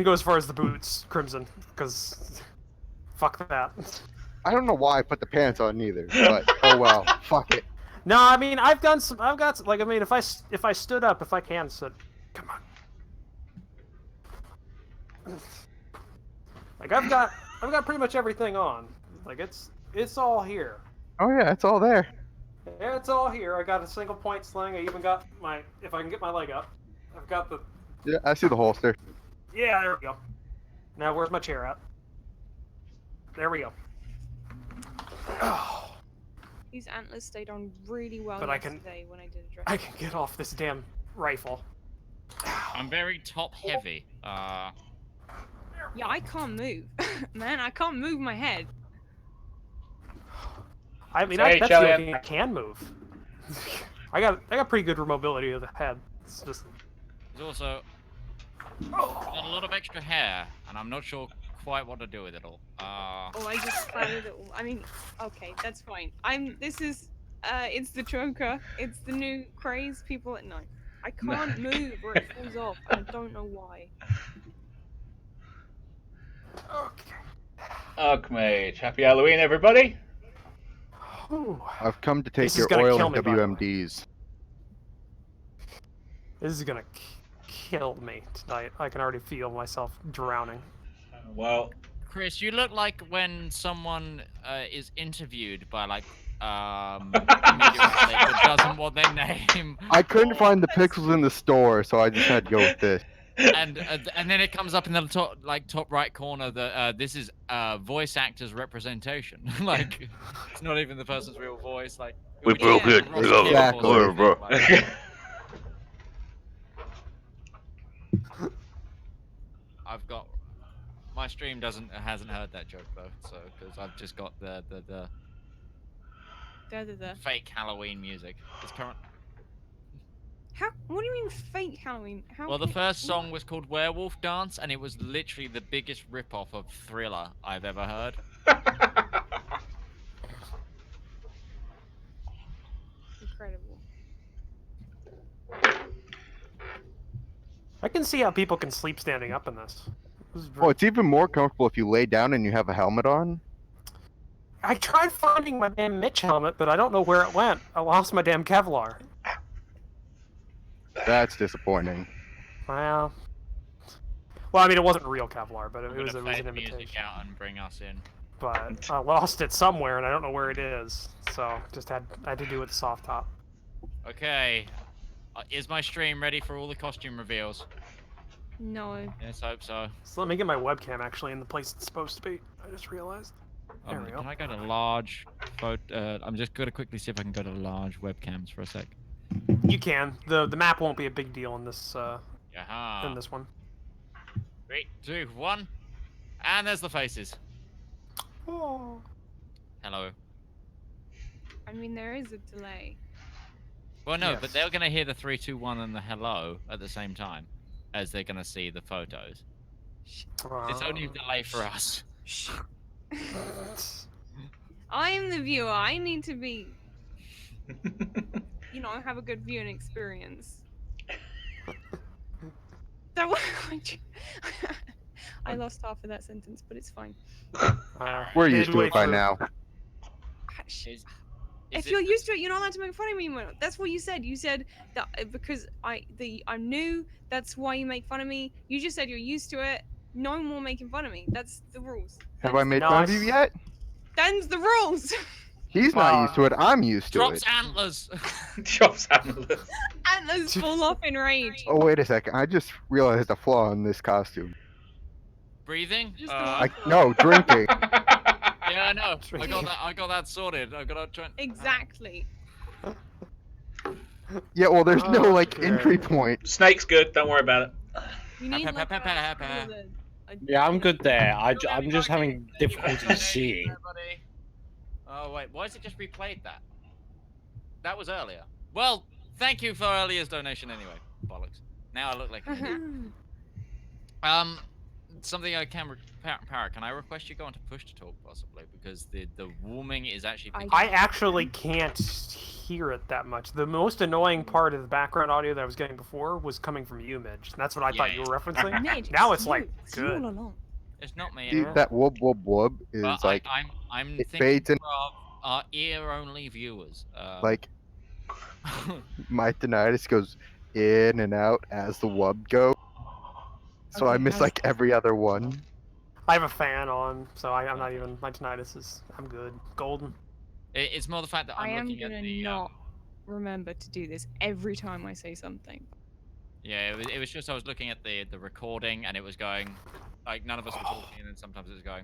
go as far as the boots, Crimson, because fuck that. I don't know why I put the pants on either, but oh well, fuck it. No, I mean I've got some, like I mean if I stood up, if I can sit, come on. Like I've got pretty much everything on. Like it's all here. Oh yeah, it's all there. Yeah, it's all here. I got a single point sling. I even got my, if I can get my leg up, I've got the. Yeah, I see the holster. Yeah, there we go. Now where's my chair at? There we go. Oh. These antlers stayed on really well But yesterday when I did a dress. I can get off this damn rifle. I'm very top heavy. Yeah, I can't move. Man, I can't move my head. I mean, Hey, that's the only thing I can move. I got pretty good mobility of the head. It's just. There's also got a lot of extra hair, and I'm not sure quite what to do with it all. Oh, I just splattered it all. I mean, okay, that's fine. This is, it's the Joker. It's the new craze. People at night. I can't move or it falls off. And I don't know why. Okay. Archmage, happy Halloween, everybody. Ooh. I've come to take This is your gonna oil kill and me, by the way. WMDs. This is gonna kill me tonight. I can already feel myself drowning. Well, Chris, you look like when someone is interviewed by like media outlet but doesn't want their name. I couldn't find the pixels in the store, so I just had to go with this. And then it comes up in the top right corner that this is voice actors representation. Like it's not even the person's real voice. Like We broke it. Exactly. Bro. I've got my stream hasn't heard that joke though, so because I've just got the fake Halloween music. It's current. How? What do you mean fake Halloween? How? Well, the first song was called Werewolf Dance, and it was literally the biggest rip-off of Thriller I've ever heard. Incredible. I can see how people can sleep standing up in this. Oh, it's even more comfortable if you lay down and you have a helmet on. I tried finding my damn Mitch helmet, but I don't know where it went. I lost my damn Kevlar. That's disappointing. Well, I mean, it wasn't real Kevlar, but it was Fade an music imitation. out and bring us in. But I lost it somewhere, and I don't know where it is. So just I had to do it with the soft top. Okay, is my stream ready for all the costume reveals? No. Yes, hope so. So let me get my webcam actually in the place it's supposed to be. I just realized. There we go. Can I go to large photo? I'm just gonna quickly see if I can go to large webcams for a sec. You can. The map won't be a big deal in this Yaha. in this one. 3, 2, 1, and there's the faces. Oh. Hello. I mean, there is a delay. Well, no, Yes. but they're gonna hear the 3, 2, 1 and the hello at the same time as they're gonna see the photos. It's only a delay for us. I am the viewer. I need to be, you know, have a good viewing experience. I lost half of that sentence, but it's fine. We're used to it by now. If you're used to it, you're not allowed to make fun of me anymore. That's what you said. You said that because I'm new, that's why you make fun of me. You just said you're used to it. No more making fun of me. That's the rules. Have I made fun of you yet? That's the rules. He's not used to it. I'm used to Drops it. antlers. Drops antlers. Antlers fall off in rage. Oh, wait a second. I just realized a flaw in this costume. Breathing? No, drinking. Yeah, I know. I got that sorted. I got to try. Exactly. Yeah, well, there's no, like, entry point. Snake's good. Don't worry about it. You need like Yeah, I'm good there. I'm just having difficulty seeing. Oh wait, why is it just replayed that? That was earlier. Well, thank you for earlier's donation anyway. Bollocks. Now I look like an idiot. something I can Parrot, can I request you go onto push to talk possibly, because the warming is actually picking I up. actually can't hear it that much. The most annoying part of the background audio that I was getting before was coming from you, Midge. And that's what I thought you were referencing. Midge, Now it's it's like you. It's you good. all along. It's not me. Dude, Yeah. that wub wub wub is But like I'm it thinking fades in. of our ear-only viewers. Like my tinnitus goes in and out as the wub goes. So I Okay, miss how's like that? every other one. I have a fan on, so I'm not even. My tinnitus is. I'm good. Golden. It's more the fact that I I'm am looking at gonna the. not remember to do this every time I say something. Yeah, it was just I was looking at the recording and it was going, like none of us were talking, and then sometimes it was going.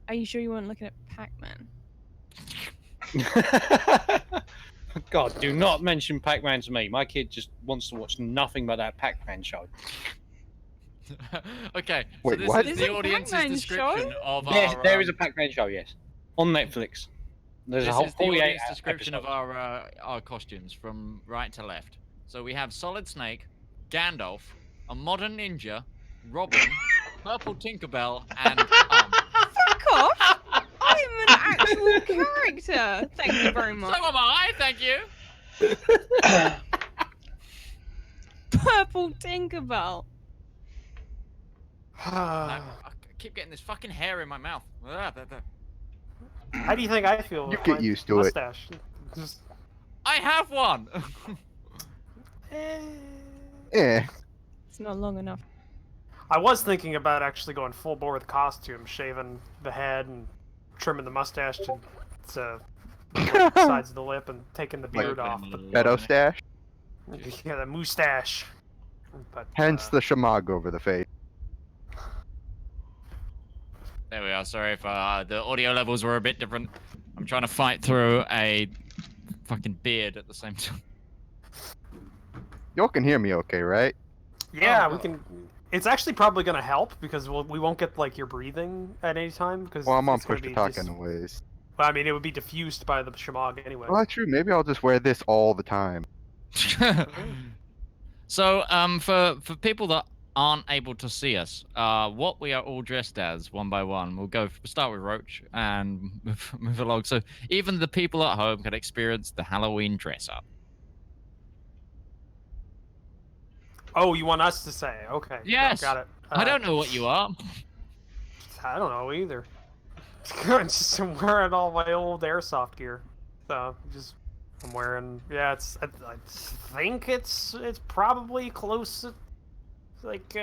Are you sure you weren't looking at Pac-Man? God, do not mention Pac-Man to me. My kid just wants to watch nothing but that Pac-Man show. Okay, Wait, so this what? is There's the a audience's Pac-Man description show? of Yes, our. there is a Pac-Man show, yes. On Netflix. There's a This whole is the 48 audience description of episodes. our costumes from right to left. So we have Solid Snake, Gandalf, a modern ninja, Robin, Purple Tinkerbell, and Fuck off! I'm an actual character. Thank you very So much. am I, thank you. Purple Tinkerbell. I keep getting this fucking hair in my mouth. How do you think I feel You with get my used to it. mustache? Just, I have one. Eh. It's not long enough. I was thinking about actually going full bore with costume, shaving the head and trimming the mustache to sides of the lip and taking the beard off. But Meadow stash. yeah, the mustache. But Hence the shamag over the face. There we are. Sorry if the audio levels were a bit different. I'm trying to fight through a fucking beard at the same time. Y'all can hear me okay, right? yeah, Oh. we can. It's actually probably gonna help because we won't get like your breathing at any time because Well, I'm on it's gonna push to be talk just- anyways. Well, I mean, it would be diffused by the shamag anyway. Well, that's true. Maybe I'll just wear this all the time. So, for people that aren't able to see us, what we are all dressed as one by one. We'll start with Roach and move along. So even the people at home can experience the Halloween dress up. Oh, you want us to say? Okay. Yes. Got it. I don't know what you are. I don't know either. Just I'm wearing all my old airsoft gear, so just I'm wearing. Yeah, it's. I think it's probably close, to, like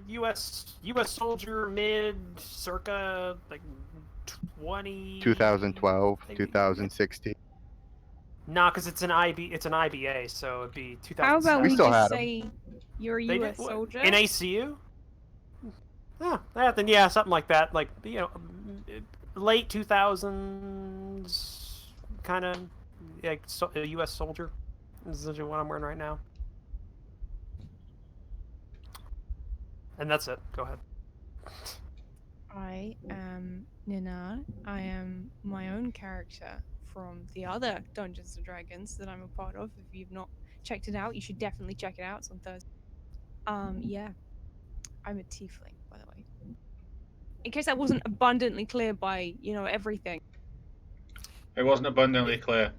U.S. soldier mid circa like 2012, maybe? 2016. Nah, because it's an IBA, so it'd be 2000. How about We we still just had 'em. say you're a They US did- what, soldier? in ACU? Yeah, then yeah, something like that. Like late 2000s, kind of like a U.S. soldier. This is essentially what I'm wearing right now. And that's it. Go ahead. I am Nina. I am my own character from the other Dungeons and Dragons that I'm a part of. If you've not checked it out, you should definitely check it out. It's on Thursday. Yeah. I'm a tiefling, by the way. In case that wasn't abundantly clear by, everything. It wasn't abundantly clear.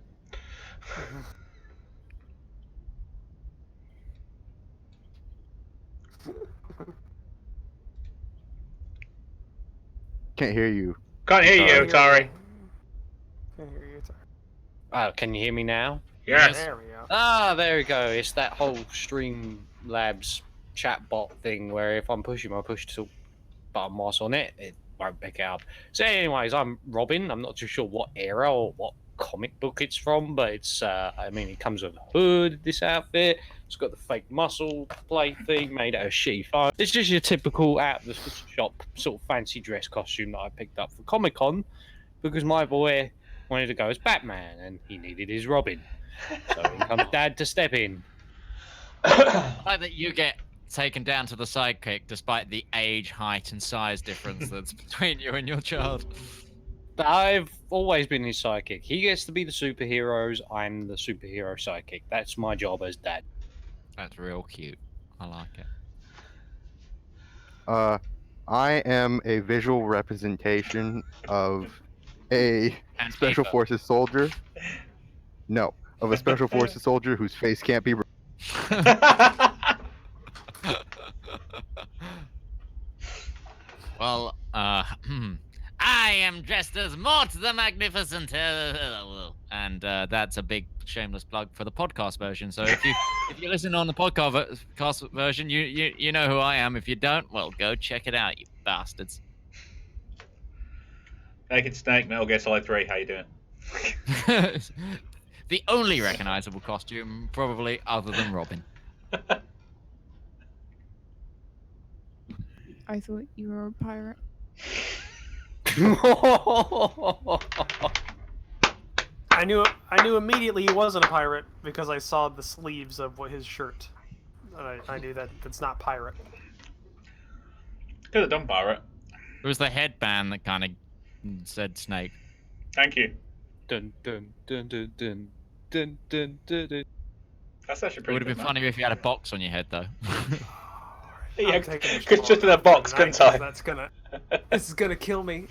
Can't hear you. Can't hear you, Tari. Can't hear you, Tari. Oh, can you hear me now? Yes. There we go. Ah, there we go. It's that whole Streamlabs chatbot thing where if I'm pushing my push to talk button whilst on it, it won't pick it up. So, anyways, I'm Robin. I'm not too sure what era or what comic book it's from, but it's, it comes with a hood, this outfit. It's got the fake muscle plate thing made out of shitty foam. It's just your typical out of the shop sort of fancy dress costume that I picked up for Comic Con because my boy wanted to go as Batman and he needed his Robin. So in comes Dad to step in. Like that you get taken down to the sidekick despite the age, height, and size difference that's between you and your child. I've always been his sidekick. He gets to be the superheroes. I'm the superhero sidekick. That's my job as Dad. That's real cute. I like it. I am a visual representation of a special Antifa. forces soldier. No, of a special forces soldier whose face can't be. Well, I am dressed as Mort the Magnificent, and that's a big shameless plug for the podcast version. So if you listen on the podcast version, you know who I am. If you don't, well, go check it out, you bastards. Naked Snake, Metal Gear Solid 3. How you doing? The only recognizable costume, probably, other than Robin. I thought you were a pirate. I knew immediately he wasn't a pirate because I saw the sleeves of his shirt. And I knew that it's not pirate. Could have done pirate. It was the headband that kind of said snake. Thank you. Dun dun dun dun dun dun dun dun dun. That's actually It pretty would have good, been man. funny if you had a box on your head, though. Yeah, I'm taking this could just in ball a box, tonight, couldn't 'cause I? That's gonna. This is gonna kill me.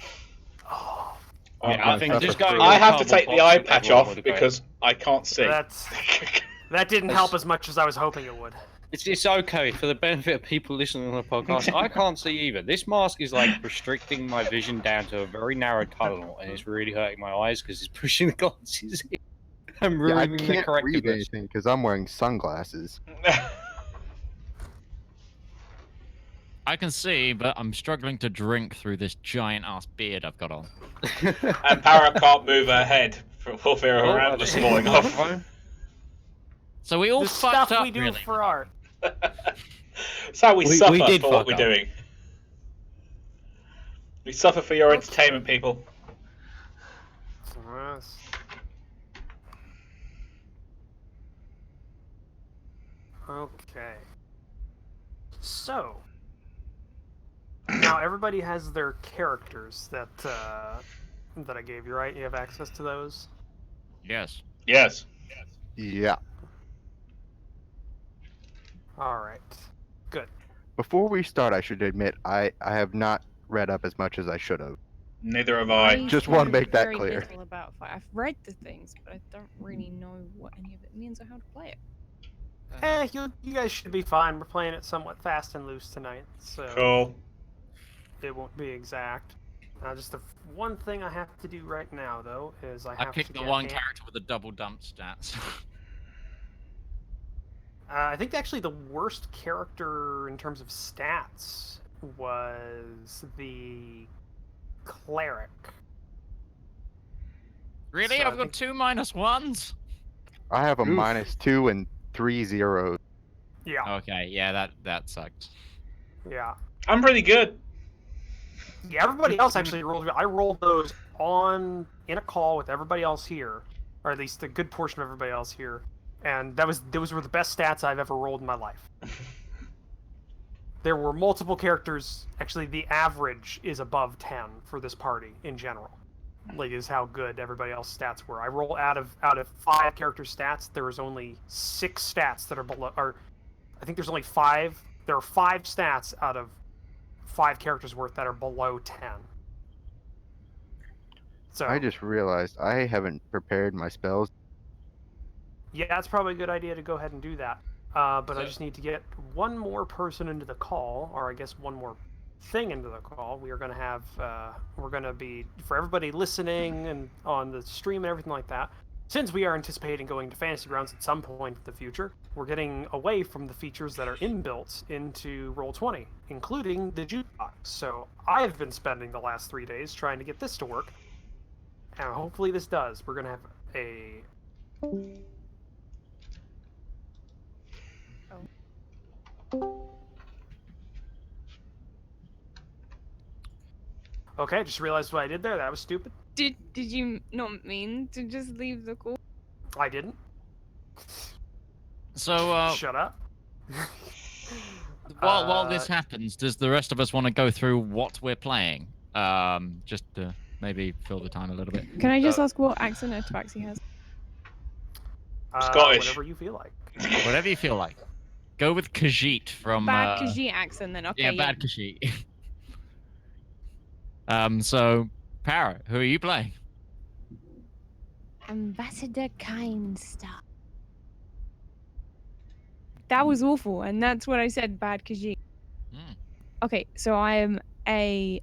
Oh, Yeah, I think that's just a going. I with have to cardboard take the box eye with patch everyone off would agree. because I can't see. that didn't help as much as I was hoping it would. It's okay for the benefit of people listening on the podcast. I can't see either. This mask is like restricting my vision down to a very narrow tunnel, and it's really hurting my eyes because it's pushing the glasses in. I'm Yeah, I ruining the can't correct read image. anything because I'm wearing sunglasses. I can see, but I'm struggling to drink through this giant ass beard I've got on. And Para can't move her head for fear of Oh, her I antlers just falling hit the off. microphone. So we all The fucked stuff up, we do really. for art. That's how we We suffer did for what fuck we're up. doing. We suffer for your entertainment, people. Yes. Okay. So now everybody has their characters that I gave you, right? You have access to those. Yes. Yes. Yeah. All right. Good. Before we start, I should admit I have not read up as much as I should have. Neither have I. Just wanna know make that very clear. little about Fire. I've read the things, but I don't really know what any of it means or how to play it. You guys should be fine. We're playing it somewhat fast and loose tonight, so Cool. it won't be exact. Just the one thing I have to do right now, though, is I I have picked to the get one character with the double dump stats. I think actually the worst character in terms of stats was the cleric. Really? So I I've got think- 2 -1s? I have a Oof. -2 and 3 zeros. Yeah, Okay, yeah, that sucked. yeah, I'm pretty good. yeah. Everybody else actually rolled. I rolled those in a call with everybody else here, or at least a good portion of everybody else here, and those were the best stats I've ever rolled in my life. There were multiple characters. Actually, the average is above 10 for this party in general. Like, is how good everybody else's stats were. I roll out of 5 character stats. There was only 6 stats that are below. Or I think there's only 5. There are 5 stats out of 5 characters worth that are below 10. So I just realized I haven't prepared my spells. yeah, that's probably a good idea to go ahead and do that. But I So- just need to get one more person into the call, or I guess one more thing into the call. We are going to have, we're going to be, for everybody listening and on the stream and everything like that, since we are anticipating going to Fantasy Grounds at some point in the future, we're getting away from the features that are inbuilt into Roll20, including the jukebox. So I've been spending the last 3 days trying to get this to work, and hopefully this does. We're going to have a... Okay, I just realized what I did there. That was stupid. Did you not mean to just leave the call? I didn't. So, Shut up. while this happens, does the rest of us want to go through what we're playing? Just to maybe fill the time a little bit. Can I just ask what accent Tabaxi has? Scottish. Whatever you feel like. Whatever you feel like. Go with Khajiit from. Bad Khajiit accent then. Okay, yeah, bad Khajiit. So, Parrot, who are you playing? Ambassador Kind Star. That was awful, and that's what I said. Bad Khajiit. Hmm. Okay, so I am a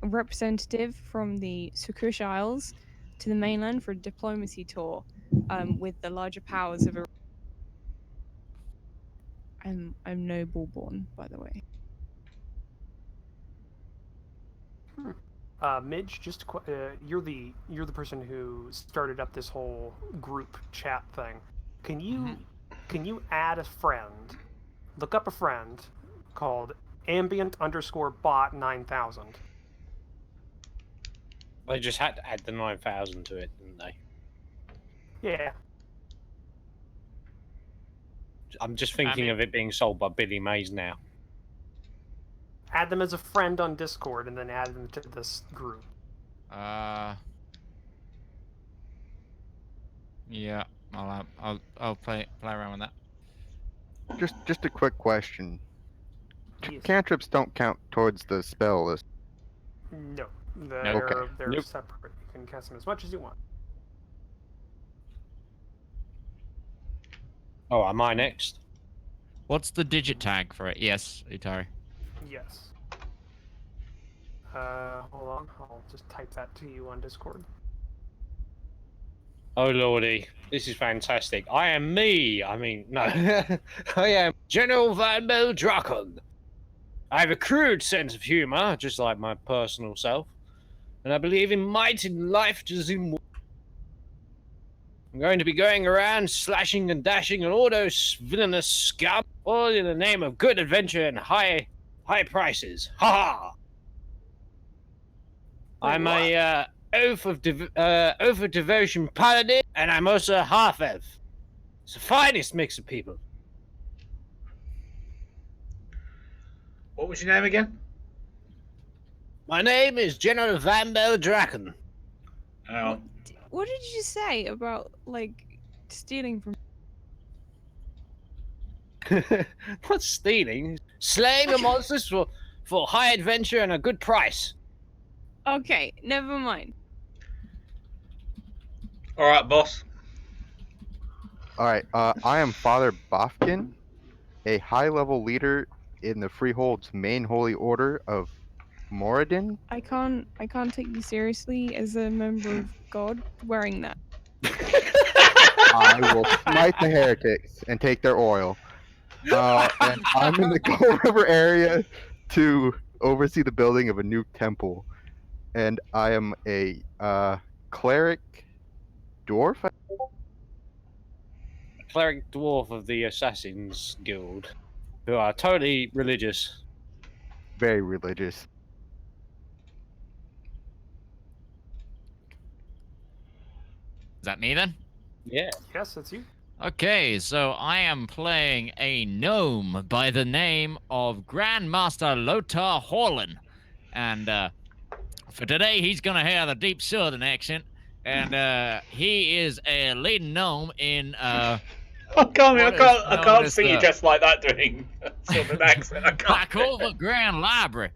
representative from the Sukush Isles to the mainland for a diplomacy tour with the larger powers of. I'm noble born, by the way. Midge, just you're the person who started up this whole group chat thing. Can you add a friend? Look up a friend called ambient_bot 9000. They just had to add the 9,000 to it, didn't they? Yeah. I'm just thinking of it being sold by Billy Mays now. Add them as a friend on Discord and then add them to this group. Yeah, I'll play around with that. Just a quick question. Yes. Cantrips don't count towards the spell list. No, Okay. they're separate. You can cast them as much as you want. Oh, am I next? What's the digit tag for it? Yes, Utari. Yes. Hold on. I'll just type that to you on Discord. Oh lordy, this is fantastic. I am me. I mean, no. I am General Van Bell Drakon. I have a crude sense of humor, just like my personal self. And I believe in might in life as in war. I'm going to be going around slashing and dashing and all those villainous scum, all in the name of good adventure and high prices. Ha ha! I'm a oath of devotion paladin, and I'm also a half elf. It's the finest mix of people. What was your name again? My name is General Van Bell Drakon. Oh, What did you say about like stealing from? What's stealing? Slaying the monsters for high adventure and a good price. Okay, never mind. all right, boss. Alright, I am Father Bofkin, a high-level leader in the Freehold's main holy order of Moradin. I can't take you seriously as a member of God wearing that. I will smite the heretics and take their oil. And I'm in the Gold River area to oversee the building of a new temple. And I am a cleric dwarf. Cleric dwarf of the Assassins Guild, who are totally religious. Very religious. Is that me then? Yeah. Yes, that's you. Okay, so I am playing a gnome by the name of Grandmaster Lothar Horlin. And for today, he's going to have a deep southern accent. And he is a leading gnome in... I can't see you just like that doing sort of accent. I can't. Pakova Grand Library.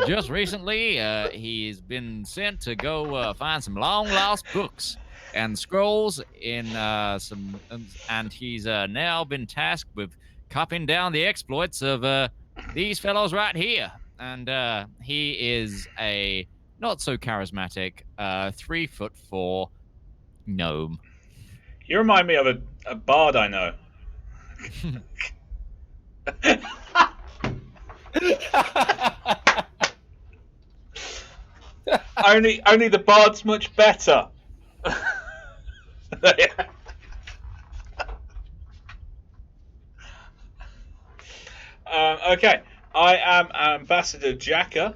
Just recently, he's been sent to go find some long-lost books and scrolls in and he's now been tasked with copying down the exploits of these fellows right here. And he is a not so charismatic 3'4" gnome. You remind me of a bard I know. only the bard's much better. Okay, I am Ambassador Jacker,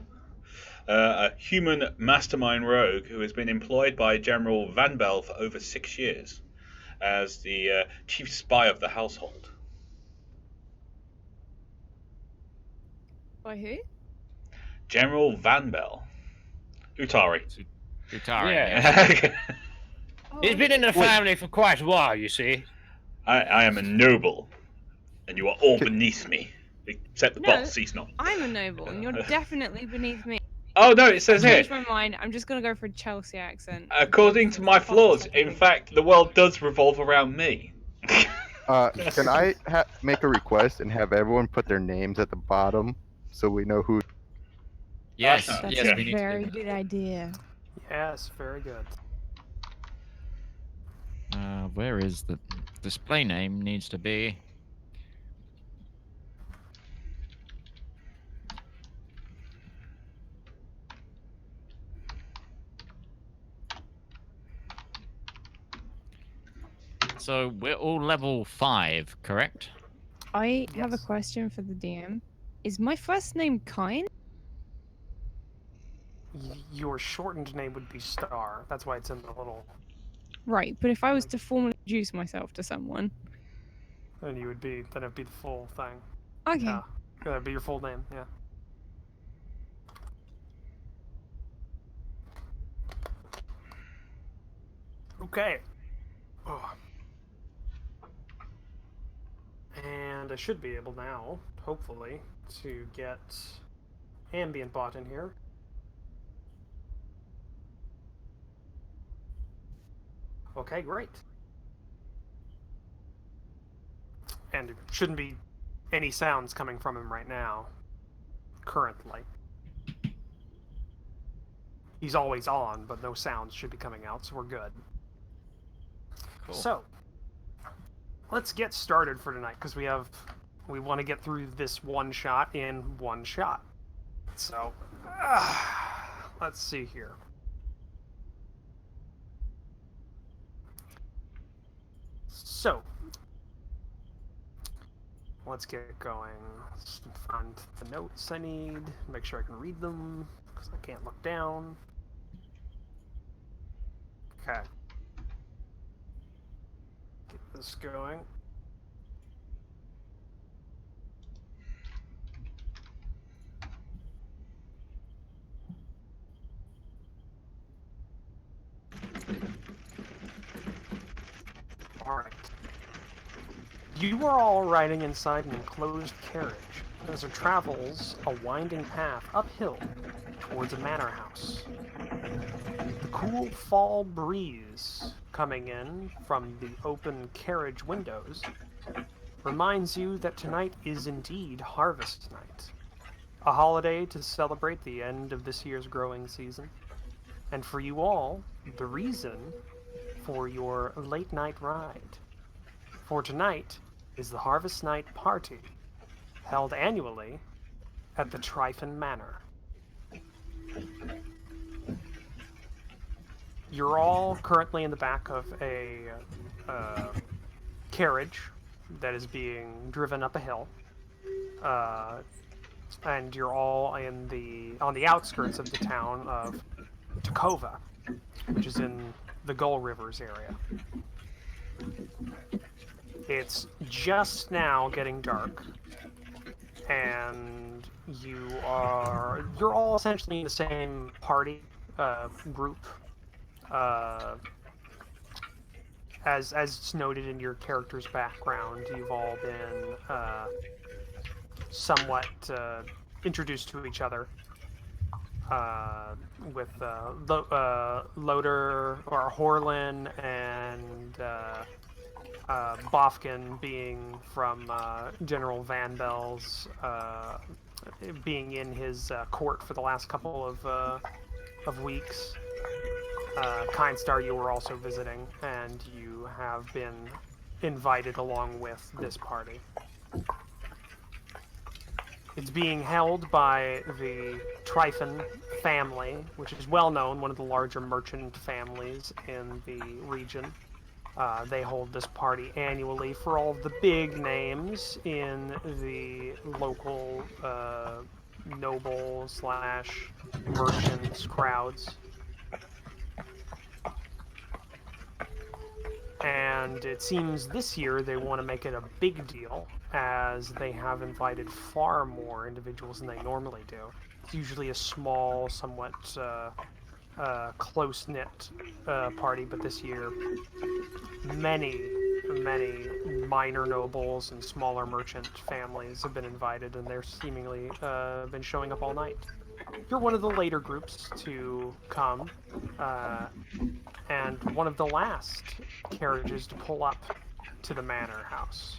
a human mastermind rogue who has been employed by General Van Bell for over 6 years as the chief spy of the household. By who? General Van Bell. Utari. Utari. Yeah. Oh, He's been in the family for quite a while, you see. I am a noble. And you are all Okay. beneath me, except the No. boss. He's not. I'm a noble, and you're definitely beneath me. Oh no, it I says here. changed my mind. I'm just gonna go for a Chelsea accent. According to my flaws, in fact, the world does revolve around me. Can I make a request and have everyone put their names at the bottom so we know who? Yes, That's yes, a we need to do very that. good idea. Yes, very good. Where is the display name? Needs to be. So we're all level 5, correct? I have a Yes. question for the DM. Is my first name Kind? Your shortened name would be Star. That's why it's in the little. Right, but if I was to formally introduce myself to someone. Then you would be. Then it'd be the full thing. Okay. Yeah. That'd be your full name. Yeah. Okay. Oh. And I should be able now, hopefully, to get ambient bot in here. Okay, great. And there shouldn't be any sounds coming from him right now, currently. He's always on, but no sounds should be coming out, so we're good. Cool. So, let's get started for tonight, because we want to get through this one shot in one shot. So, let's see here. So, let's get going. Let's find the notes I need, make sure I can read them, because I can't look down. Okay. Get this going. Alright. You are all riding inside an enclosed carriage as it travels a winding path uphill towards a manor house. The cool fall breeze coming in from the open carriage windows reminds you that tonight is indeed harvest night, a holiday to celebrate the end of this year's growing season. And for you all, the reason for your late night ride. For tonight is the Harvest Night Party, held annually at the Tryphon Manor. You're all currently in the back of a carriage that is being driven up a hill, and you're all on the outskirts of the town of Takova, which is in the Gull Rivers area. It's just now getting dark, and you're all essentially in the same party group. As noted in your character's background, you've all been somewhat introduced to each other. With Loader or Horlin and Bofkin being from General Van Bell's, being in his court for the last couple of weeks. Kindstar, you were also visiting, and you have been invited along with this party. It's being held by the Tryphon family, which is well known, one of the larger merchant families in the region. They hold this party annually for all of the big names in the local noble / merchants crowds. And it seems this year they want to make it a big deal, as they have invited far more individuals than they normally do. It's usually a small, somewhat close-knit party, but this year many many minor nobles and smaller merchant families have been invited, and they're seemingly been showing up all night. You're one of the later groups to come, and one of the last carriages to pull up to the manor house.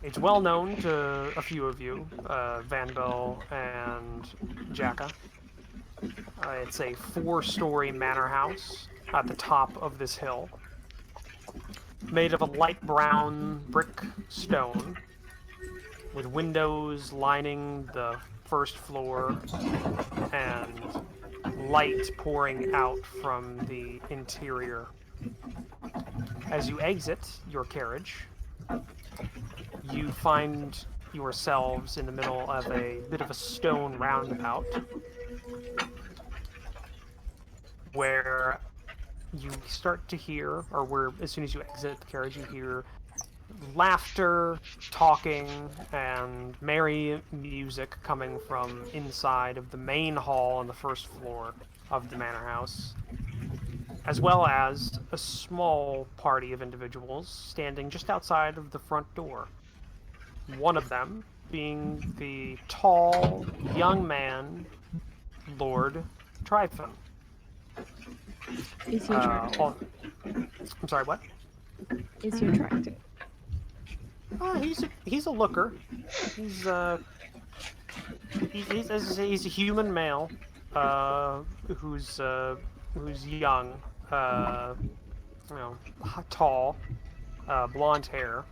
It's well known to a few of you, Van Bell and Jacka. It's a 4-story manor house at the top of this hill, made of a light brown brick stone, with windows lining the first floor and light pouring out from the interior. As you exit your carriage, you find yourselves in the middle of a bit of a stone roundabout where you start to hear, or where as soon as you exit the carriage, you hear laughter, talking, and merry music coming from inside of the main hall on the first floor of the manor house, as well as a small party of individuals standing just outside of the front door. One of them being the tall, young man, Lord Tryphon. Is he attractive? I'm sorry, what? Is he attractive? He's a looker. He's a human male, who's young, tall, blonde hair,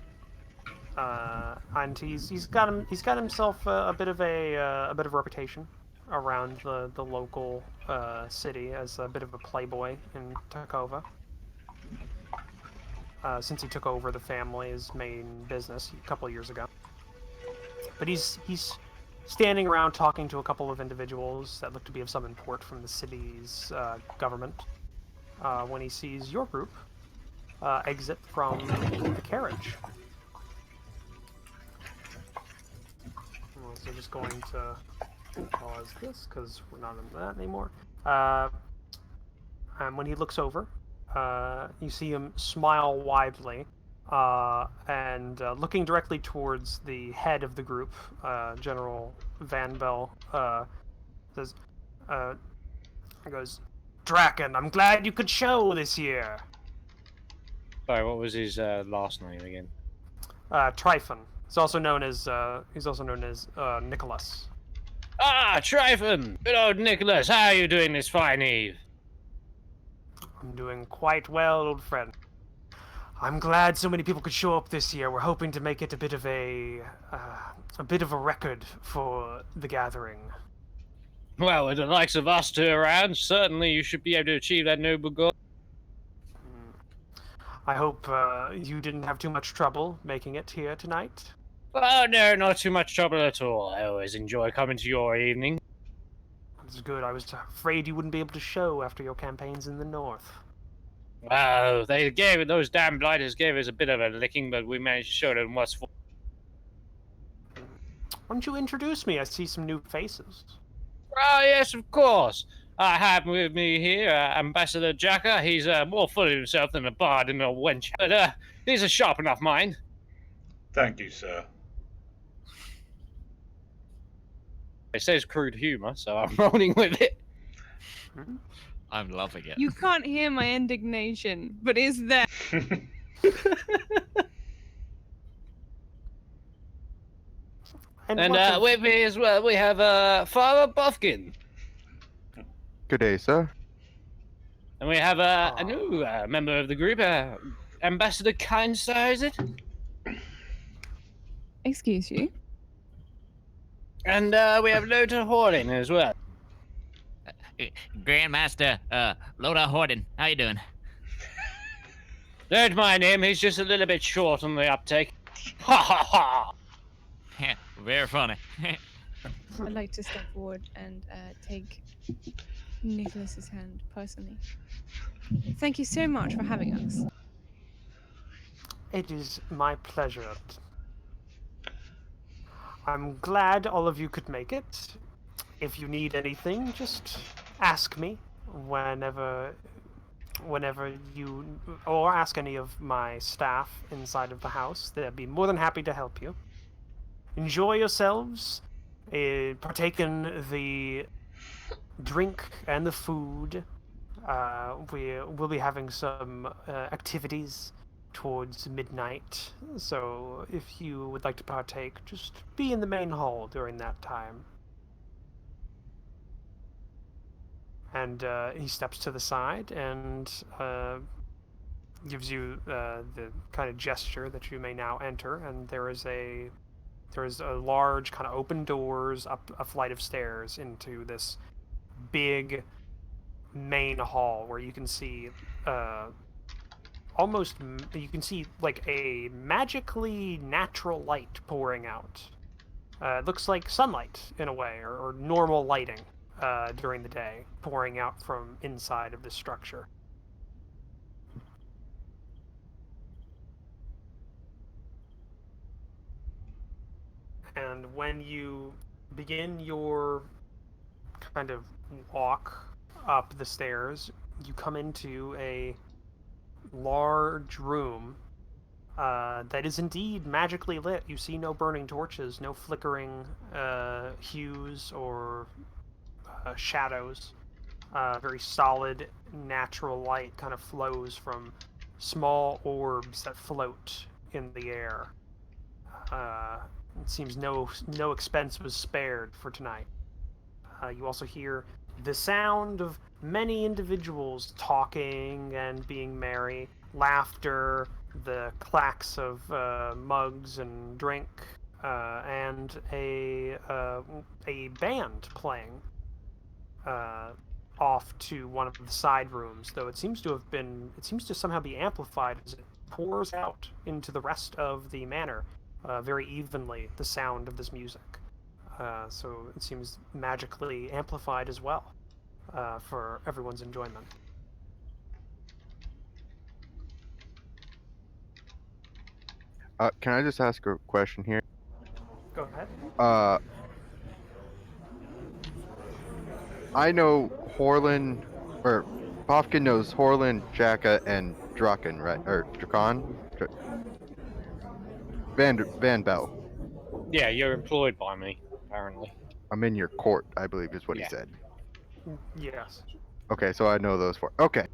and he's got himself a bit of a reputation around the local city as a bit of a playboy in Takova. Since he took over the family's main business a couple of years ago. But he's standing around talking to a couple of individuals that look to be of some import from the city's government when he sees your group exit from the carriage. So just going to pause this because we're not in that anymore. And when he looks over, you see him smile widely, and looking directly towards the head of the group, General Van Bell, says, he goes, "Draken, I'm glad you could show this year." Sorry, what was his last name again? Tryphon. He's also known as Nicholas. Ah, Tryphon! Good old Nicholas, how are you doing this fine eve? I'm doing quite well, old friend. I'm glad so many people could show up this year. We're hoping to make it a bit of a record for the gathering. Well, with the likes of us two around, certainly you should be able to achieve that noble goal. I hope you didn't have too much trouble making it here tonight. Oh no, not too much trouble at all. I always enjoy coming to your evening. That's good. I was afraid you wouldn't be able to show after your campaigns in the north. Well, those damn blighters gave us a bit of a licking, but we managed to show them what's for. Why don't you introduce me? I see some new faces. Oh, yes, of course. I have with me here Ambassador Jacka. He's more full of himself than a bard and a wench, but he's a sharp enough mind. Thank you, sir. It says crude humor, so I'm rolling with it. I'm loving it. You can't hear my indignation, but it's there. And with me as well, we have Father Buffkin. Good day, sir. And we have a new member of the group, Ambassador Kindstar, is it? Excuse you? And we have Lothar Horden as well. Grandmaster Loda Horden, how you doing? Don't mind him, he's just a little bit short on the uptake. Ha ha ha! Very funny. I'd like to step forward and take Nicholas's hand personally. Thank you so much for having us. It is my pleasure. I'm glad all of you could make it. If you need anything, just ask me whenever whenever you or ask any of my staff inside of the house, they'd be more than happy to help you. Enjoy yourselves, partake in the drink and the food. We will be having some activities towards midnight, so if you would like to partake, just be in the main hall during that time. And he steps to the side and gives you the kind of gesture that you may now enter, and there is a large kind of open doors up a flight of stairs into this big main hall where you can see you can see like a magically natural light pouring out. It looks like sunlight in a way, or normal lighting during the day pouring out from inside of this structure. And when you begin your kind of walk up the stairs, you come into a large room that is indeed magically lit. You see no burning torches, no flickering hues or shadows. Very solid, natural light kind of flows from small orbs that float in the air. It seems no expense was spared for tonight. You also hear the sound of many individuals talking and being merry, laughter, the clacks of mugs and drink, and a band playing off to one of the side rooms. Though it seems to somehow be amplified as it pours out into the rest of the manor very evenly. The sound of this music. So it seems magically amplified as well for everyone's enjoyment. Can I just ask a question here? Go ahead. I know Horlin, or Bofkin knows Horlin, Jacka, and Draken, right? Or Drakan? Van Bell. Yeah, you're employed by me, apparently. I'm in your court, I believe is what Yeah. he said. Yes. Okay, so I know those four. Okay.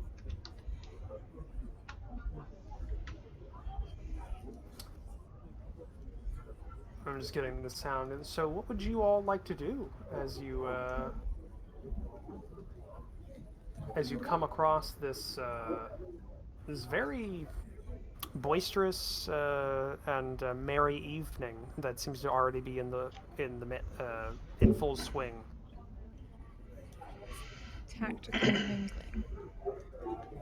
I'm just getting the sound. So what would you all like to do as you come across this this very boisterous and merry evening that seems to already be in full swing? Tactical mingling.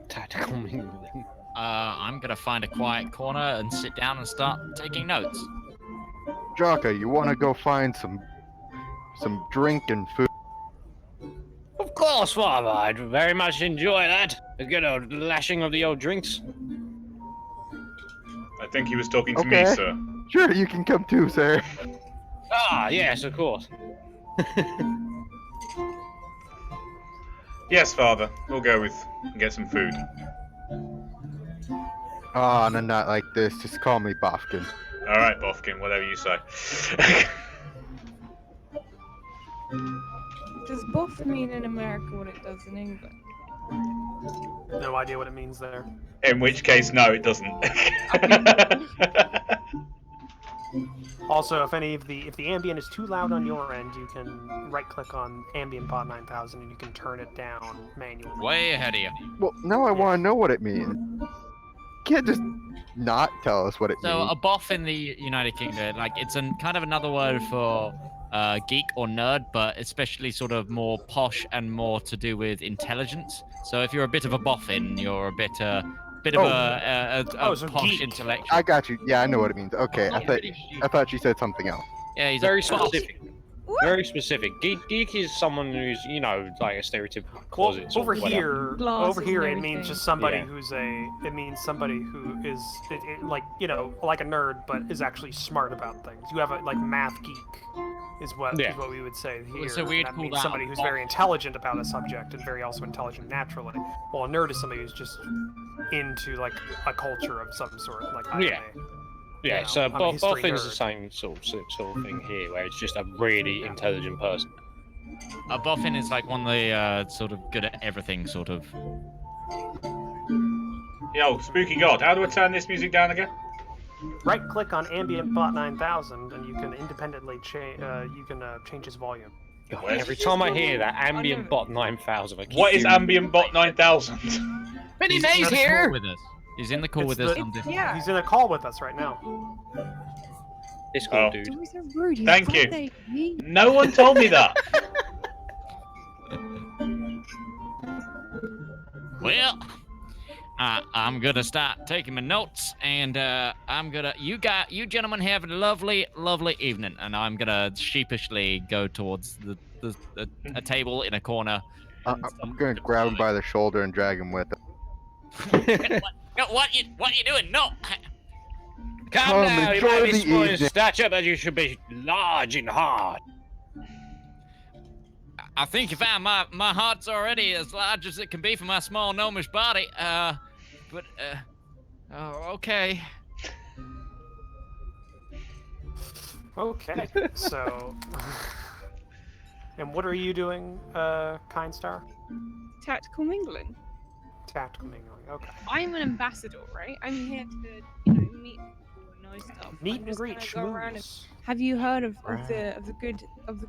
Tactical mingling. I'm gonna find a quiet corner and sit down and start taking notes. Jaka, you want to go find some drink and food? Of course, Father. I'd very much enjoy that. A good old lashing of the old drinks. I think he was talking to me, Okay. sir. Sure, you can come too, sir. Ah, yes, of course. Yes, Father. We'll go with and get some food. Oh, no, not like this. Just call me Bofkin. All right, Bofkin, whatever you say. Does buff mean in America what it does in England? No idea what it means there. In which case, no, it doesn't. Also, if the ambient is too loud on your end, you can right-click on Ambient Bot 9000 and you can turn it down manually. Way ahead of you. Well, now I want to know what it means. You can't just not tell us what it So means. a boff in the United Kingdom, like it's kind of another word for geek or nerd, but especially sort of more posh and more to do with intelligence. So if you're a bit of a boffin, you're a bit of so posh geek. intellectual. I got you. Yeah, I know what it means. Okay, Yeah, I thought you said something else. Yeah, he's Very a posh. specific. Very specific. Geek is someone who's, you know, like a stereotypical Well, closet. over or whatever. here, Glasses and it means everything. just somebody Yeah. who's it means somebody who is like, you know, like a nerd, but is actually smart about things. You have a like math geek, is what we would say here. So we'd that call means that somebody a who's buff. very intelligent about a subject and very also intelligent naturally. While a nerd is somebody who's just into like a culture of some sort, like anime. Yeah. Yeah, know, so I'm a history Boffin's the nerd. same sort of thing here, where it's just a really Yeah. intelligent person. A boffin is like one of the sort of good at everything sort of. Yo, Spooky God, how do I turn this music down again? Right-click on Ambient Bot 9000, and you can independently change his volume. God, Where's- every time I hear that, I Ambient know. Bot 9000, I keep What is hearing- Ambient Bot 9000? Benny He's May's in the here call with us. He's in the call It's with us. the- on this. Yeah. He's in a call with us right now. Discord Oh. dude? Don't be so rude. He's Thank right you. there, me. No one told me that. Well, I'm gonna start taking my notes, and you gentlemen have a lovely, lovely evening, and I'm gonna sheepishly go towards a table in a corner. I'm gonna grab him by the shoulder and drag him with him. No, what you doing? No. Come Come, now, you enjoy may be the small in evening. stature, but you should be large and hard. I think you found my heart's already as large as it can be for my small gnomish body. Okay. Okay, so... And what are you doing, Kind Star? Tactical mingling. Tactical mingling, okay. I'm an ambassador, right? I'm here to, you know, meet people and know stuff. Meet I'm and just greet, gonna go around and- schmooze. Have you heard of the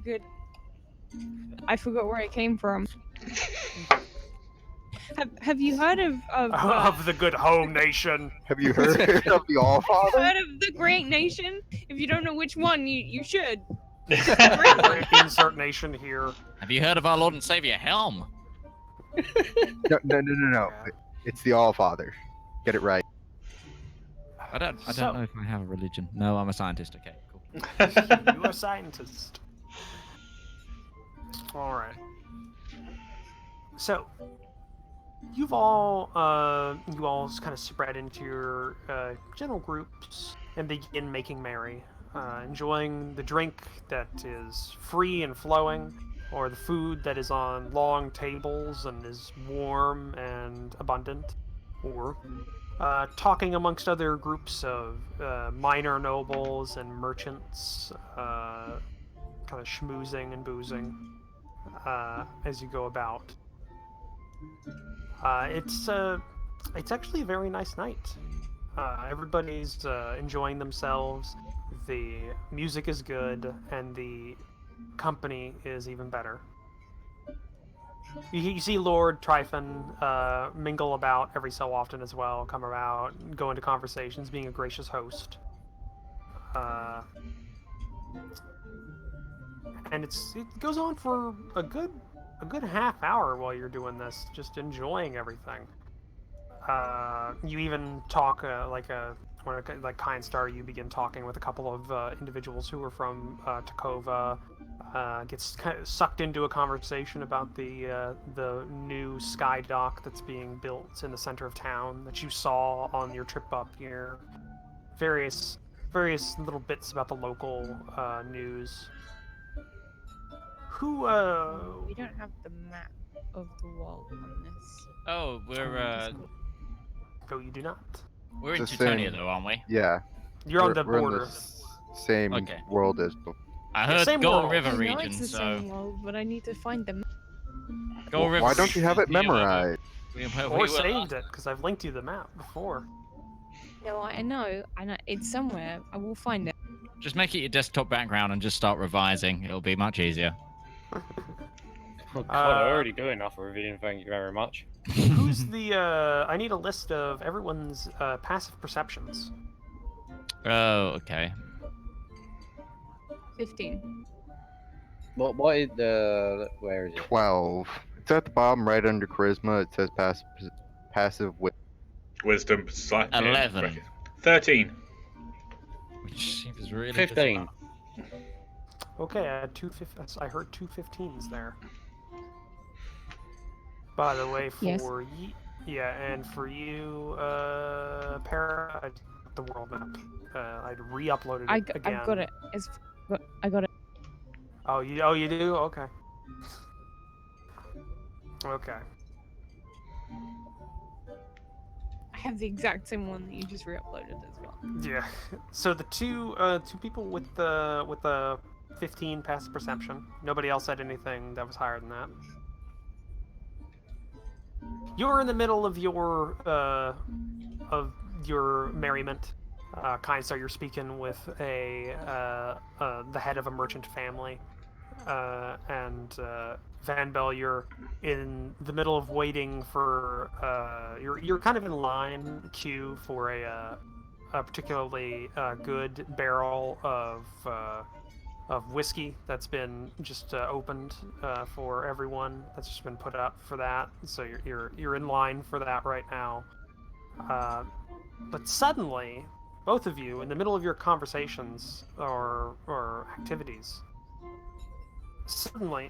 good? I forgot where it came from. Have you heard of Of the good home nation. Have you heard of the Allfather? heard of the Great Nation? If you don't know which one, you should. Insert nation here. Have you heard of our Lord and Savior Helm? No. It's the Allfather. Get it right. I don't So- know if I have a religion. No, I'm a scientist. Okay, cool. You are a scientist. Alright. So, you all kind of spread into your general groups and begin making merry, enjoying the drink that is free and flowing, or the food that is on long tables and is warm and abundant, or talking amongst other groups of minor nobles and merchants, kind of schmoozing and boozing as you go about. It's actually a very nice night. Everybody's enjoying themselves. The music is good, and the company is even better. You see Lord Tryphon mingle about every so often as well, come about, go into conversations, being a gracious host. And it goes on for a good half hour while you're doing this, just enjoying everything. You even talk like Kind Star. You begin talking with a couple of individuals who are from Takova. Gets kind of sucked into a conversation about the new sky dock that's being built in the center of town that you saw on your trip up here. Various little bits about the local news. Who We don't have the map of the world on this. Oh, No, you do not. we're in It's the Teutonia same. though, aren't we? Yeah. You're on the we're in border. Same Okay. world as before. I heard same Gold world. River I know region, it's the so same world, but I need to find the map. Gold River. Why don't you have it region, memorized? Or saved it, because I've linked you the map before. No, I know. It's somewhere. I will find it. Just make it your desktop background and just start revising. It'll be much easier. Oh god, I already do enough reviewing, thank you very much. Who's the, I need a list of everyone's passive perceptions. Oh, okay. 15. What is the... where is it? 12. It's at the bottom right under charisma. It says passive wit. Wisdom. 11. 13. Which seems really 15. Okay, I had I heard 215s there. By the way, Yes. for yeah, and for you, Para, I got the world map. I'd re-uploaded it again. I've got it. I got it. Oh, you do? Okay. Okay. I have the exact same one that you just re-uploaded as well. Yeah. So the two people with the 15 passive perception. Nobody else said anything that was higher than that. You're in the middle of your merriment. Kindstar, you're speaking with the head of a merchant family, and Van Bell, you're in the middle of waiting for you're kind of in line queue for a particularly good barrel of whiskey that's been just opened for everyone. That's just been put up for that. So you're in line for that right now. But suddenly, both of you, in the middle of your conversations or activities, suddenly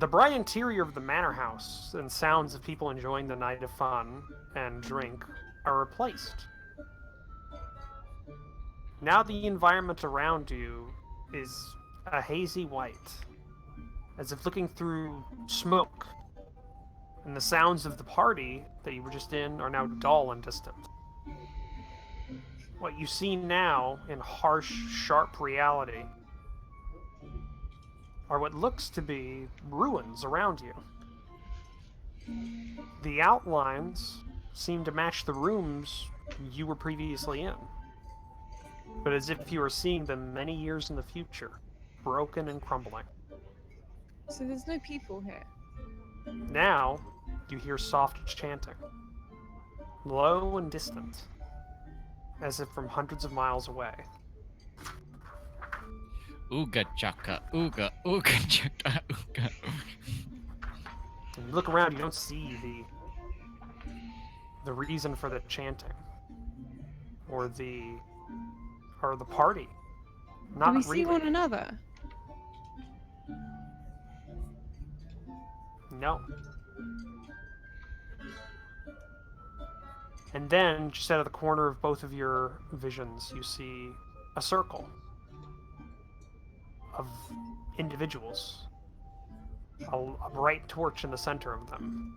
the bright interior of the manor house and sounds of people enjoying the night of fun and drink are replaced. Now the environment around you is a hazy white, as if looking through smoke, and the sounds of the party that you were just in are now dull and distant. What you see now, in harsh, sharp reality, are what looks to be ruins around you. The outlines seem to match the rooms you were previously in, but as if you were seeing them many years in the future, broken and crumbling. So there's no people here. Now, you hear soft chanting, low and distant, as if from hundreds of miles away. Ooga chaka, ooga, ooga chaka, ooga. And you look around, you don't see the reason for the chanting, or the party. Not Do we see really. one another? No. And then, just out of the corner of both of your visions, you see a circle of individuals, a bright torch in the center of them.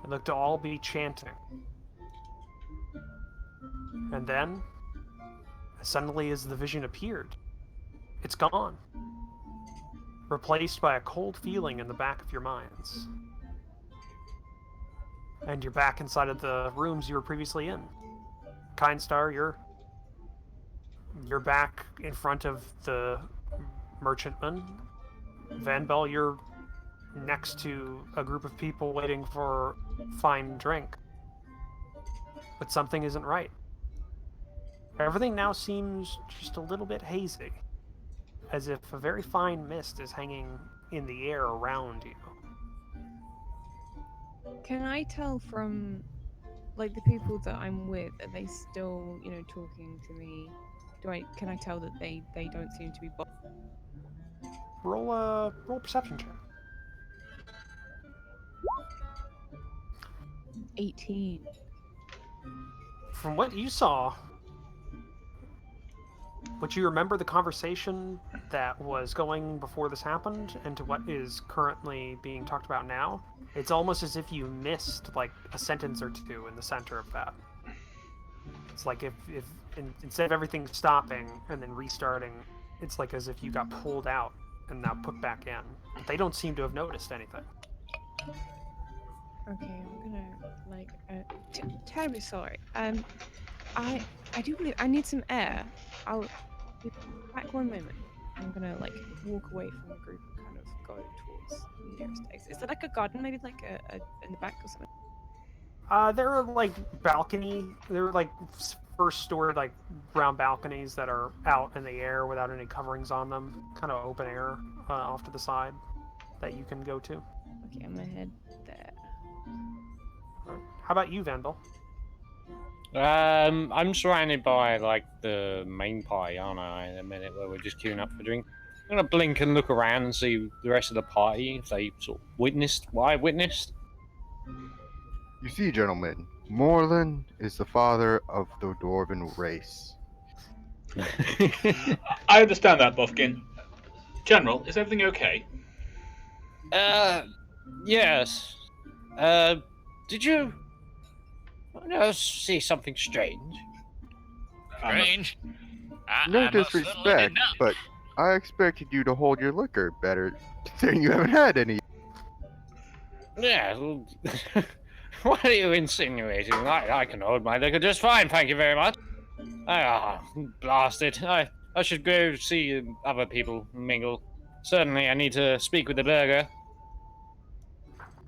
They look to all be chanting. And then, as suddenly as the vision appeared, it's gone, replaced by a cold feeling in the back of your minds. And you're back inside of the rooms you were previously in. Kindstar, you're back in front of the merchantman. Van Bell, you're next to a group of people waiting for fine drink. But something isn't right. Everything now seems just a little bit hazy, as if a very fine mist is hanging in the air around you. Can I tell from like the people that I'm with, are they still, talking to me? Can I tell that they don't seem to be Roll perception check. 18? From what you saw, what you remember the conversation that was going before this happened and to what is currently being talked about now, it's almost as if you missed like a sentence or two in the center of that. It's like if instead of everything stopping and then restarting, it's like as if you got pulled out and now put back in. But they don't seem to have noticed anything. Okay, I'm gonna terribly sorry. I do believe I need some air. I'll be back one moment. I'm gonna walk away from the group and kind of go towards the nearest exit. Is there like a garden, maybe like a in the back or something? There are like there are like first story like round balconies that are out in the air without any coverings on them, kind of open air off to the side that you can go to. Okay, I'm gonna head there. How about you, Vandal? I'm surrounded by like the main party, aren't I? In a minute, where we're just queuing up for drink. gonna blink and look around and see the rest of the party if they sort of witnessed what I witnessed. You see, gentlemen, Morlin is the father of the dwarven race. I understand that, Buffkin. General, is everything okay? Yes. Did you see something strange? Strange. No I most certainly did disrespect, not. but I expected you to hold your liquor better, considering you haven't had any. Yeah. Well, what are you insinuating? I can hold my liquor just fine, thank you very much. Ah, blast it. I should go see other people mingle. Certainly, I need to speak with the burger.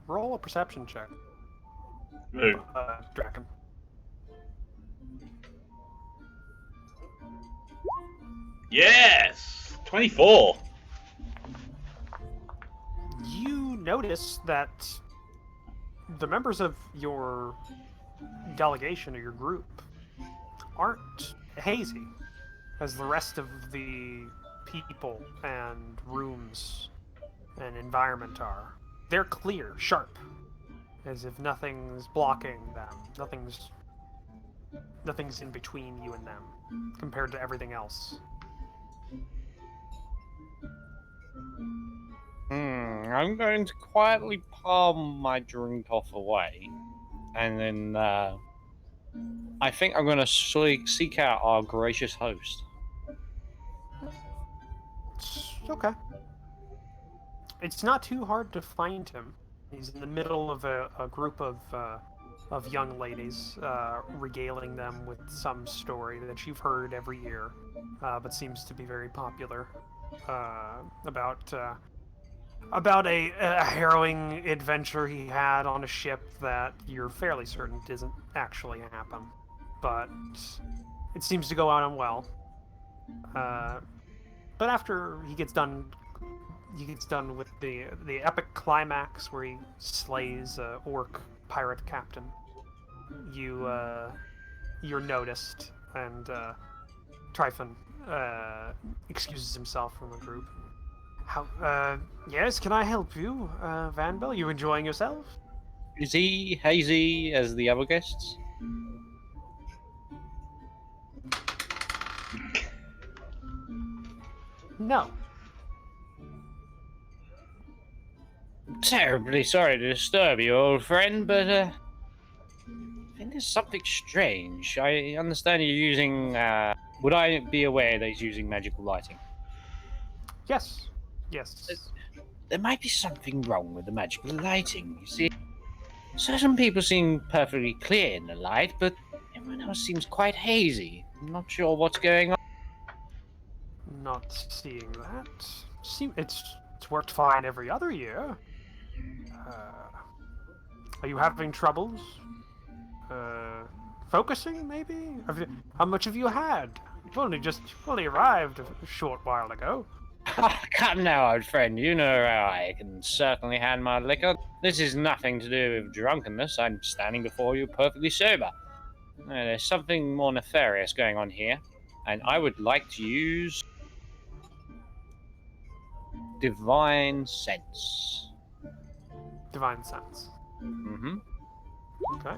Roll a perception check, Ooh. Draken. Yes! 24! You notice that the members of your delegation or your group aren't hazy as the rest of the people and rooms and environment are. They're clear, sharp, as if nothing's blocking them. Nothing's in between you and them compared to everything else. I'm going to quietly palm my drink off away, and then I think I'm going to seek out our gracious host. It's okay. It's not too hard to find him. He's in the middle of a group of young ladies, regaling them with some story that you've heard every year, but seems to be very popular, about a harrowing adventure he had on a ship that you're fairly certain doesn't actually happen, but it seems to go on well. But after he gets done with the epic climax where he slays a orc pirate captain, you're noticed, and Tryphon excuses himself from the group. How? Yes, can I help you, Vanbell? You enjoying yourself? Is he hazy as the other guests? No. Terribly sorry to disturb you, old friend, but I think there's something strange. I understand you're using. Would I be aware that he's using magical lighting? Yes. Yes. There might be something wrong with the magical lighting. You see, certain people seem perfectly clear in the light, but everyone else seems quite hazy. I'm not sure what's going on. Not seeing that. It's worked fine every other year. Are you having troubles? Focusing, maybe? How much have you had? You've only arrived a short while ago. Come now, old friend. You know how I can certainly hand my liquor. This is nothing to do with drunkenness. I'm standing before you perfectly sober. There's something more nefarious going on here, and I would like to use divine sense. Divine sense. Mm-hmm. Okay.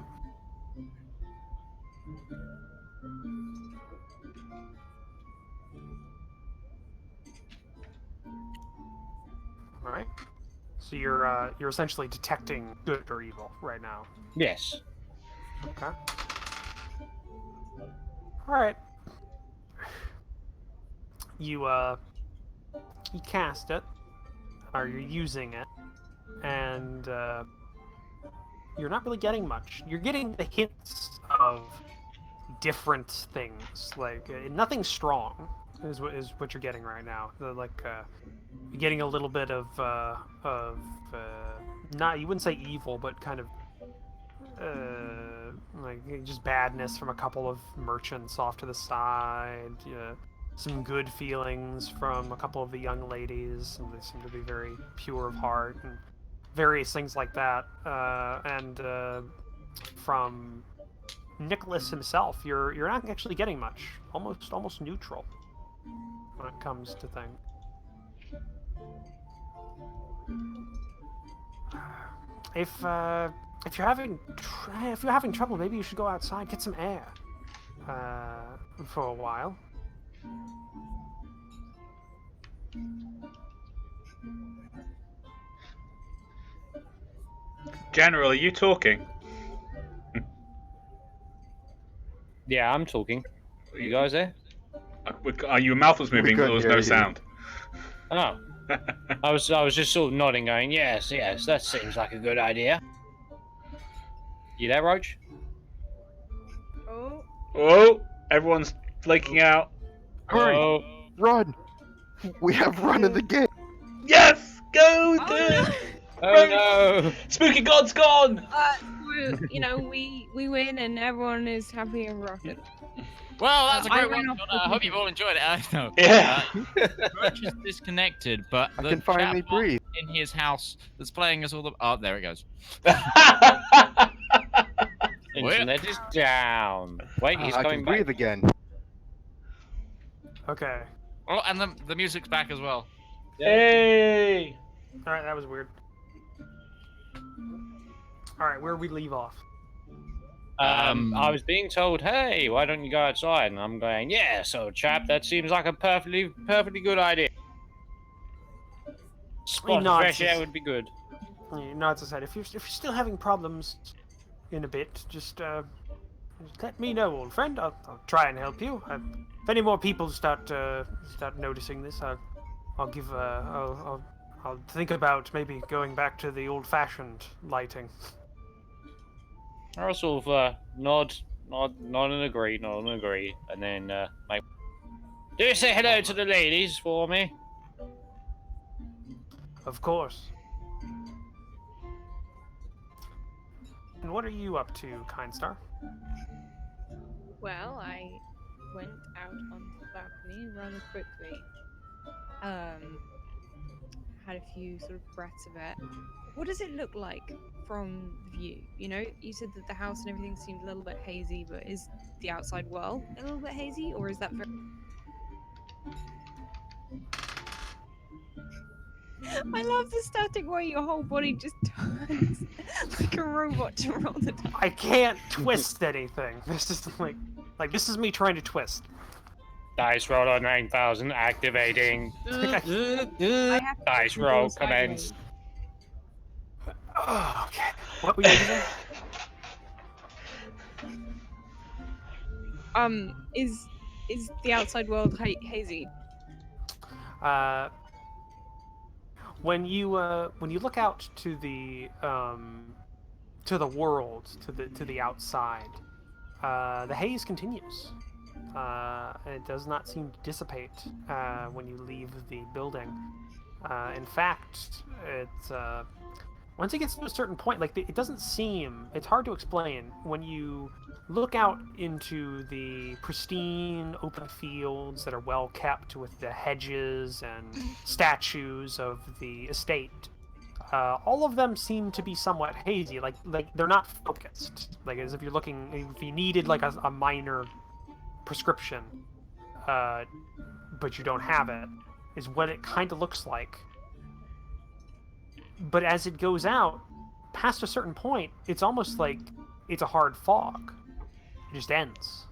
All right. So you're essentially detecting good or evil right now. Yes. Okay. All right. You cast it, or you're using it, and you're not really getting much. You're getting the hints of different things, like nothing strong is what you're getting right now. You're getting a little bit of not, you wouldn't say evil, but kind of like just badness from a couple of merchants off to the side. Some good feelings from a couple of the young ladies, and they seem to be very pure of heart, and various things like that. And from Nicholas himself, you're not actually getting much. Almost neutral when it comes to things. If you're having trouble, maybe you should go outside, get some air. For a while. General, are you talking? Yeah, I'm talking. You guys there? Your mouth was moving, but there couldn't was hear no you. sound. Oh, I was just sort of nodding, going, yes, that seems like a good idea. You there, Roach? Oh, Oh, everyone's flaking out. Hurry! Oh, Run! We have run in the game. Yes! Go! oh The oh no! spooky god's gone! we win and everyone is happy and rocking. Well, that's a I great ran one. off I with hope you've all enjoyed it. No. Yeah. Roach is disconnected, but I the can finally chatbot breathe. in his house that's playing us all the. Oh, there it goes. Internet is down. Wait, he's I coming can back. breathe again. Okay. Oh, and the music's back as well. Hey! All right, that was weird. All right, where we leave off? I was being told, hey, why don't you go outside? And I'm going, yeah, so chap, that seems like a perfectly good idea. Spot of nods fresh air his- would be good. He nods his head. If you're still having problems in a bit, just let me know, old friend. I'll try and help you. If any more people start noticing this, I'll give I'll think about maybe going back to the old-fashioned lighting. I'll sort of nod and agree, and then do you say hello to the ladies for me? Of course. And what are you up to, Kind Star? Well, I went out on the balcony rather quickly. Had a few sort of breaths of air. What does it look like from the view? You know, you said that the house and everything seemed a little bit hazy, but is the outside world a little bit hazy, or is that very... I love the static way your whole body just turns like a robot to roll the dice. I can't twist anything. This is like this is me trying to twist. Dice roll on 9,000 activating. I have to Dice go roll sideways. commence. Oh, okay. What were you doing? Is the outside world hazy? When you look out to the world, to the outside, the haze continues. It does not seem to dissipate when you leave the building. In fact, once it gets to a certain point, like it doesn't seem. It's hard to explain when you look out into the pristine open fields that are well kept with the hedges and statues of the estate. All of them seem to be somewhat hazy, like they're not focused. Like as if you needed like a minor prescription, but you don't have it, is what it kind of looks like. But as it goes out, past a certain point, it's almost like it's a hard fog. It just ends.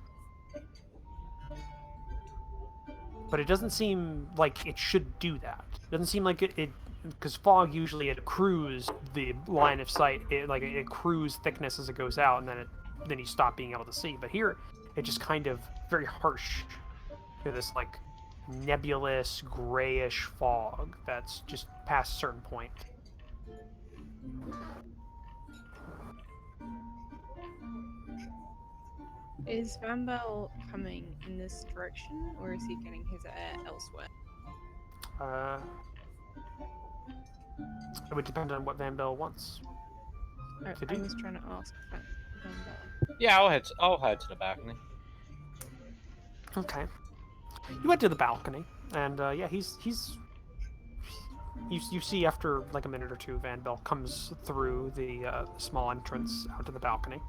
But it doesn't seem like it should do that. It doesn't seem like it because fog usually it accrues the line of sight. It accrues thickness as it goes out, and then you stop being able to see. But here, it just kind of very harsh. This like nebulous grayish fog that's just past a certain point. Is Van Bell coming in this direction, or is he getting his air elsewhere? It would depend on what Van Bell wants. I do. was trying to ask Van Bell. Yeah, I'll head to the balcony. Okay. You went to the balcony, and yeah, he's. You see after like a minute or two, Van Bell comes through the small entrance out to the balcony.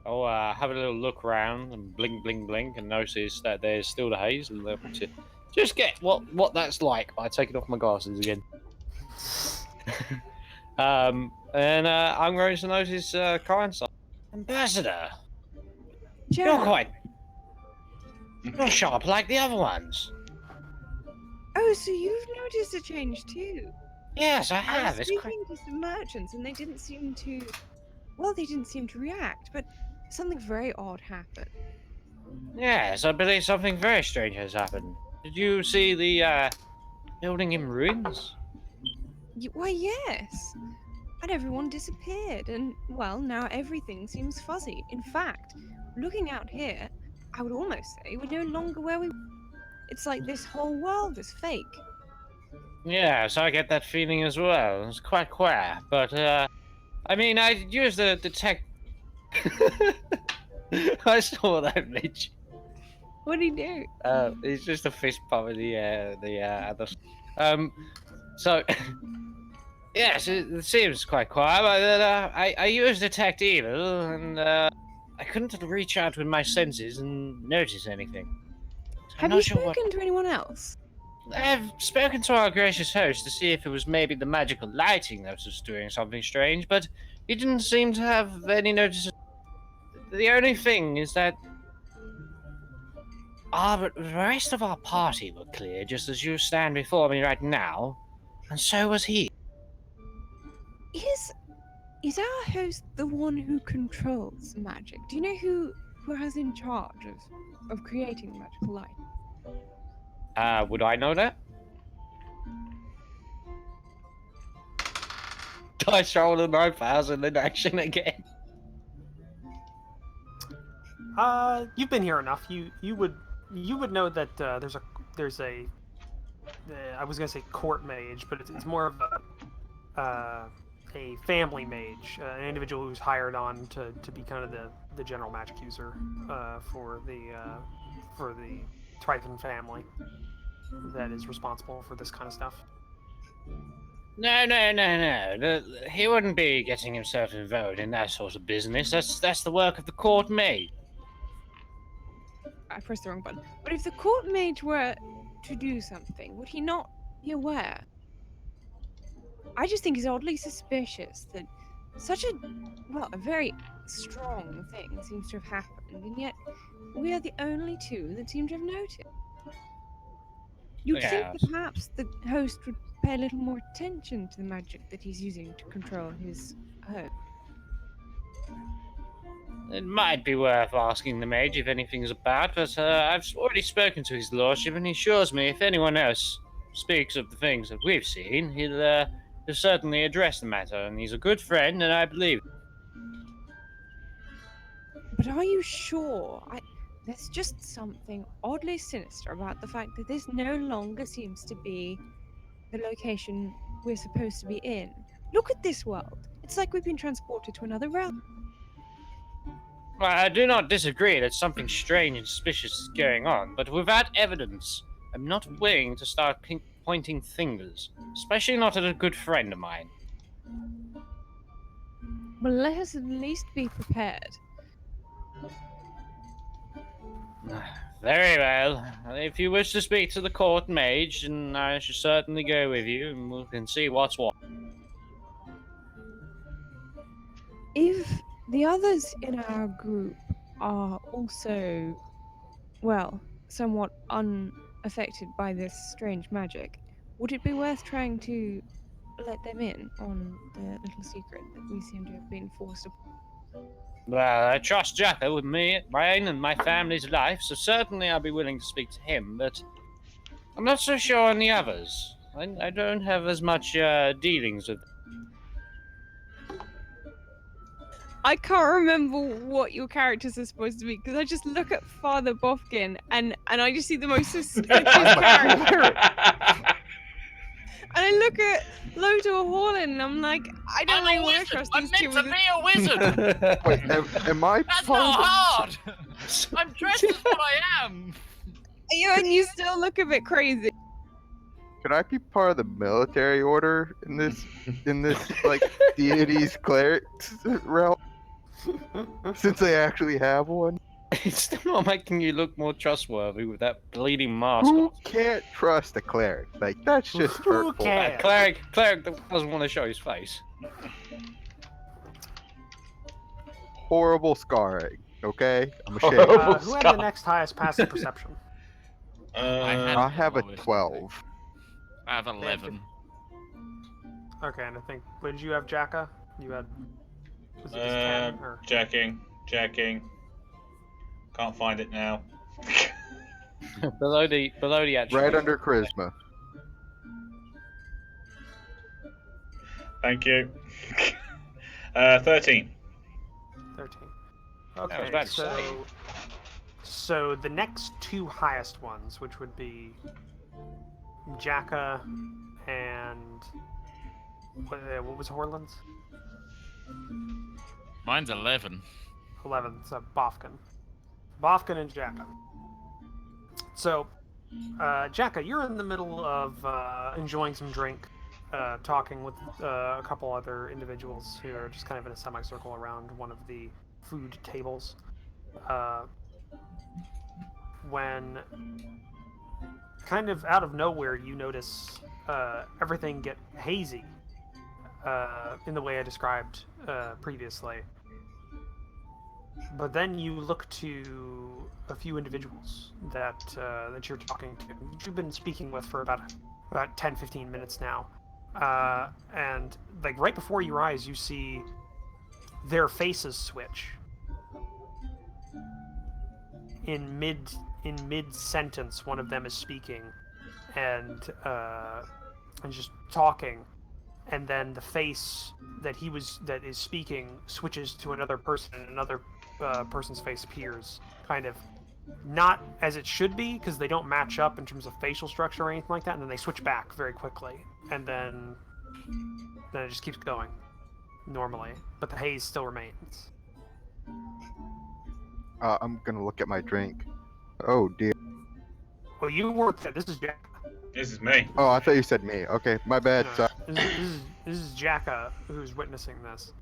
I'll have a little look around and blink, blink, blink, and notice that there's still the haze, and able to just get what that's like by taking off my glasses again. And I'm going to notice Corin's Ambassador. Jack. You're sharp like the other ones. Oh, so you've noticed a change too? Yes, I I have. was It's quite... speaking to some merchants, and they didn't seem to. Well, they didn't seem to react, but something very odd happened. Yes, I believe something very strange has happened. Did you see the building in ruins? Why, yes. And everyone disappeared, and well, now everything seems fuzzy. In fact, looking out here, I would almost say we're no longer where we. It's like this whole world is fake. Yes, I get that feeling as well. It's quite queer, but I mean, I used the detect. I saw that, Mitch. What do you do? It's just a fist bump in the other. So yes, it seems quite quiet. But I used detect evil, and I couldn't reach out with my senses and notice anything. So I'm Have not you sure what. spoken to anyone else? I've spoken to our gracious host to see if it was maybe the magical lighting that was doing something strange, but he didn't seem to have any notice. The only thing is that the rest of our party were clear, just as you stand before me right now, and so was he. Is our host the one who controls magic? Do you know who has in charge of creating magical light? Would I know that? Dice roll a 9,000 in action again. You've been here enough. You would know that there's a I was gonna say court mage, but it's more of a family mage, an individual who's hired on to be kind of the general magic user for the Triton family that is responsible for this kind of stuff. No. He wouldn't be getting himself involved in that sort of business. That's the work of the court maid. I pressed the wrong button. But if the court mage were to do something, would he not be aware? I just think it's oddly suspicious that such a very strong thing seems to have happened, and yet we are the only two that seem to have noticed. You'd think Yes. that perhaps the host would pay a little more attention to the magic that he's using to control his home. It might be worth asking the mage if anything's about, but I've already spoken to his lordship, and he assures me if anyone else speaks of the things that we've seen, he'll certainly address the matter, and he's a good friend, and I believe. But are you sure? There's just something oddly sinister about the fact that this no longer seems to be the location we're supposed to be in. Look at this world. It's like we've been transported to another realm. Well, I do not disagree that something strange and suspicious is going on, but without evidence, I'm not willing to start pointing fingers, especially not at a good friend of mine. Well, let us at least be prepared. Very well. If you wish to speak to the court mage, then I shall certainly go with you, and we can see what's what. If the others in our group are also, somewhat unaffected by this strange magic, would it be worth trying to let them in on the little secret that we seem to have been forced upon? Well, I trust Jacko with me, mine and my family's life, so certainly I'll be willing to speak to him, but I'm not so sure on the others. I don't have as much dealings with them. I can't remember what your characters are supposed to be because I just look at Father Bofkin and I just see the most suspicious character. And I look at Loto Horlin and I'm like, I don't really want to trust these two. I'm meant to be a wizard. Wait, am I That's part not of hard. I'm dressed as what I am. And you still look a bit crazy. Could I be part of the military order in this like deities clerics realm? Since I actually have one. It's still not making you look more trustworthy with that bleeding mask Who on. can't trust a cleric? Like, that's just Who hurtful. can? Cleric that doesn't want to show his face. Horrible scarring. Okay, I'm ashamed. Horrible. Who had the next highest passive perception? I have a lowest, I think. 12. I have 11. Okay, and I think, what did you have, Jacka? You had, was it just 10? Or? Checking. Can't find it now. below the actual. Right under charisma. Thank you. 13. 13. I was Okay, about to say. so the next two highest ones, which would be Jacka and what was Horland's? Mine's 11. 11. So Bofkin and Jacka. So, Jacka, you're in the middle of enjoying some drink, talking with a couple other individuals who are just kind of in a semicircle around one of the food tables. When, kind of out of nowhere, you notice everything get hazy in the way I described previously. But then you look to a few individuals that you're talking to. You've been speaking with for about 10-15 minutes now. And like right before your eyes, you see their faces switch. In mid sentence, one of them is speaking and just talking, and then the face that is speaking switches to another person, and another person's face appears, kind of not as it should be because they don't match up in terms of facial structure or anything like that, and then they switch back very quickly, and then it just keeps going normally, but the haze still remains. I'm gonna look at my drink. Oh dear. Well, you weren't there. This is Jack. This is me. Oh, I thought you said me. Okay, my bad. No, Sorry. this is Jacka who's witnessing this.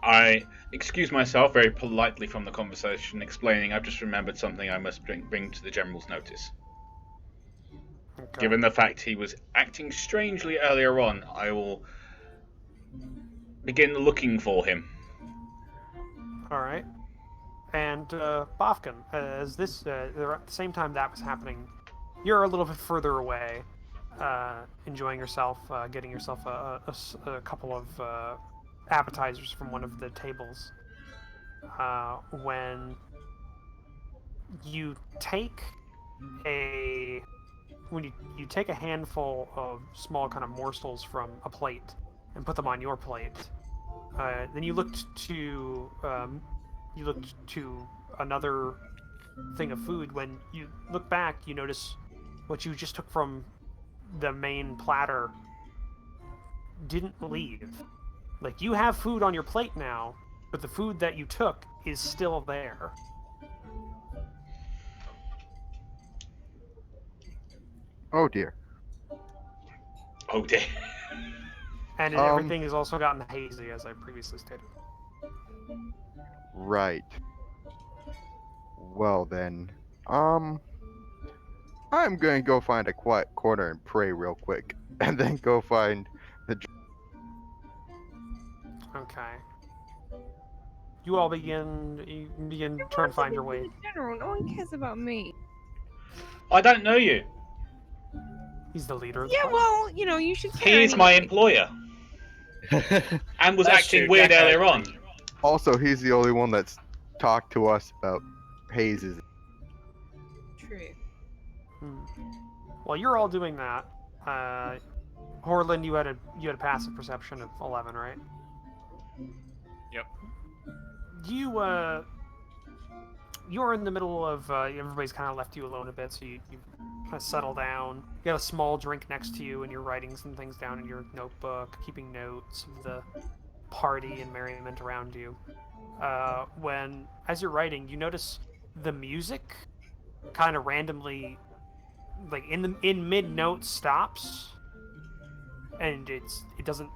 I excuse myself very politely from the conversation, explaining I've just remembered something I must bring to the General's notice. Okay. Given the fact he was acting strangely earlier on, I will begin looking for him. All right. And Bofkin, as this at the same time that was happening, you're a little bit further away, enjoying yourself, getting yourself a couple of appetizers from one of the tables. When you take a handful of small kind of morsels from a plate and put them on your plate, then you looked to another thing of food. When you look back, you notice what you just took from the main platter didn't leave. Like, you have food on your plate now, but the food that you took is still there. Oh dear. Oh dear. And everything has also gotten hazy, as I previously stated. Right. Well then, I'm gonna go find a quiet corner and pray real quick, and then go find the. Okay. You all begin trying to find your way. General, no one cares about me. I don't know you. He's the leader of the Yeah, party. well, you know, you should care. He is my anyway. employer and was That's acting true, weird Jack, I earlier on. agree. Also, he's the only one that's talked to us about hazes. True. Well, you're all doing that. Horland, you had a passive perception of 11, right? Yep. You're in the middle of everybody's kind of left you alone a bit, so you kind of settle down. You got a small drink next to you, and you're writing some things down in your notebook, keeping notes of the party and merriment around you. When, as you're writing, you notice the music kind of randomly, like in mid note, stops, and it doesn't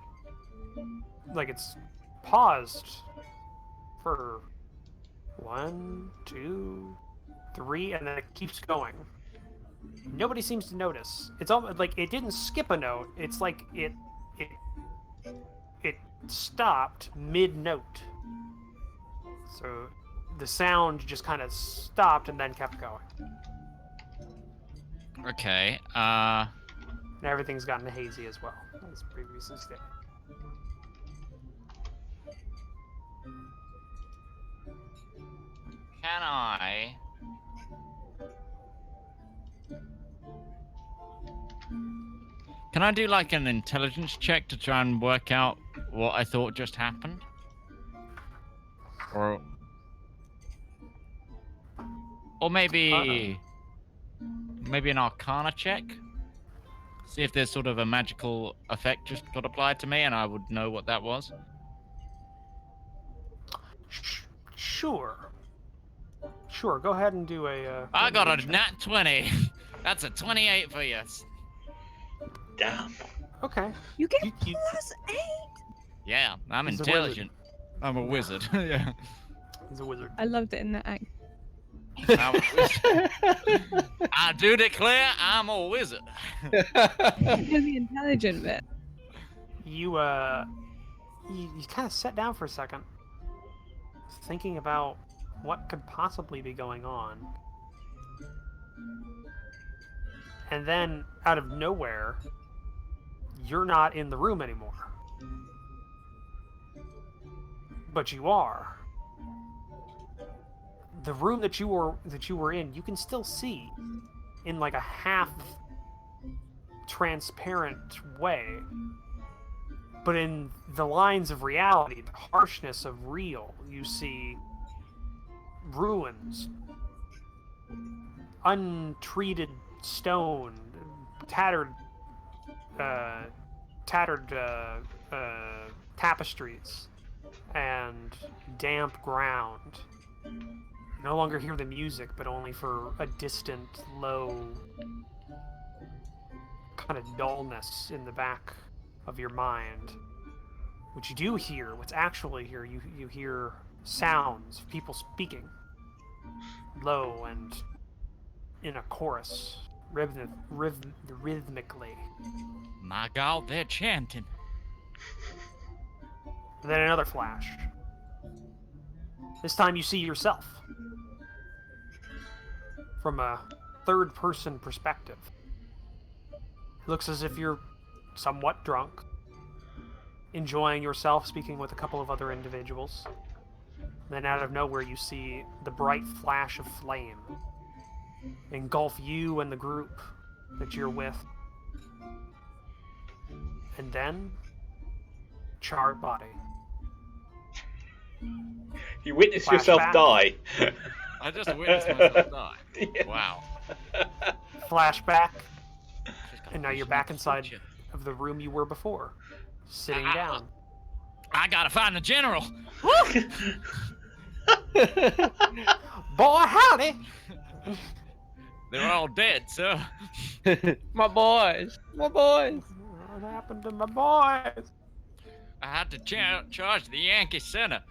like it's paused for 1, 2, 3, and then it keeps going. Nobody seems to notice. It's almost like it didn't skip a note. It's like it stopped mid-note. So the sound just kind of stopped and then kept going. Okay. And everything's gotten hazy as well, as previously stated. Can I? Can I do like an intelligence check to try and work out what I thought just happened? Or maybe an Arcana check? See if there's sort of a magical effect just got applied to me, and I would know what that was. Sure. Sure. Go ahead and do a. I got a nat 20. That's a 28 for you. Damn. Okay. You get You- +8. Yeah, I'm He's a intelligent. I'm a wizard. Yeah. He's a wizard. I loved it in that act. I'm a wizard. I do declare I'm a wizard. The intelligent bit. You kind of sat down for a second, thinking about what could possibly be going on, and then out of nowhere, you're not in the room anymore. But you are. The room that you were in, you can still see in like a half transparent way. But in the lines of reality, the harshness of real, you see ruins, untreated stone, tattered tapestries, and damp ground. You no longer hear the music, but only for a distant, low kind of dullness in the back of your mind. What you do hear, what's actually here, you hear sounds of people speaking, low and in a chorus, rhythmically. My God, they're chanting. And then another flash. This time you see yourself from a third-person perspective. It looks as if you're somewhat drunk, enjoying yourself, speaking with a couple of other individuals. Then out of nowhere you see the bright flash of flame engulf you and the group that you're with. And then, charred body. You witnessed Flashback. yourself die. I just witnessed myself die. Yeah. Wow. Flashback, and now you're back inside of the room you were before, sitting down. I gotta find the general. Boy, howdy! They're all dead, sir. My boys. What happened to my boys? I had to charge the Yankee Center.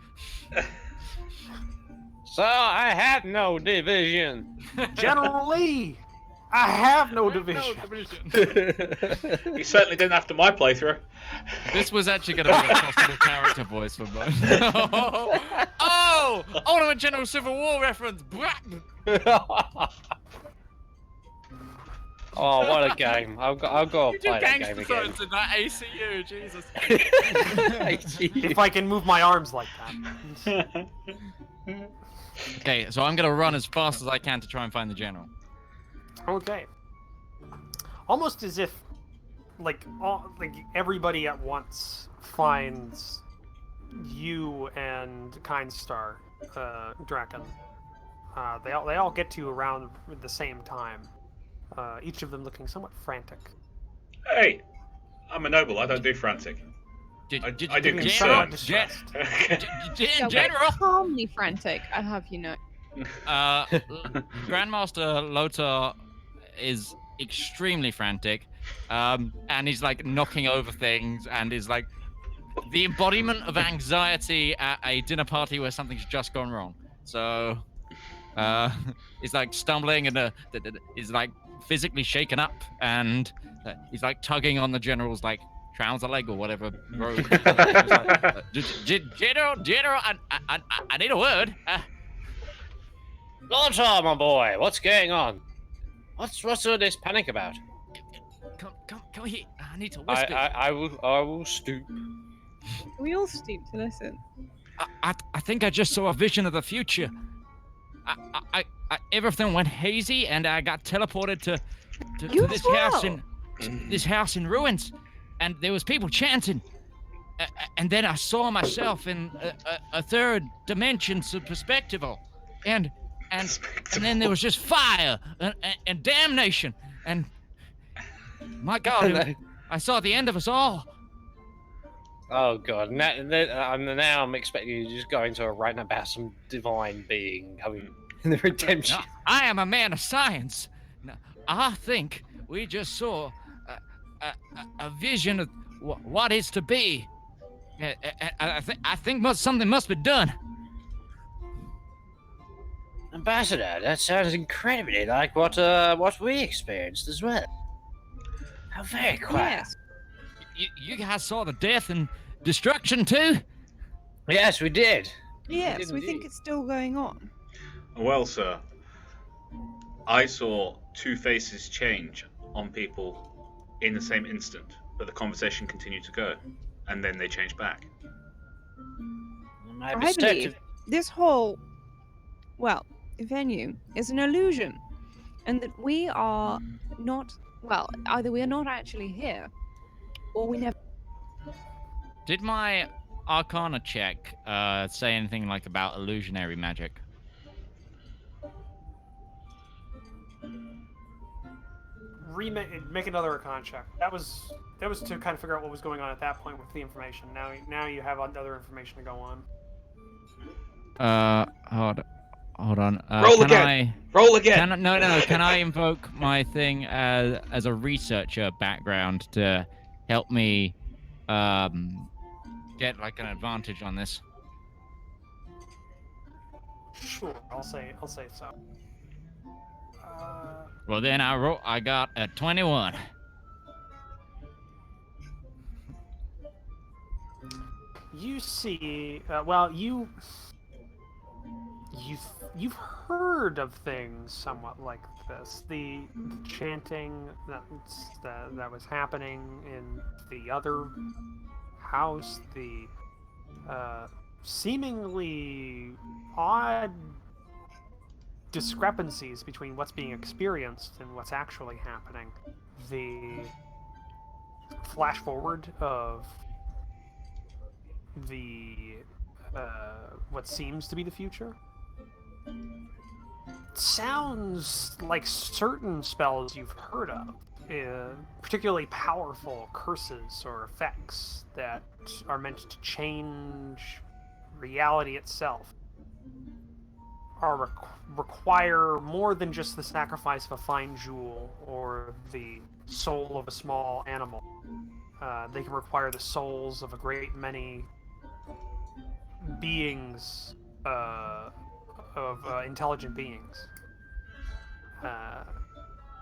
So I have no division. General Lee! I have no division. You certainly didn't after my playthrough. This was actually going to be a possible character voice for both. Oh! Ultimate General Civil War reference! Oh, what a game! I've got to You play do that game gangster again. zones in that ACU, Jesus. If I can move my arms like that. Okay, so I'm going to run as fast as I can to try and find the general. Okay. Almost as if, like everybody at once finds you and Kindstar, Draken. They all get to you around the same time. Each of them looking somewhat frantic. Hey, I'm a noble. I don't do frantic. Did I do Looking concern. somewhat distressed. Yeah, General! calmly frantic, I'll have you know. Grandmaster Lothar is extremely frantic, and he's like knocking over things, and is like the embodiment of anxiety at a dinner party where something's just gone wrong. So, he's like stumbling and he's like physically shaken up, and he's like tugging on the general's like trouser leg or whatever robe. General, I need a word. Lontar, my boy, what's going on? What's all this panic about? Come here. I need to whisper. I will stoop. We all stoop to listen. I think I just saw a vision of the future. Everything went hazy, and I got teleported to this house in ruins, and there was people chanting, and then I saw myself in a third dimension perspective, and then there was just fire and damnation, and my God, I saw the end of us all. Oh God! Now I'm expecting you to just go into a rant about some divine being coming in the redemption. No, I am a man of science. No, I think we just saw a vision of what is to be. I think something must be done. Ambassador, that sounds incredibly like what we experienced as well. How very quiet. Yes. You guys saw the death and destruction too? Yes, we did. Yes, we think it's still going on. Well, sir, I saw two faces change on people in the same instant, but the conversation continued to go, and then they changed back. My I perspective. believe this whole, well, venue is an illusion, and that we are not, well, either we are not actually here, or we never. Did my Arcana check say anything like about illusionary magic? Make another Arcana check. That was to kind of figure out what was going on at that point with the information. Now you have other information to go on. Hold on. Roll again. Roll again. Can I invoke my thing as a researcher background to help me get like an advantage on this? Sure, I'll say so. Well, then I got a 21. You see, you've heard of things somewhat like this. The chanting that was happening in the other house, the seemingly odd discrepancies between what's being experienced and what's actually happening. The flash forward of the what seems to be the future sounds like certain spells you've heard of, particularly powerful curses or effects that are meant to change reality itself, are require more than just the sacrifice of a fine jewel or the soul of a small animal. They can require the souls of a great many beings, of intelligent beings.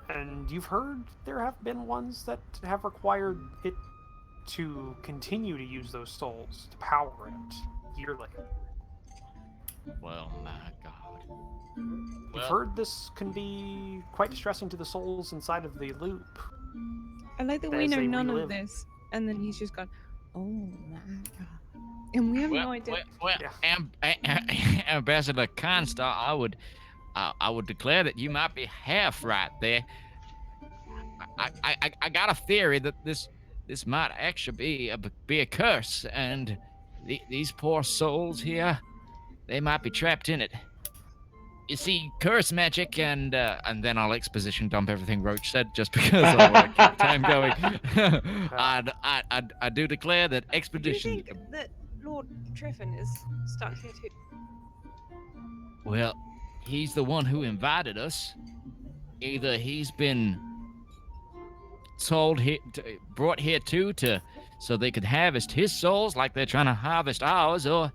And you've heard there have been ones that have required it to continue to use those souls to power it yearly. Well, my God. You've heard this can be quite distressing to the souls inside of the loop. I like that we As know they none relive. of this, and then he's just gone, oh my God. And we have no idea. Ambassador Constar, I would declare that you might be half right there. I got a theory that this might actually be a curse, and these poor souls here, they might be trapped in it. You see, curse magic, and then I'll exposition dump everything Roach said, just because I want to keep time going. I do declare that Do you expedition. think that Lord Triffin is stuck here too? Well, he's the one who invited us. Either he's been brought here to so they could harvest his souls like they're trying to harvest ours, or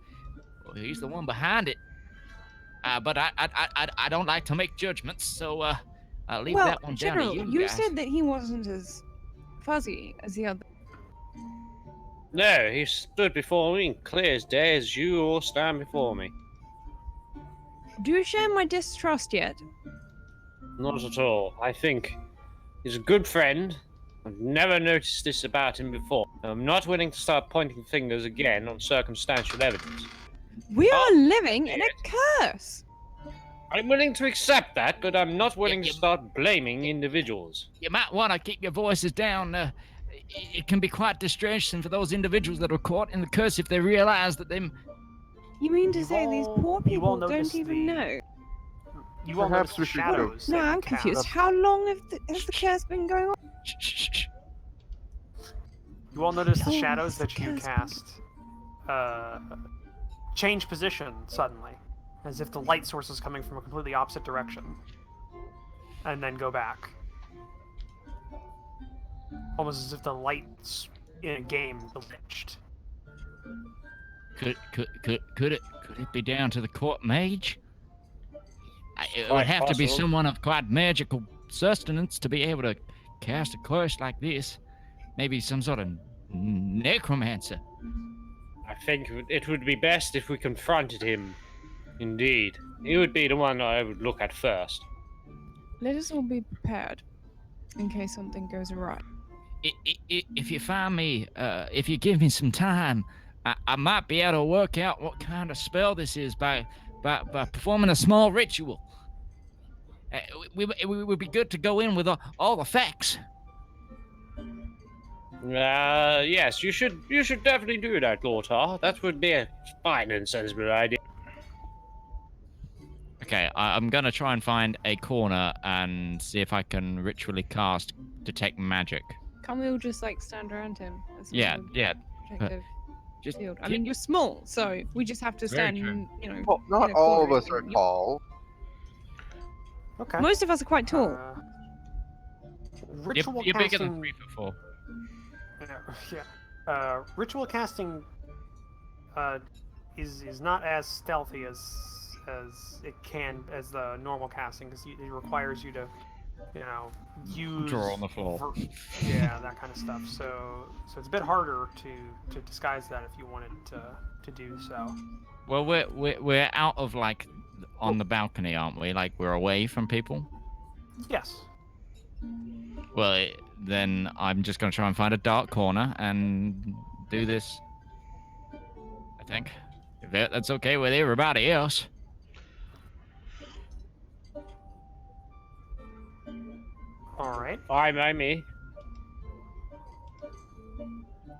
he's the one behind it. But I don't like to make judgments, so I'll leave Well, that one down General, to you you guys. said that he wasn't as fuzzy as the other. No, he stood before me clear as day as you all stand before me. Do you share my distrust yet? Not at all. I think he's a good friend. I've never noticed this about him before. I'm not willing to start pointing fingers again on circumstantial evidence. We are Oh, living in a curse. I'm willing to accept that, but I'm not willing to you- start blaming individuals. You might want to keep your voices down. It can be quite distressing for those individuals that are caught in the curse if they realize that they. You mean to You say these all- poor you all people notice don't even the- know? You all Perhaps notice the we should go. shadows. No, that you I'm confused. cast. How long has the curse been going on? You all notice the How long shadows has the that you curse cast change position suddenly, as if the light source is coming from a completely opposite direction, and then go back. Almost as if the lights in a game glitched. Could it be down to the court mage? It would Quite have to be possible. someone of quite magical sustenance to be able to cast a curse like this. Maybe some sort of necromancer. I think it would be best if we confronted him. Indeed. He would be the one I would look at first. Let us all be prepared in case something goes awry. If you find me, if you give me some time, I might be able to work out what kind of spell this is by performing a small ritual. We would be good to go in with all the facts. Yes, you should definitely do that, Lortar. That would be a fine and sensible idea. Okay, I'm gonna try and find a corner and see if I can ritually cast detect magic. Can't we all just like stand around him? As Yeah, a yeah. protective Just shield? I mean, you're small, so we just have to Very stand. true. You know, Well, not in a all of corner us are and- tall. Okay. Most of us are quite tall. Ritual you're bigger casting. than 3'4". Yeah. Ritual casting is not as stealthy as it can as the normal casting because it requires you to, use Draw on the floor. yeah, that kind of stuff. So it's a bit harder to disguise that if you wanted to do so. Well, we're out of on the balcony, aren't we? Like we're away from people. Yes. Well, then I'm just gonna try and find a dark corner and do this. I think if that's okay with everybody else. All right. Fine by me.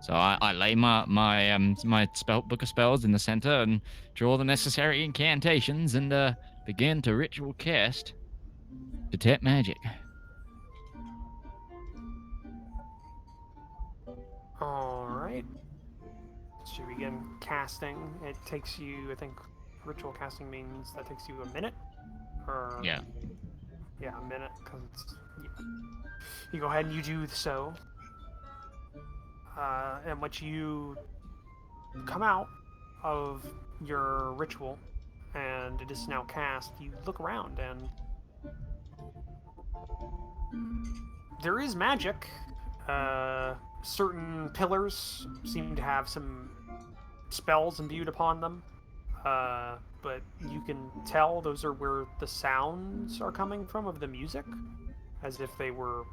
So I lay my spell book of spells in the center and draw the necessary incantations and begin to ritual cast detect magic. All right. So you begin casting. It takes you, I think, ritual casting means that takes you a minute, or Yeah. yeah, a minute, because it's. Yeah. You go ahead and you do so. And once you come out of your ritual, and it is now cast, you look around and there is magic. Certain pillars seem to have some spells imbued upon them, but you can tell those are where the sounds are coming from of the music, as if they were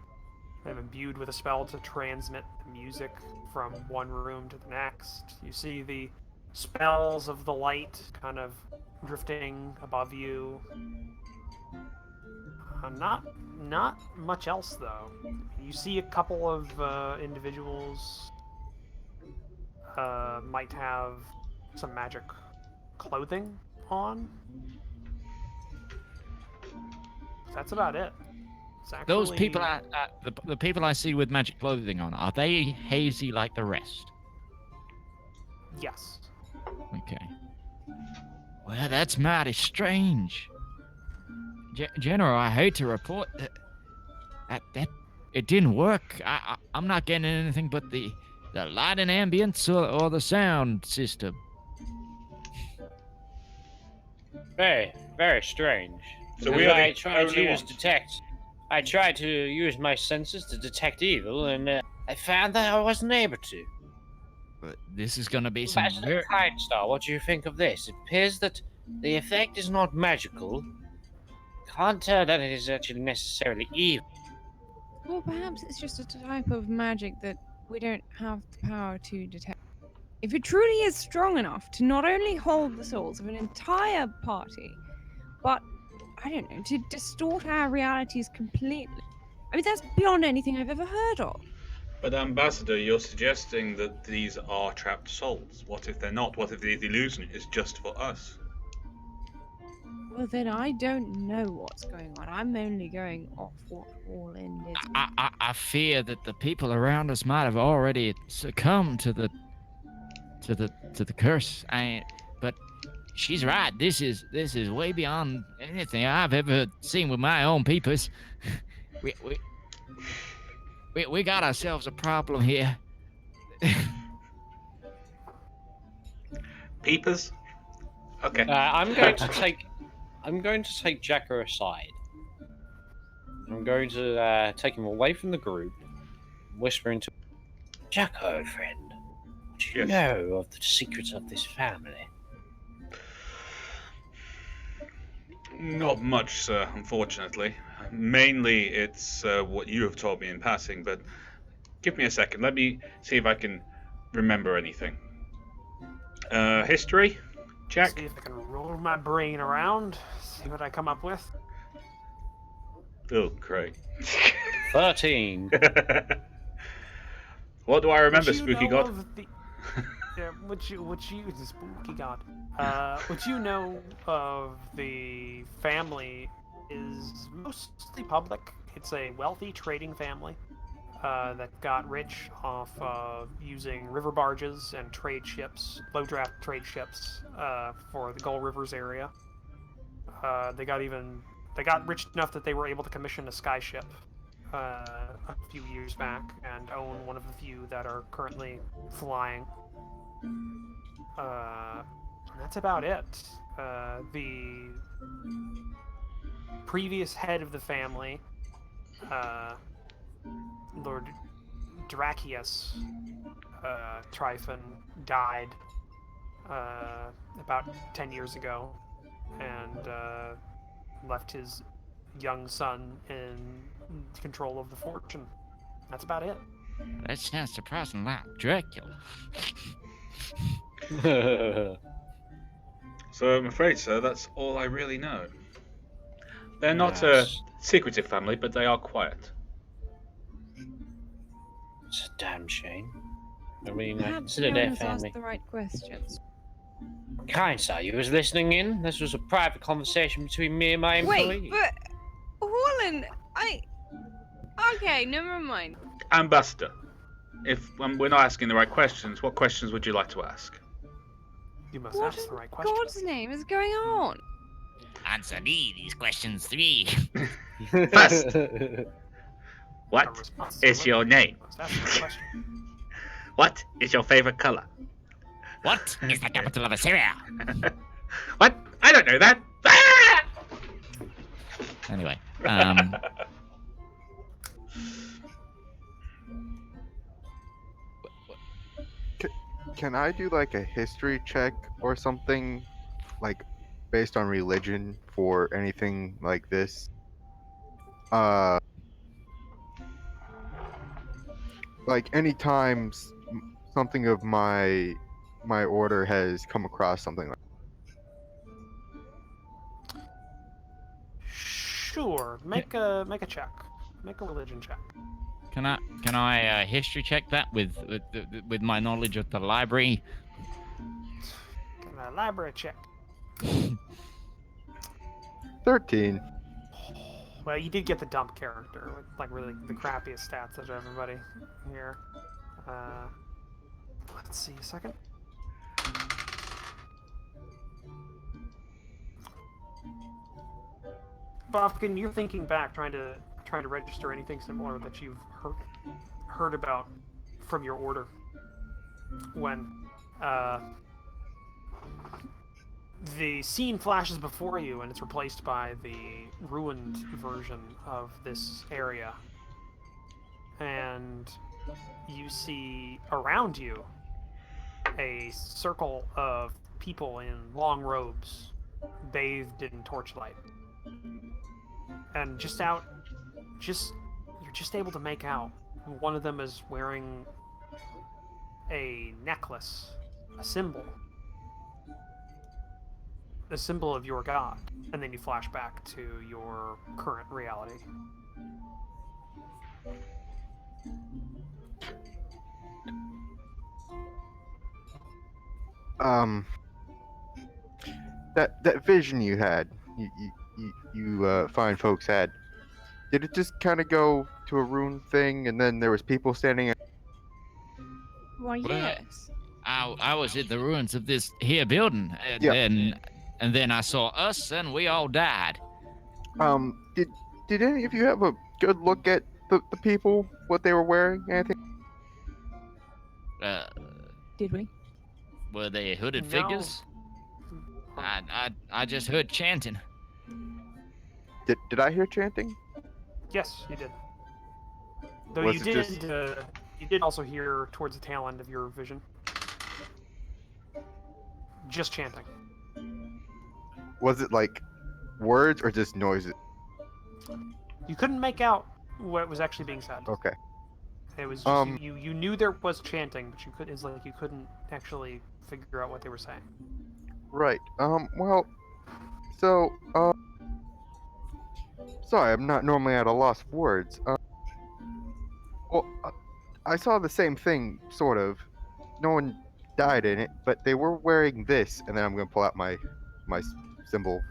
imbued with a spell to transmit the music from one room to the next. You see the spells of the light kind of drifting above you. Not much else though. You see a couple of individuals might have some magic clothing on. That's about it. It's actually... Those people, the people I see with magic clothing on, are they hazy like the rest? Yes. Okay. Well, that's mighty strange. General, I hate to report that it didn't work. I'm not getting anything but the the lighting ambience or the sound system. Very, very strange. So Because we are the I tried to only use ones. detect. I tried to use my senses to detect evil, and I found that I wasn't able to. But this is gonna be some Ambassador very... Kindstar, what do you think of this? It appears that the effect is not magical. Can't tell that it is actually necessarily evil. Well, perhaps it's just a type of magic that we don't have the power to detect. If it truly is strong enough to not only hold the souls of an entire party, but, I don't know, to distort our realities completely. I mean, that's beyond anything I've ever heard of. But Ambassador, you're suggesting that these are trapped souls. What if they're not? What if the illusion is just for us? Well, then I don't know what's going on. I'm only going off what Orland is. I fear that the people around us might have already succumbed to the curse. But she's right. This is way beyond anything I've ever seen with my own peepers. We got ourselves a problem here. Peepers? Okay. I'm going to take Jacko aside. I'm going to take him away from the group, whispering to Jacko, friend. What do you Yes. know of the secrets of this family? Not much, sir, unfortunately. Mainly it's what you have told me in passing, but give me a second. Let me see if I can remember anything. History? Check. See if I can roll my brain around, see what I come up with. Oh, great. 13. What do I remember, Would you Spooky know God? of the- Yeah, would you the spooky god? Would you know of the family is mostly public? It's a wealthy trading family that got rich off using river barges and trade ships, low draft trade ships for the Gull Rivers area. They got rich enough that they were able to commission a sky ship a few years back and own one of the few that are currently flying. That's about it. The previous head of the family, Lord Dracius Tryphon, died about 10 years ago and left his young son in control of the fortune. That's about it. That sounds surprisingly like Dracula. So I'm afraid, sir, that's all I really know. They're not a Yes. secretive family, but they are quiet. It's a damn shame. I mean, I Perhaps consider no their one has family. asked the right questions. Kindstar, you was listening in? This was a private conversation between me and my employee. Wait, but Orland, okay, never mind. Ambassador, if we're not asking the right questions, what questions would you like to ask? You must What ask in the right question. God's name is going on? Answer me these questions 3. First, Our what response is your name? Must ask the right question. What is your favorite color? What is the capital of Assyria? What? I don't know that. Ah! Anyway, Can I do like a history check or something, like based on religion for anything like this? Like any times something of my order has come across something like. Sure. Make a check. Make a religion check. can I history check that with my knowledge of the library? Can a library check. 13. Well, you did get the dump character with like really the crappiest stats of everybody here. Let's see a second. Bofkin, you're thinking back, trying to register anything similar that you've heard about from your order. when uh, the scene flashes before you and it's replaced by the ruined version of this area. And you see around you a circle of people in long robes, bathed in torchlight. And you're just able to make out. One of them is wearing a necklace, a symbol of your god. And then you flash back to your current reality. Um, that vision you had, you fine folks had, did it just kind of go to a rune thing, and then there was people standing? Why, Well, yes. I was at the ruins of this here building, and Yeah. then I saw us, and we all died. Did any of you have a good look at the people, what they were wearing, anything? Uh, Did we? were they hooded No. figures? I just heard chanting. Did I hear chanting? Yes, you did. Though Was you it did, just- you did also hear towards the tail end of your vision. Just chanting. Was it like words or just noises? You couldn't make out what was actually being said. Okay. It was just you knew there was chanting, but you could it's like you couldn't actually figure out what they were saying. Right. Well, so, sorry, I'm not normally at a loss for words. Well, I saw the same thing, sort of. No one died in it, but they were wearing this, and then I'm gonna pull out my symbol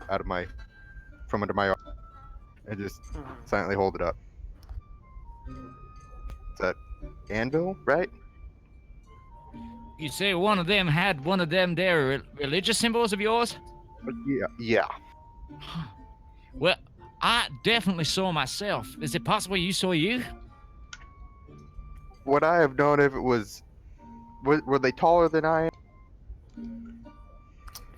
from under my arm and just silently hold it up. Is that anvil, right? You say one of them had one of them there religious symbols of yours? Yeah. Well, I definitely saw myself. Is it possible you saw you? Would I have known if it was? Were they taller than I am?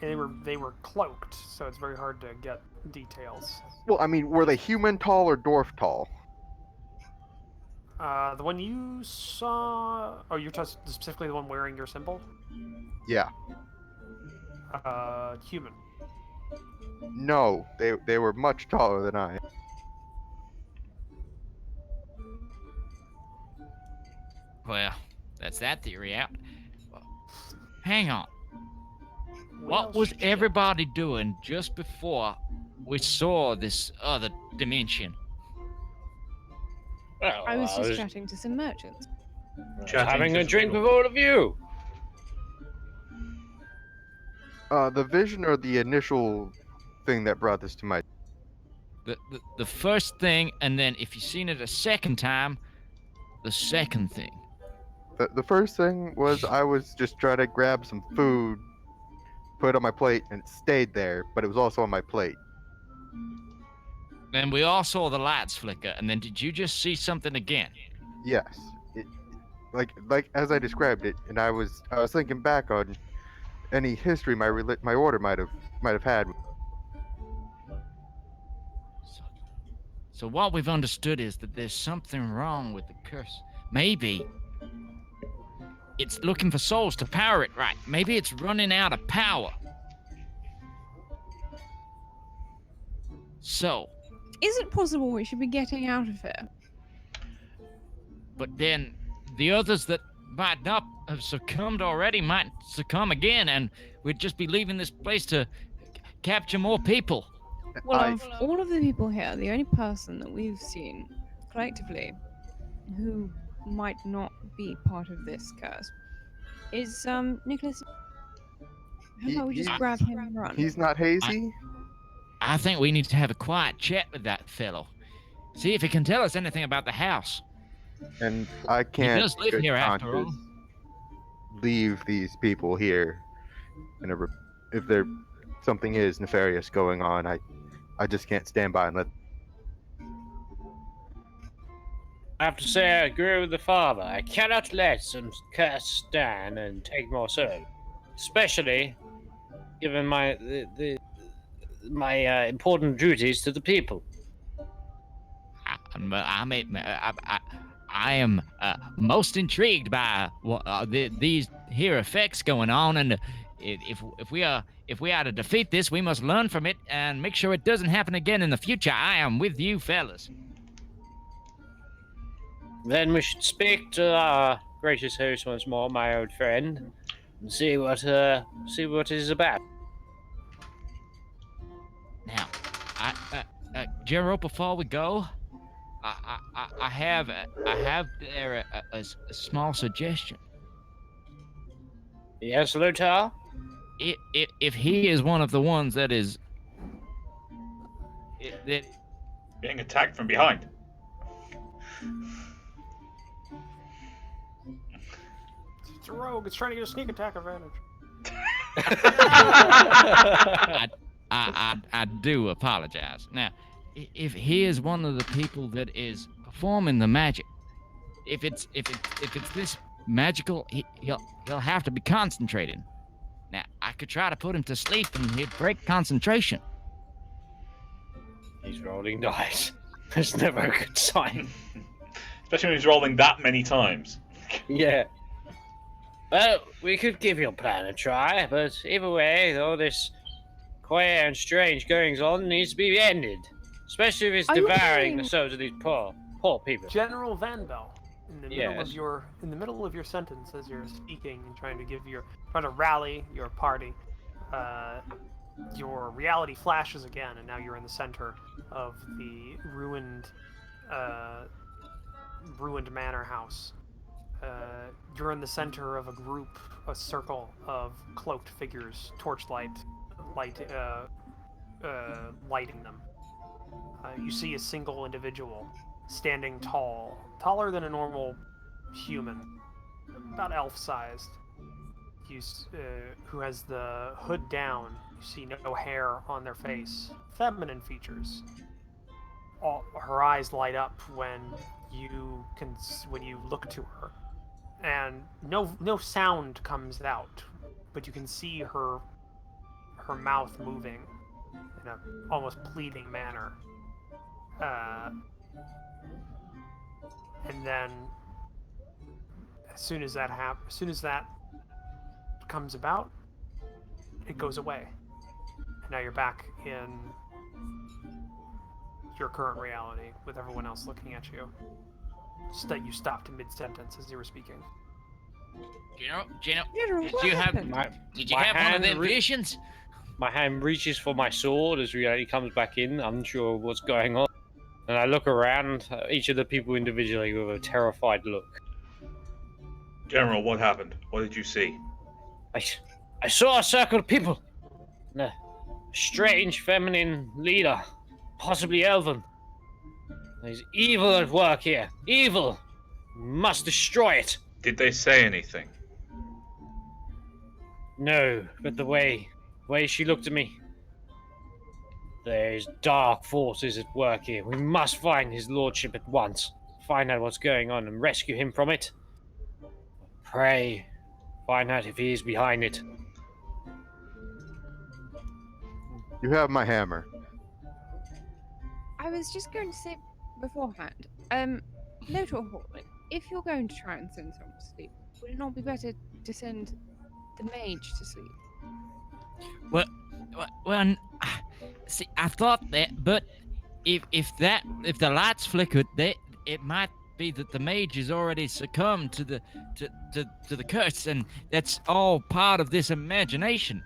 They were cloaked, so it's very hard to get details. Well, I mean, were they human tall or dwarf tall? The one you saw. Oh, you're specifically the one wearing your symbol. Yeah. Human. No, they were much taller than I am. Well, that's that theory out. Hang on. Well, What was shit. everybody doing just before we saw this other dimension? Well, I was just chatting to some merchants. Chatting having to a some drink people. with all of you. The vision or the initial thing that brought this to my. The first thing, and then if you've seen it a second time, the second thing. The first thing was I was just trying to grab some food, put it on my plate, and it stayed there, but it was also on my plate. And we all saw the lights flicker, and then did you just see something again? Yes. Like as I described it, and I was thinking back on any history my order might have had. So what we've understood is that there's something wrong with the curse. Maybe it's looking for souls to power it right. Maybe it's running out of power. So, Is it possible we should be getting out of here? but then the others that might not have succumbed already might succumb again, and we'd just be leaving this place to capture more people. Well, I- of all of the people here, the only person that we've seen collectively who might not be part of this curse is Nicholas. How about we just He- grab him and run? He's not hazy. I think we need to have a quiet chat with that fellow. See if he can tell us anything about the house. And I can't does live good here after all. conscience leave these people here. And if there something is nefarious going on, I just can't stand by and let. I have to say I agree with the father. I cannot let some curse stand and take more soul, especially given my important duties to the people. I am most intrigued by these here effects going on, and if we are to defeat this, we must learn from it and make sure it doesn't happen again in the future. I am with you, fellas. Then we should speak to our gracious host once more, my old friend, and see what it is about. Now, Gerald, before we go, I have there a small suggestion. Yes, Lutar? If he is one of the ones that is that Being attacked from behind. It's a rogue. It's trying to get a sneak attack advantage. I do apologize. Now, if he is one of the people that is performing the magic, if it's this magical, he'll have to be concentrating. Now, I could try to put him to sleep and he'd break concentration. He's rolling dice. That's never a good sign. Especially when he's rolling that many times. Yeah. Well, we could give your plan a try, but either way, all this queer and strange goings on needs to be ended. Especially if it's Are you devouring saying- the souls of these poor people. General Van Bell, in the middle Yes. of your sentence, as you're speaking and trying to rally your party, your reality flashes again, and now you're in the center of the ruined manor house. You're in the center of a circle of cloaked figures, lighting them. You see a single individual standing tall, taller than a normal human, about elf-sized. Who has the hood down. You see no hair on their face. Feminine features. Her eyes light up when you look to her, and no sound comes out, but you can see her mouth moving in a almost pleading manner. And then, as soon as that comes about, it goes away. And now you're back in your current reality with everyone else looking at you. You stopped mid-sentence as you were speaking. Gino, General, did what you have happened? did you my have one of hand them visions? My hand reaches for my sword as reality comes back in, unsure of what's going on. And I look around, each of the people individually with a terrified look. General, what happened? What did you see? I saw a circle of people. And a strange feminine leader, possibly elven. There's evil at work here. Evil! We must destroy it. Did they say anything? No, but the way she looked at me. There's dark forces at work here. We must find his lordship at once. Find out what's going on and rescue him from it. Pray, find out if he is behind it. You have my hammer. I was just going to say beforehand, Little Horton, if you're going to try and send someone to sleep, would it not be better to send the mage to sleep? Well, see, I thought that, but if the lights flickered, it might be that the mage has already succumbed to the curse, and that's all part of this imagination.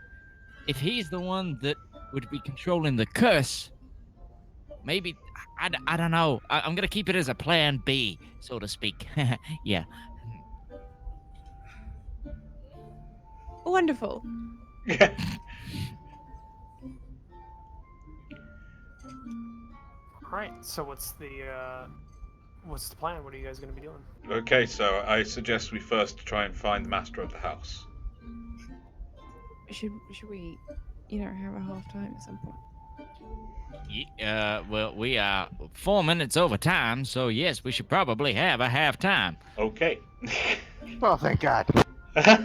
If he's the one that would be controlling the curse, maybe I don't know. I'm gonna keep it as a plan B, so to speak. Yeah. Wonderful. Alright, so what's the plan? What are you guys going to be doing? Okay, so I suggest we first try and find the master of the house. Should we, have a half time at some point? Well, we are 4 minutes over time, so yes, we should probably have a halftime. Okay. Oh, thank God. I've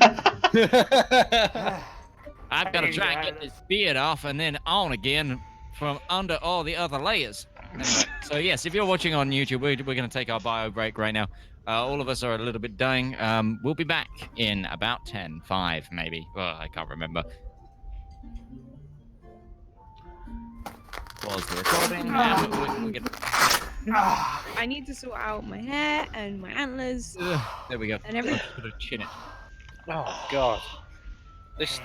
got to Hey, try and get this beard off and then on again from under all the other layers. Anyway, so yes, if you're watching on YouTube, we're going to take our bio break right now. All of us are a little bit dying. We'll be back in about 10, 5 maybe. I can't remember. Pause the recording. And we're gonna... I need to sort out my hair and my antlers There we go. and everything. Put a chin it. Oh God. This.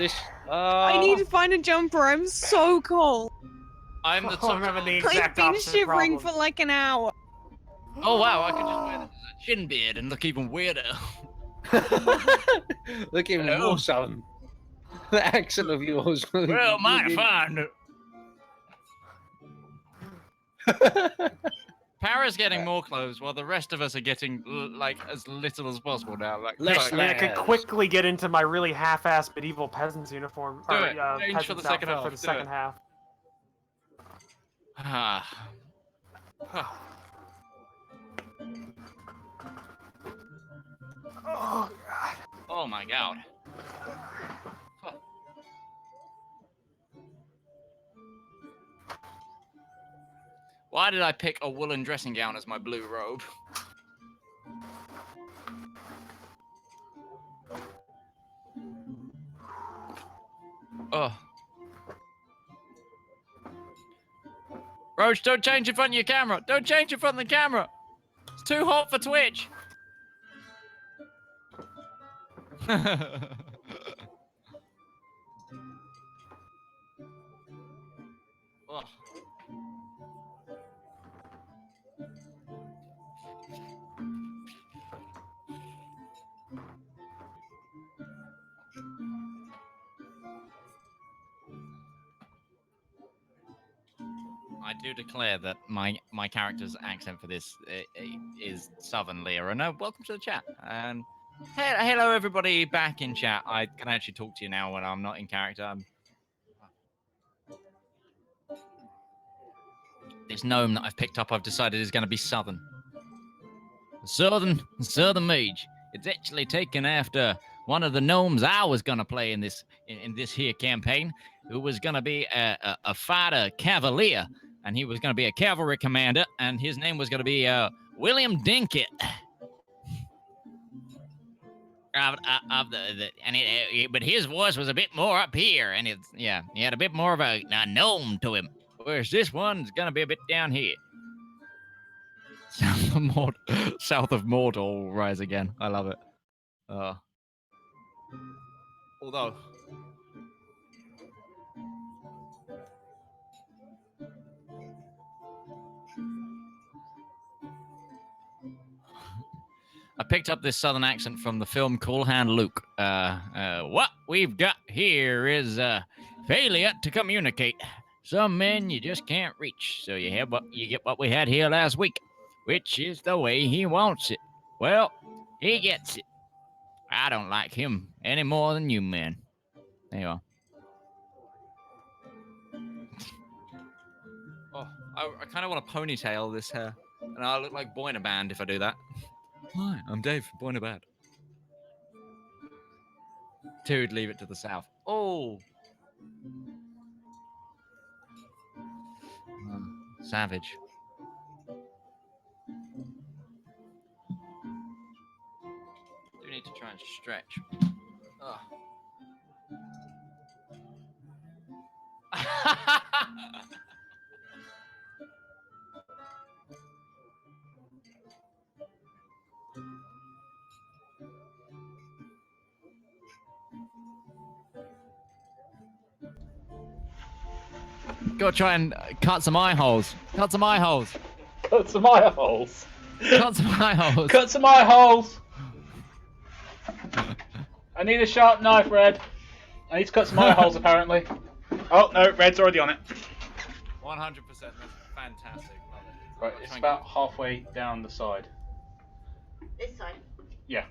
I need to find a jumper. I'm so cold. I'm the I'm having the I've exact been opposite shivering problem. for like an hour. Oh wow, I could just wear this as a chin beard and look even weirder. Look even Hello. more southern. The accent of yours. Well, mighty fine. Para's getting more clothes while the rest of us are getting like as little as possible now. Like, Less I mean, I could layers. quickly get into my really half-assed medieval peasant's uniform. Do or, it. Change for the peasant's second outfit half. For the Do second it. half. Ah. Oh, God. Oh my God. Why did I pick a woolen dressing gown as my blue robe? Oh. Roach, don't change in front of your camera. Don't change in front of the camera. It's too hot for Twitch. Oh. I do declare that my character's accent for this is Southern Lear. And welcome to the chat. And hello, everybody back in chat. I can actually talk to you now when I'm not in character. This gnome that I've picked up, I've decided is going to be Southern. Southern Mage. It's actually taken after one of the gnomes I was going to play in this here campaign, who was going to be a fighter cavalier. And he was going to be a cavalry commander, and his name was going to be William Dinkett. But his voice was a bit more up here, and he had a bit more of a gnome to him. Whereas this one's going to be a bit down here. South of Mordor will rise again. I love it. Although... I picked up this southern accent from the film Cool Hand Luke. What we've got here is failure to communicate. Some men you just can't reach, so you get what we had here last week, which is the way he wants it. Well, he gets it. I don't like him any more than you, man. There you are. Oh, I kind of want to ponytail this hair, and I look like Boy in a Band if I do that. Hi, I'm Dave from Boy in a Band. Dude, leave it to the south. Oh! Savage. Do need to try and stretch. Oh. Go try and cut some eye holes. Cut some eye holes. Cut some eye holes. Cut some eye holes. Cut some eye holes. I need a sharp knife, Red. I need to cut some eye holes, apparently. Oh, no, Red's already on it. 100%. That's fantastic. Love it. Right, it's about halfway down the side. This side. Yeah.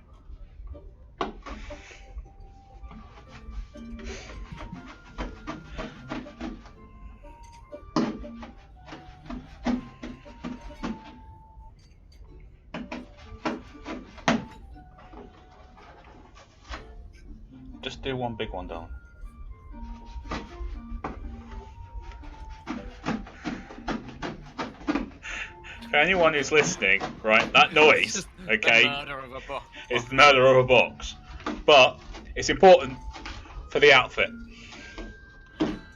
do one big one, darling. For anyone who's listening, right, that noise, okay, The murder of a box. is the murder of a box. But it's important for the outfit.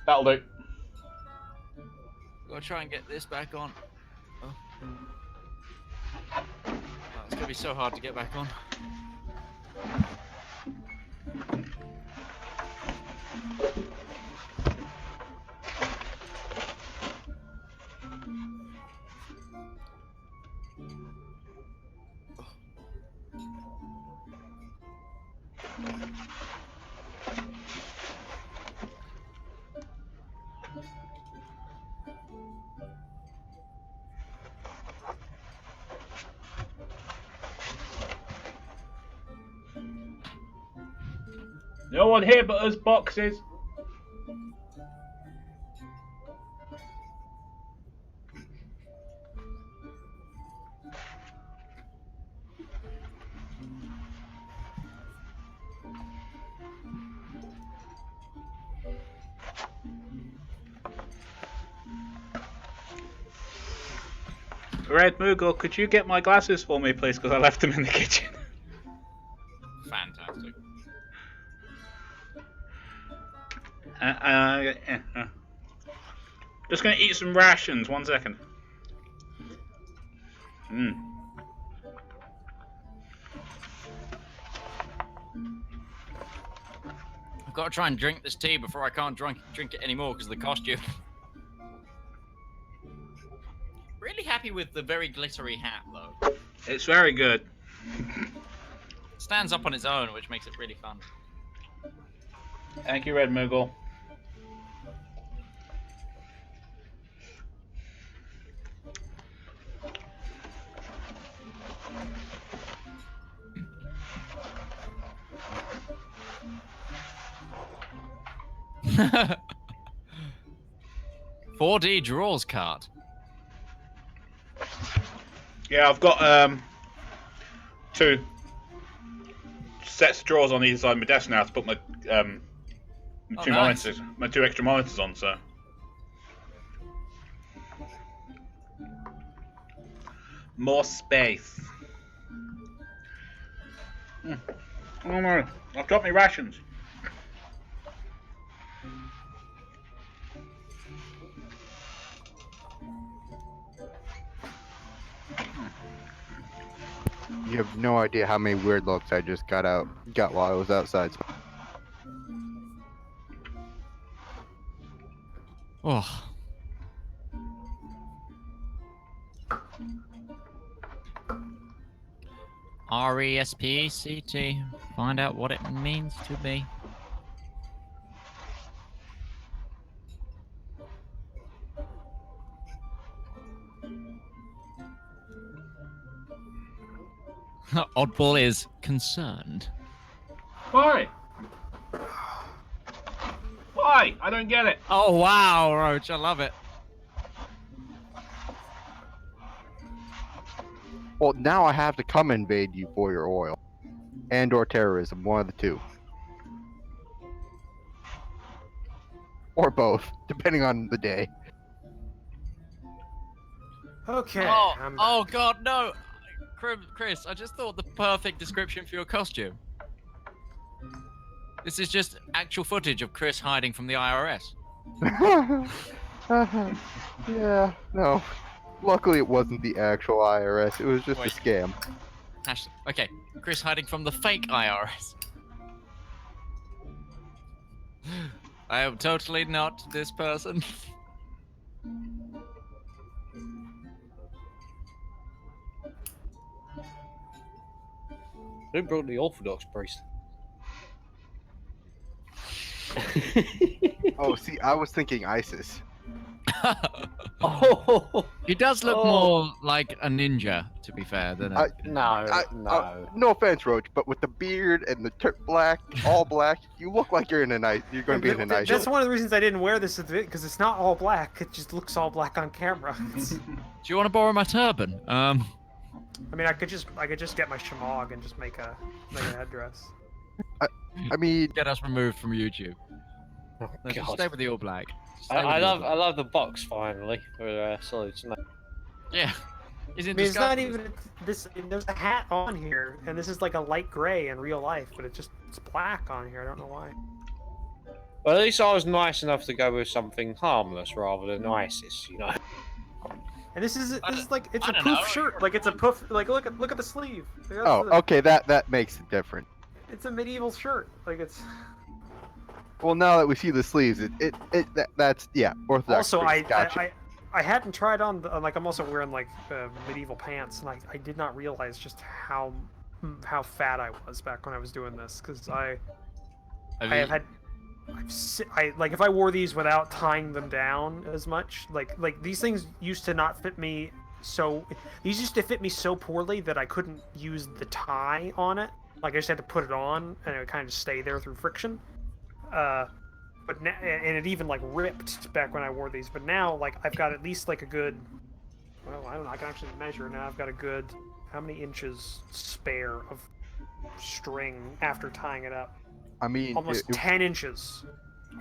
That'll do. Gotta try and get this back on. Oh. Oh, it's gonna be so hard to get back on. No one here but us boxes. Red Moogle, could you get my glasses for me, please? Because I left them in the kitchen. Fantastic. Just gonna eat some rations. 1 second. I've got to try and drink this tea before I can't drink it anymore because of the costume. Really happy with the very glittery hat, though. It's very good. Stands up on its own, which makes it really fun. Thank you, Red Moogle. $4D draws card. Yeah, I've got 2 sets of drawers on either side of my desk now to put my Oh, two nice. monitors, my 2 extra monitors on. So more space. Oh no! I've dropped my rations. You have no idea how many weird looks I just got while I was outside. Oh. RESPECT. Find out what it means to be. Oddball is concerned. Why? Why? I don't get it. Oh wow, Roach, I love it. Well, now I have to come invade you for your oil. And or terrorism, one of the two. Or both, depending on the day. Okay. Oh god, no! Chris, I just thought the perfect description for your costume. This is just actual footage of Chris hiding from the IRS. Yeah, no. Luckily it wasn't the actual IRS, it was just Wait. a scam. Okay, Chris hiding from the fake IRS. I am totally not this person. Who brought the Orthodox priest? Oh, see, I was thinking ISIS. Oh He does look more like a ninja, to be fair, than a... no. No offense, Roach, but with the beard and the black, all black, you look like you're in you're going to be in an ISIS. That's one of the reasons I didn't wear this because it's not all black. It just looks all black on camera. Do you want to borrow my turban? I mean, I could just get my shamog and just make a headdress. I mean, Get us removed from YouTube. Oh, No, just God. stay with the All Black. Just stay I with the All love Black. I love the box finally for Solid Snake. Yeah. He's in I mean, it's not disguise. even this. There's a hat on here, and this is like a light gray in real life, but it's black on here. I don't know why. Well, at least I was nice enough to go with something harmless rather than ISIS, you know. And this is like it's I a don't poof know. shirt. Like it's a poof. Like look at the sleeve. That's oh, the- okay, that makes it different. It's a medieval shirt. Like it's. Well, now that we see the sleeves, that's yeah, Orthodox. Also, priest, gotcha. I hadn't tried on the, like I'm also wearing like medieval pants, and I did not realize just how fat I was back when I was doing this, because I have had. I like if I wore these without tying them down as much, like these things used to not fit me, so these used to fit me so poorly that I couldn't use the tie on it. Like I just had to put it on and it would kind of stay there through friction. But now, and it even like ripped back when I wore these. But now, like I've got at least like a good, well, I don't know, I can actually measure now. I've got a good how many inches spare of string after tying it up. I mean, Almost 10 inches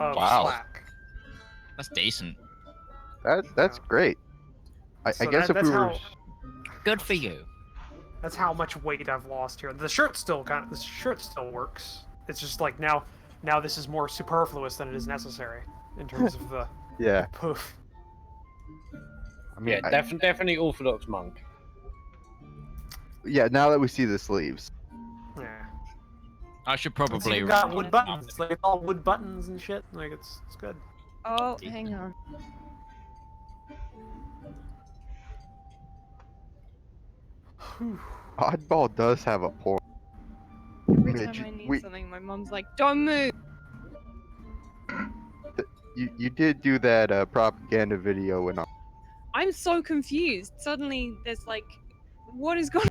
of Wow. slack. That's decent. that's great. I So guess if that's we were, how- Good for you. That's how much weight I've lost here. The shirt still works. It's just like now this is more superfluous than it is necessary in terms of the yeah, poof. I mean, Yeah, definitely Orthodox monk. yeah. Now that we see the sleeves, Yeah. I should It's probably. even got wood buttons. Like it's all wood buttons and shit. Like it's good. Oh, hang on. Whew. Oddball does have a point. Every Midge, time I need we- something, my mom's like, "Don't move." You did do that propaganda video and all. I'm so confused. Suddenly, there's like, what is going?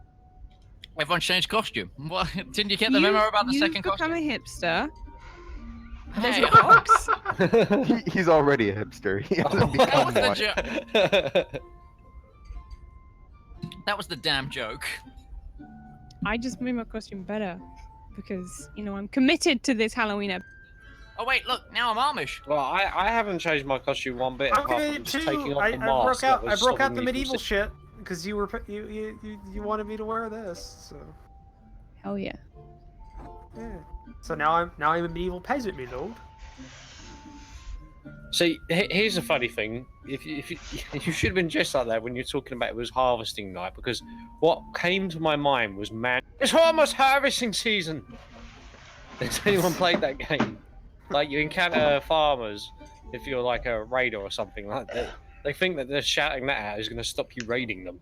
Everyone's changed costume. What? Didn't you get the memo about the You've second become costume? a hipster. There's Hey, a box. He's already a hipster. He hasn't that become was the one. joke. That was the damn joke. I just made my costume better because I'm committed to this Halloween episode. Oh wait, look, now I'm Amish. Well, I haven't changed my costume one bit I'm apart committed from just too. taking off I the mask. that was broke out stopping the me from medieval sit- shit because you wanted me to wear this. So Hell yeah. yeah. So now I'm a medieval peasant, me lord. See, here's a funny thing. If you you should have been dressed like that when you're talking about it was harvesting night, because what came to my mind was, man, it's almost harvesting season. Has anyone played that game? Like you encounter farmers if you're like a raider or something like that. They think that they're shouting that out is going to stop you raiding them.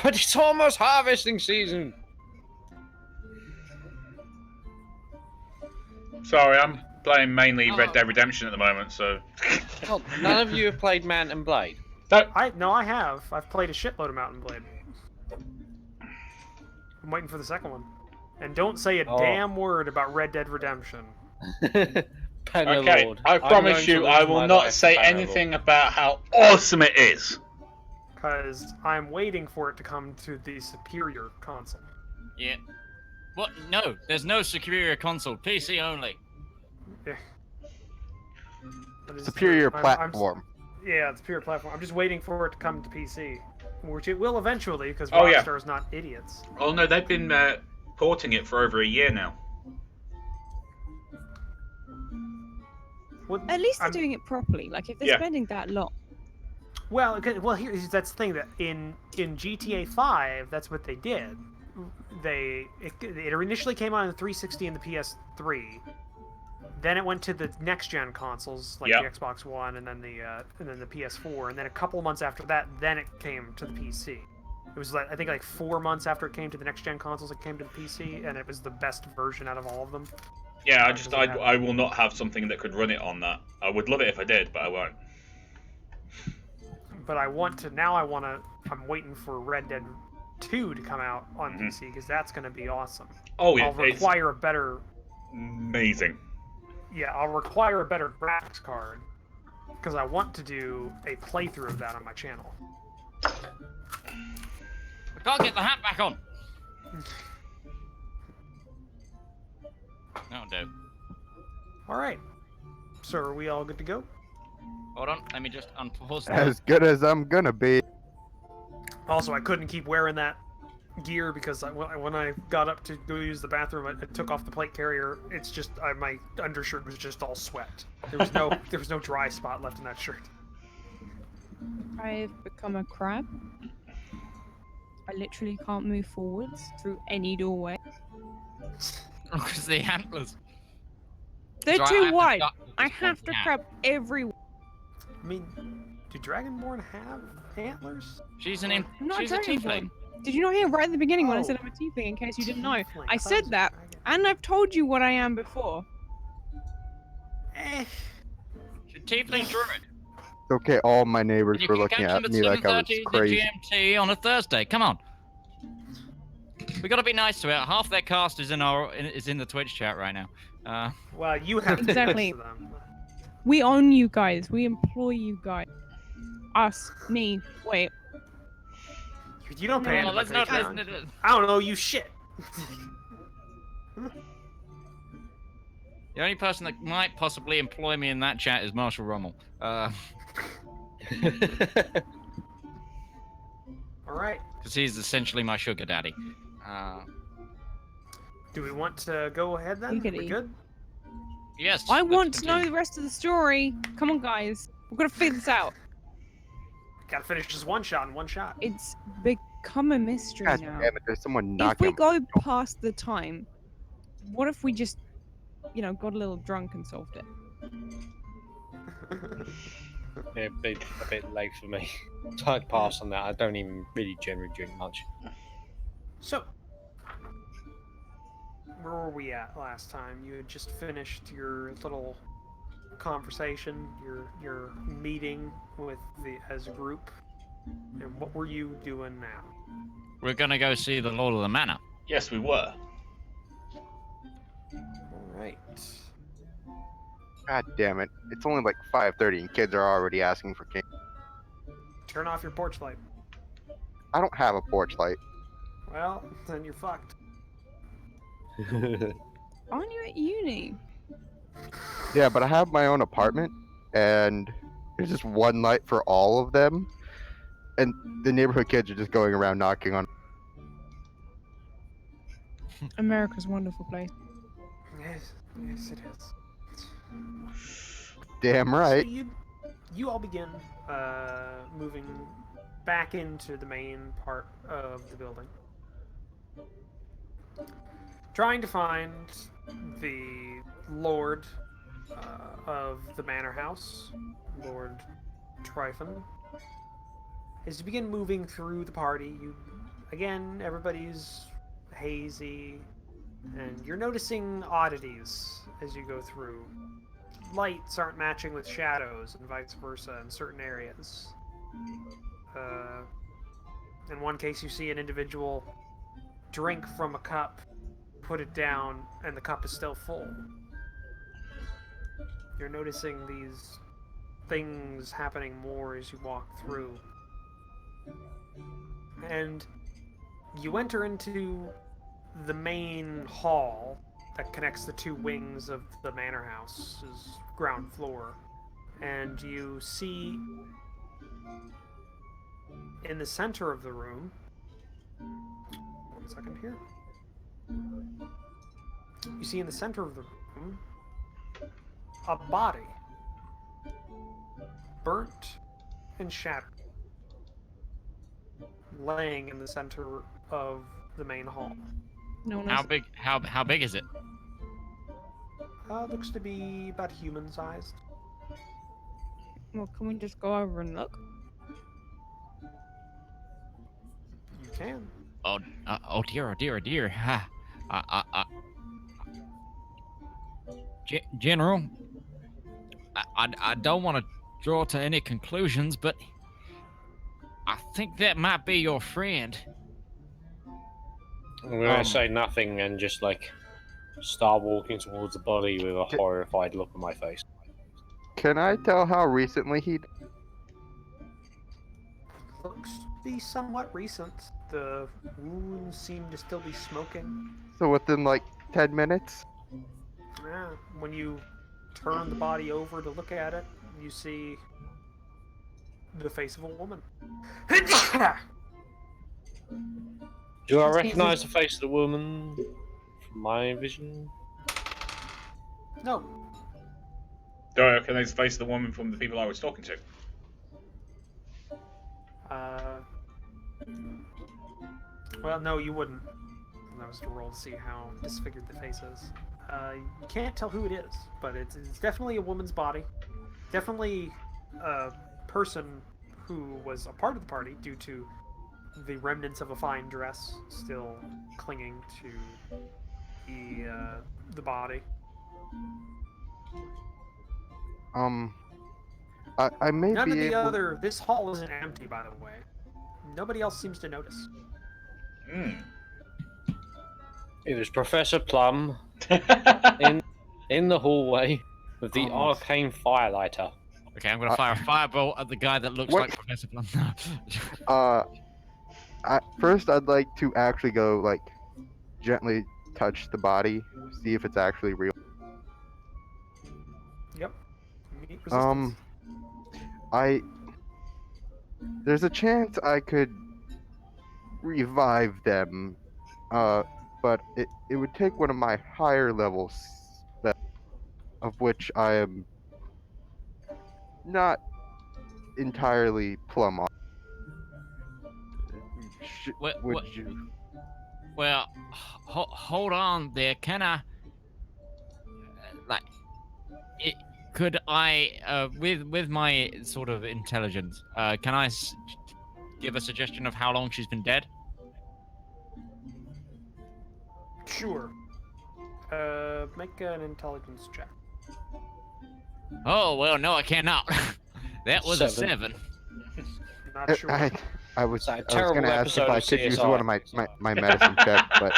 But it's almost harvesting season. Sorry, I'm playing mainly Red Dead Redemption at the moment, so. Well, none of you have played Mount and Blade. I have. I've played a shitload of Mountain Blade. I'm waiting for the second one. And don't say a Oh. damn word about Red Dead Redemption. Okay, I I'm promise going you, to I lose will my not life say to Bannerlord. anything about how awesome it is. Because I'm waiting for it to come to the superior console. Yeah. What? No, there's no superior console. PC only. Yeah. That is Superior true. platform. Yeah, it's superior platform. I'm just waiting for it to come to PC. Which it will eventually, because Oh, yeah. Rockstar's not idiots. Oh no, they've been porting it for over a year now. Well, At least they're I'm- doing it properly. Like if they're Yeah. spending that long. Well, that's the thing that in GTA 5, that's what they did. It initially came out on the 360 and the PS3. Then it went to the next gen consoles like Yep. the Xbox One and then the PS4, and then a couple months after that, then it came to the PC. It was like I think like 4 months after it came to the next gen consoles, it came to the PC, and it was the best version out of all of them. Yeah, I I will not have something that could run it on that. I would love it if I did, but I won't. But I'm waiting for Red Dead 2 to come out on PC because that's going to be awesome. Oh yeah, I'll require a better amazing. Yeah, I'll require a better graphics card because I want to do a playthrough of that on my channel. I can't get the hat back on. That'll do. All right. So are we all good to go? Hold on, let me just unpause that. As good as I'm gonna be. Also, I couldn't keep wearing that gear because when I got up to go use the bathroom, I took off the plate carrier. It's just my undershirt was just all sweat. There was no dry spot left in that shirt. I've become a crab. I literally can't move forwards through any doorway. Because the antlers. They're So I too have to wide. duck with I this have pointy to hat. crab everywhere. I mean, do Dragonborn have antlers? She's an I'm not she's a dragon tiefling. born. Did you not hear right at the beginning when I said Oh. I'm a tiefling? In case you didn't know, Tiefling. I thought it said was a that, dragon. and I've told you what I am before. She's a tiefling druid. It's okay, all my neighbors And you were can looking catch at them me like I was 7:30 crazy. GMT on a Thursday. Come on. We gotta be nice to it. Half their cast is in the Twitch chat right now. Well, you have to be Exactly. nice to them. We own you guys. We employ you guys. Us, me. Wait. You don't pay No, into my let's not. Patreon. I don't know you shit. The only person that might possibly employ me in that chat is Marshall Rommel. All right. Because he's essentially my sugar daddy. Do we want to go ahead then? We Giggity. good? Yes. I let's want to know continue. the rest of the story. Come on, guys. We're gonna figure this out. Gotta finish just one shot in one shot. It's become a mystery God now. damn it, there's someone If knocking we on go past the time, what if we just, got a little drunk and solved it? Yeah, a bit late for me. I'd pass on that. I don't even really generally drink much. So, where were we at last time? You had just finished your little conversation, your meeting with as a group, and what were you doing now? We're gonna go see the Lord of the Manor. Yes, we were. All right. God damn it. It's only like 5:30 and kids are already asking for candy. Turn off your porch light. I don't have a porch light. Well, then you're fucked. Aren't you at uni? Yeah, but I have my own apartment and there's just one light for all of them. And the neighborhood kids are just going around knocking on. America's a wonderful place. Yes, it is. Damn So right. you all begin moving back into the main part of the building, trying to find the Lord of the Manor House, Lord Tryphon. As you begin moving through the party, everybody's hazy, and you're noticing oddities as you go through. Lights aren't matching with shadows, and vice versa in certain areas. In one case, you see an individual drink from a cup, put it down, and the cup is still full. You're noticing these things happening more as you walk through. And you enter into the main hall that connects the two wings of the manor house's ground floor. And you see in the center of the room, 1 second here. You see in the center of the room a body, burnt and shattered, laying in the center of the main hall. No one How else. big? How big is it? Looks to be about human-sized. Well, can we just go over and look? You can. Oh dear, oh dear, oh dear. General, I don't want to draw to any conclusions, but I think that might be your friend. I'm gonna say nothing and just start walking towards the body with a horrified look on my face. Can I tell how recently he? Looks to be somewhat recent. The wounds seem to still be smoking. So within like 10 minutes? Yeah, when you turn the body over to look at it, you see the face of a woman. Do I She's recognise the face of the woman from my vision? No. Do I recognise the face of the woman from the people I was talking to? Well, no, you wouldn't. That was to roll to see how disfigured the face is. You can't tell who it is, but it's definitely a woman's body. Definitely a person who was a part of the party due to the remnants of a fine dress still clinging to the body. I may None of be the able. other. This hall isn't empty, by the way. Nobody else seems to notice. Hmm. It was Professor Plum in the hallway with the arcane firelighter. Okay, I'm gonna fire a firebolt at the guy that looks What? like Professor Plum. First I'd like to actually go like gently touch the body, see if it's actually real. Yep. Meet resistance. There's a chance I could revive them, but it would take one of my higher levels, of which I am not entirely plumb on. Would you? Well, hold on there. Can I, like, could I, with my sort of intelligence, can I give a suggestion of how long she's been dead? Sure. Make an intelligence check. Oh well, no, I cannot. That was a 7. Not sure. I was It's like a I was terrible gonna ask if episode I of could use CSI. one of my medicine check, but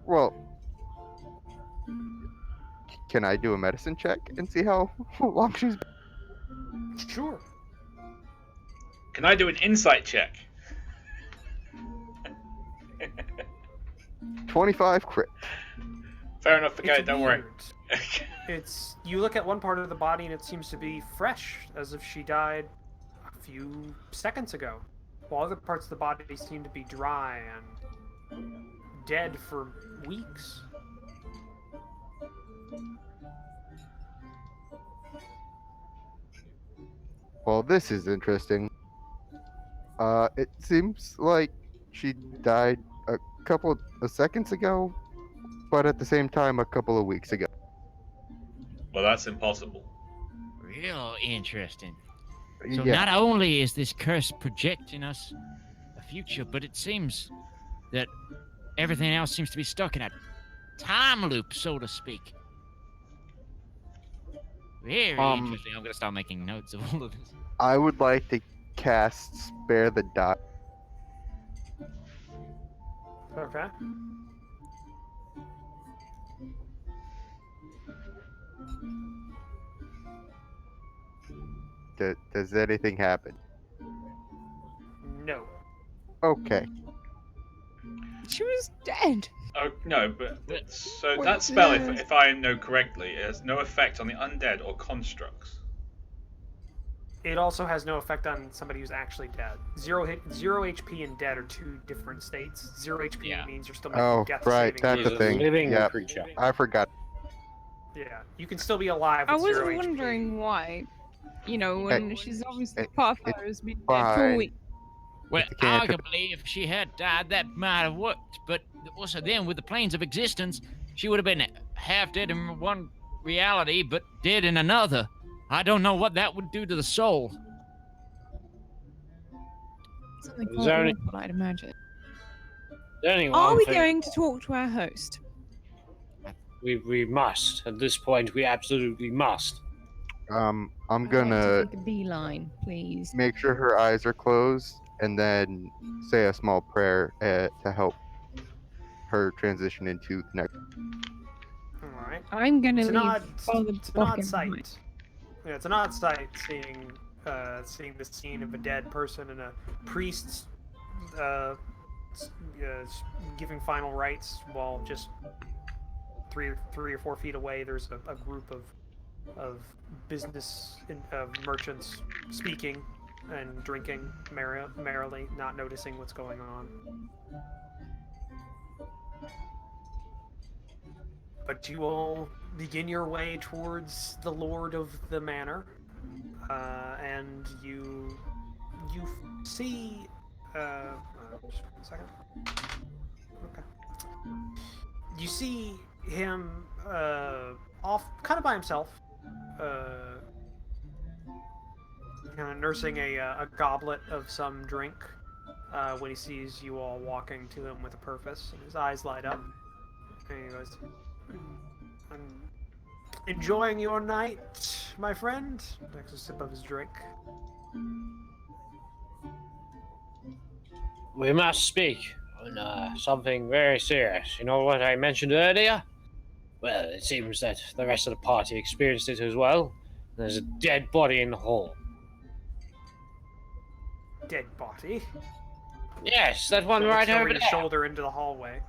well, can I do a medicine check and see how long she's been? Sure. Can I do an insight check? 25 crit. Fair enough, okay, It's don't worry. weird. It's you look at one part of the body and it seems to be fresh, as if she died a few seconds ago, while other parts of the body seem to be dry and dead for weeks. Well, this is interesting. It seems like she died a couple of seconds ago, but at the same time, a couple of weeks ago. Well, that's impossible. Real interesting. So Yeah. not only is this curse projecting us a future, but it seems that everything else seems to be stuck in a time loop, so to speak. Very interesting. I'm gonna start making notes of all of this. I would like to cast Spare the Die. Okay. Does anything happen? No. Okay. She was dead. Oh, no, but so Wait, that spell, yeah. if I know correctly, has no effect on the undead or constructs. It also has no effect on somebody who's actually dead. Zero HP and dead are two different states. 0 HP means you're still making Oh, death right, saving that's He's the a thing. living Yep. creature. I forgot. Yeah, you can still be alive I with was 0 HP. wondering why. You know, when she's obviously it- part of her has been dead for a fine. week. Well, It's a cantrip. arguably, if she had died, that might have worked. But also then, with the planes of existence, she would have been half dead in one reality, but dead in another. I don't know what that would do to the soul. Something Is quite there any- awful, I'd imagine. Anyway, Are we think going to talk to our host? we must. At this point, we absolutely must. I'm I'd like gonna to take a beeline, please. make sure her eyes are closed and then say a small prayer to help her transition into the next. Alright. I'm gonna It's an leave odd, Father it's an odd Bokken sight. behind. Yeah, it's an odd sight seeing the scene of a dead person and a priest's giving final rites while just three or 4 feet away. There's a group of merchants speaking and drinking merrily, not noticing what's going on. But you all begin your way towards the lord of the manor, and you see. Just 1 second. Okay. You see him off, kind of by himself, kind of nursing a goblet of some drink. When he sees you all walking to him with a purpose, and his eyes light up, and he goes, "I'm enjoying your night, my friend." Takes a sip of his drink. We must speak on something very serious. You know what I mentioned earlier? Well, it seems that the rest of the party experienced it as well. There's a dead body in the hall. Dead body. Yes, that one So right throwing over his there. shoulder into the hallway.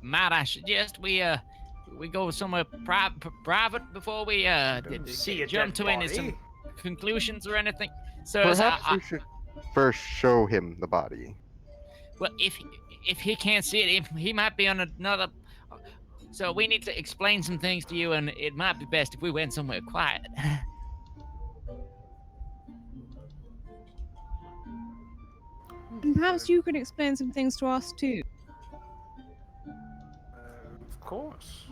Might I suggest we go somewhere private before we See a jump dead to any body. some conclusions or anything? So Perhaps we should first show him the body. well, if he can't see it, he might be on another. So we need to explain some things to you, and it might be best if we went somewhere quiet. And perhaps you could explain some things to us too. Of course.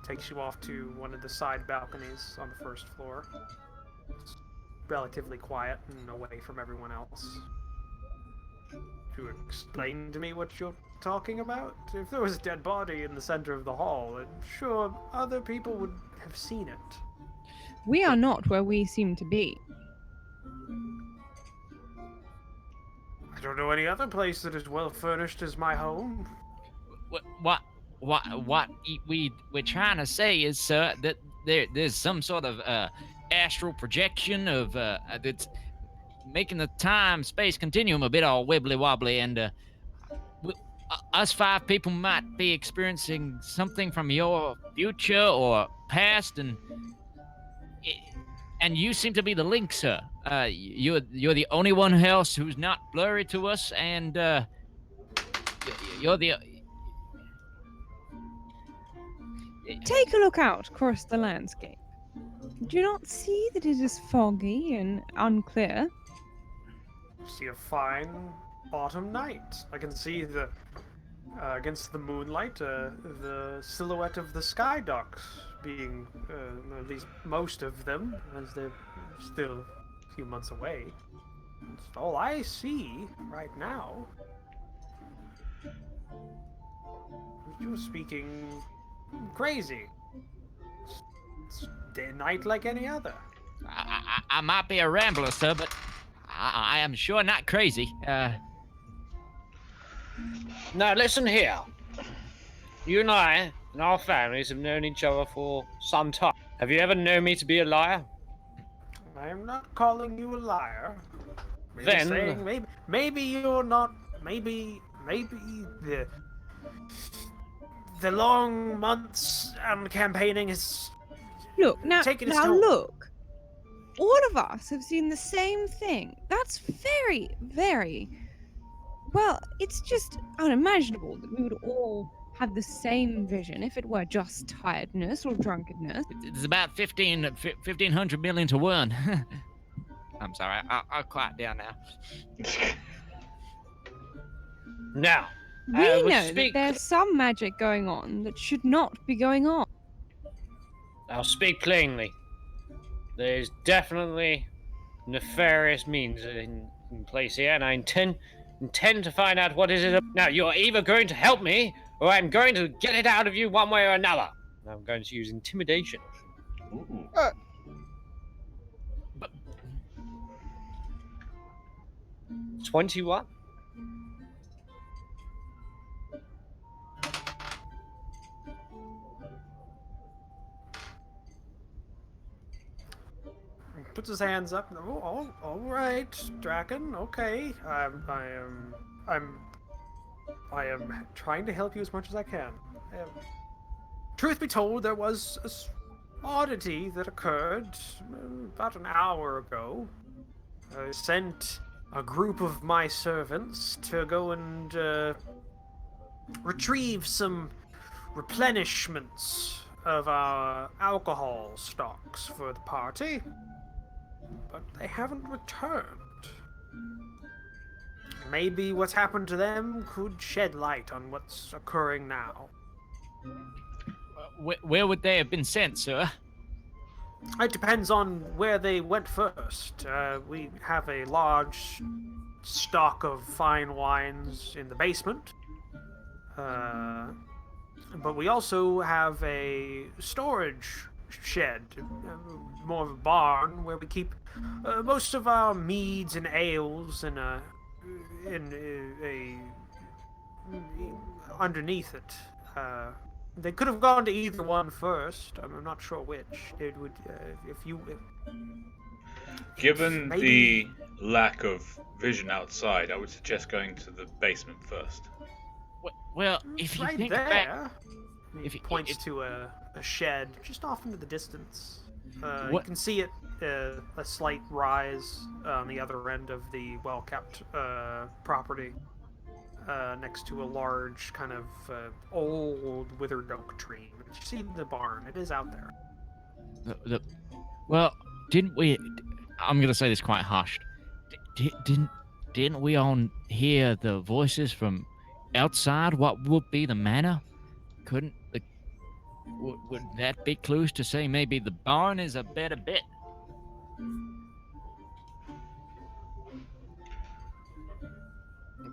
Takes you off to one of the side balconies on the first floor. It's relatively quiet and away from everyone else. To explain to me what you're talking about? If there was a dead body in the center of the hall, I'm sure other people would have seen it. We are not where we seem to be. I don't know any other place that is well furnished as my home. What we're trying to say is, sir, that there's some sort of astral projection of that's making the time-space continuum a bit all wibbly-wobbly, and us 5 people might be experiencing something from your future or past, and you seem to be the link, sir. You're the only one else who's not blurry to us, and you're the. Take a look out across the landscape. Do you not see that it is foggy and unclear? See a fine autumn night. I can see the against the moonlight the silhouette of the sky ducks being at least most of them, as they're still a few months away. That's all I see right now. You're speaking crazy. It's day and night like any other. I might be a rambler, sir, but I am sure not crazy. Now listen here. You and I and our families have known each other for some time. Have you ever known me to be a liar? I am not calling you a liar. Merely Then- saying maybe you're not. Maybe the long months and campaigning is Look, now taking its toll. look. All of us have seen the same thing. That's very, very well, it's just unimaginable that we would all have the same vision if it were just tiredness or drunkenness. It's about 1,500 million to 1. I'm sorry. I'll quiet down now. Now, We I would know that speak- there's some magic going on that should not be going on. I'll speak plainly. There's definitely nefarious means in place here, and I intend to find out what it is. Now, you're either going to help me, or I'm going to get it out of you one way or another. I'm going to use intimidation. Ooh. 21. puts his hands up. Oh, all right, Draken. Okay, I am trying to help you as much as I can. Truth be told, there was a oddity that occurred about an hour ago. I sent a group of my servants to go and retrieve some replenishments of our alcohol stocks for the party, but they haven't returned. Maybe what's happened to them could shed light on what's occurring now. Where would they have been sent, sir? It depends on where they went first. We have a large stock of fine wines in the basement. But we also have a storage shed, more of a barn, where we keep most of our meads and ales underneath it. They could have gone to either one first. I'm not sure which. It would, Given maybe... the lack of vision outside, I would suggest going to the basement first. Well, if you right think there. back, He points to a shed just off into the distance. You What- can see it, a slight rise on the other end of the well-kept property, next to a large kind of old withered oak tree. You see the barn; it is out there. well, didn't we? I'm gonna say this quite hushed. Didn't we all hear the voices from outside? What would be the manor? Couldn't the would that be clues to say maybe the barn is a better bet?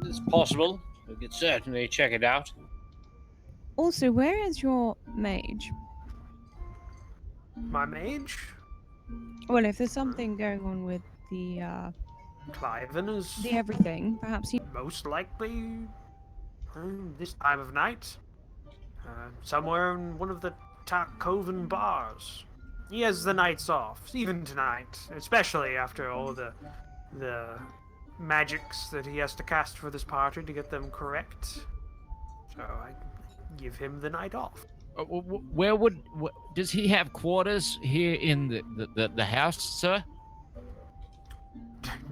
It's possible. We could certainly check it out. Also, where is your mage? My mage, Well, if there's something going on with the Cliven, is everything, perhaps he. most likely this time of night, somewhere in one of the Coven bars. He has the nights off, even tonight, especially after all the magics that he has to cast for this party to get them correct. So I give him the night off. Where would does he have quarters here in the house, sir?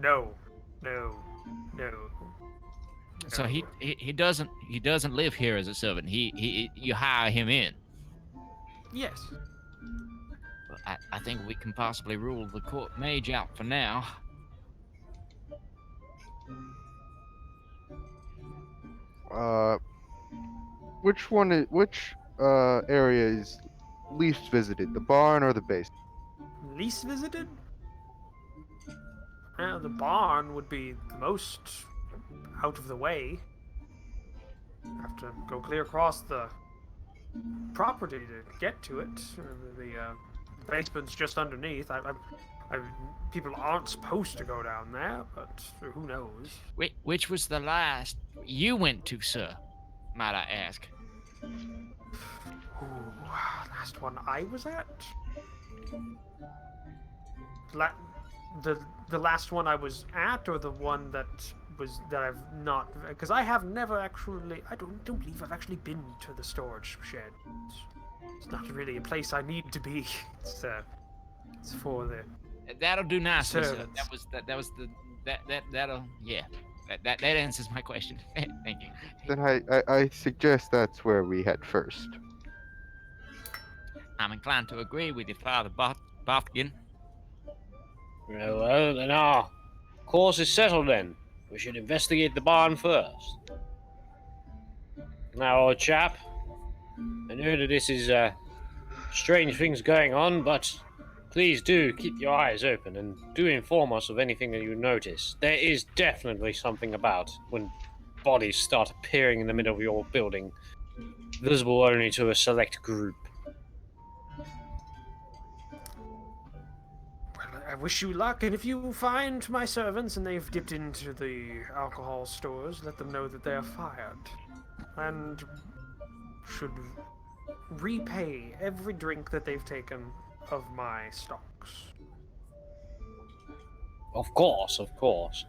No. So he doesn't live here as a servant. He you hire him in. Yes. Well, I think we can possibly rule the court mage out for now. Which area is least visited, the barn or the base? Least visited? The barn would be the most out of the way. Have to go clear across the property to get to it. The basement's just underneath. People aren't supposed to go down there, but who knows? Which was the last you went to, sir? Might I ask? Ooh, last one I was at? The last one I was at, or the one that I've not? Because I have never actually. I don't believe I've actually been to the storage shed. It's not really a place I need to be. It's for the. That'll do nicely, sir. servants. That'll yeah. That answers my question. Thank you. Then I suggest that's where we head first. I'm inclined to agree with your father, Bothkin. Well, then our course is settled then. We should investigate the barn first. Now, old chap, I know that this is strange things going on, but please do keep your eyes open and do inform us of anything that you notice. There is definitely something about when bodies start appearing in the middle of your building, visible only to a select group. Well, I wish you luck, and if you find my servants and they've dipped into the alcohol stores, let them know that they are fired, and should repay every drink that they've taken of my stocks. Of course, of course.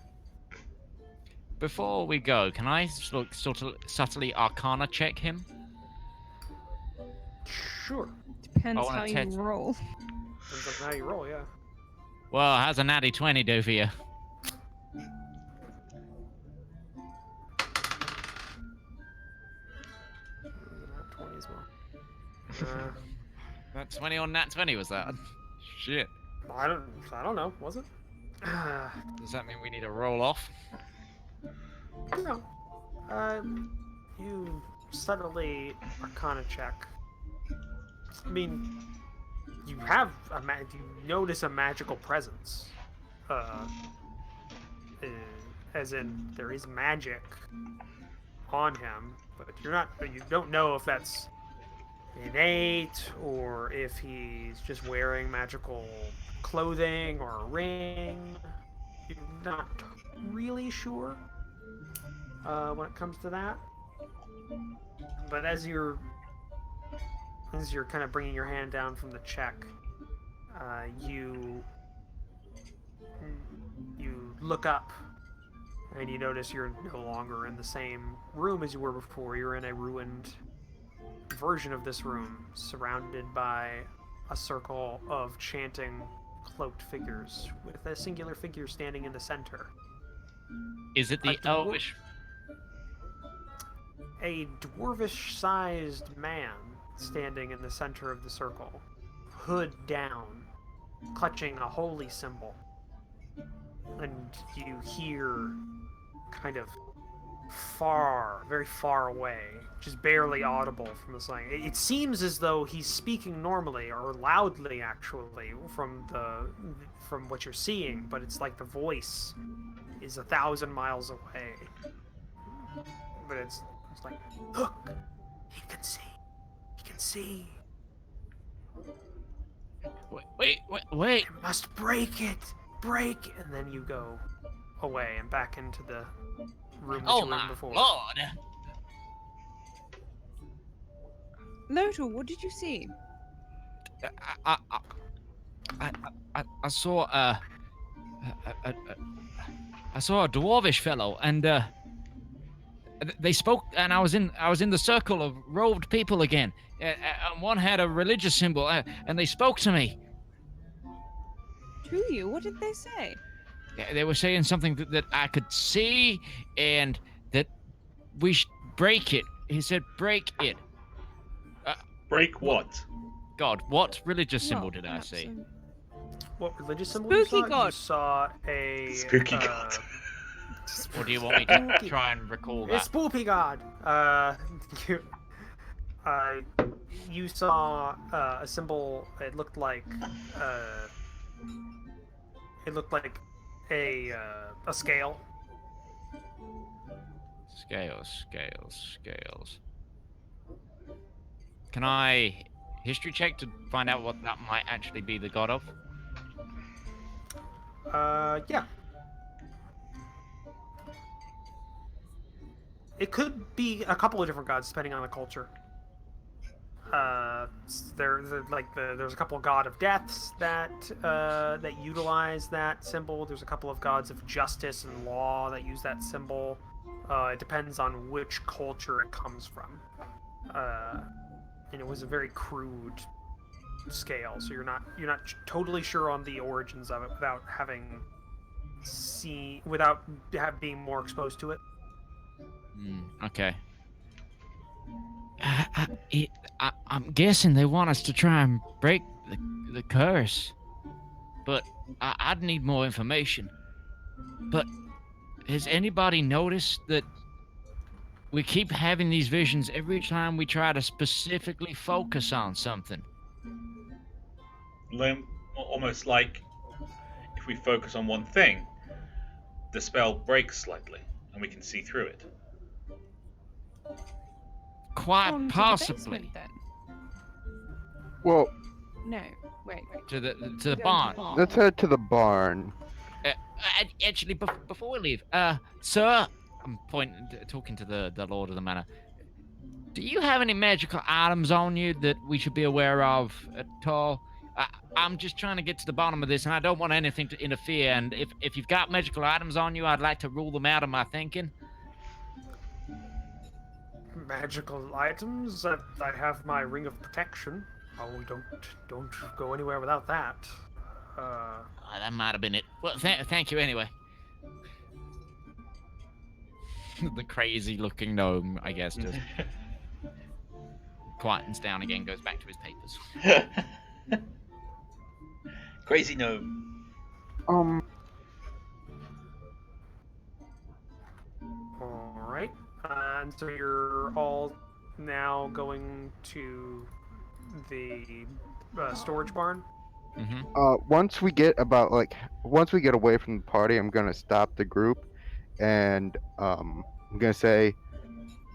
Before we go, can I sort of subtly arcana check him? Sure. Depends wanna how you test- roll. Depends on how you roll, yeah. Well, how's a natty 20 do for you? Nat 20 as well. Nat 20 on nat 20 was that? Shit. I don't know. Was it? Does that mean we need to roll off? No. You subtly Arcana check. I mean, you have you notice a magical presence. As in there is magic on him, but you don't know if that's innate or if he's just wearing magical clothing or a ring. You're not really sure when it comes to that. But as you're kind of bringing your hand down from the check, you look up and you notice you're no longer in the same room as you were before. You're in a ruined version of this room, surrounded by a circle of chanting cloaked figures, with a singular figure standing in the center. Is it the elvish? A dwarvish-sized man standing in the center of the circle, hood down, clutching a holy symbol. And you hear kind of very far away, just barely audible from the slang. It seems as though he's speaking normally or loudly, actually, from what you're seeing, but it's like the voice is 1,000 miles away. But it's like, look, he can see. Wait. You must break it, and then you go away and back into the room that Oh you were in my before. lord! Loto, what did you see? I saw I saw a dwarvish fellow, and they spoke, and I was in the circle of robed people again. And one had a religious symbol, and they spoke to me. To you? What did they say? They were saying something that I could see, and that we should break it. He said, "Break it." Break what? God, what religious symbol Well, did I perhaps see? What religious symbol Spooky you saw? god. You saw a Spooky god. Or do you want me to try and recall It's that? Spooky God. You saw a symbol. It looked like a scale. Scales. Can I history check to find out what that might actually be the god of? Yeah. It could be a couple of different gods depending on the culture. There's a couple of god of deaths that utilize that symbol. There's a couple of gods of justice and law that use that symbol. It depends on which culture it comes from. And it was a very crude scale, so you're not totally sure on the origins of it without being more exposed to it. Okay. I'm guessing they want us to try and break the curse, but I'd need more information. But has anybody noticed that we keep having these visions every time we try to specifically focus on something? Almost like if we focus on one thing, the spell breaks slightly and we can see through it. Quite On to the possibly. basement, then. Well, No, wait. To the Go to barn. let's head to the barn. Actually, before we leave, sir, I'm talking to the Lord of the Manor. Do you have any magical items on you that we should be aware of at all? I'm just trying to get to the bottom of this, and I don't want anything to interfere. And if you've got magical items on you, I'd like to rule them out of my thinking. Magical items? I have my ring of protection. Oh, we don't go anywhere without that. That might have been it. Well, thank you anyway. The crazy-looking gnome, I guess, just quietens down again, goes back to his papers. Crazy gnome. All right. And so you're all now going to the storage barn. Once we get away from the party, I'm gonna stop the group, and I'm gonna say,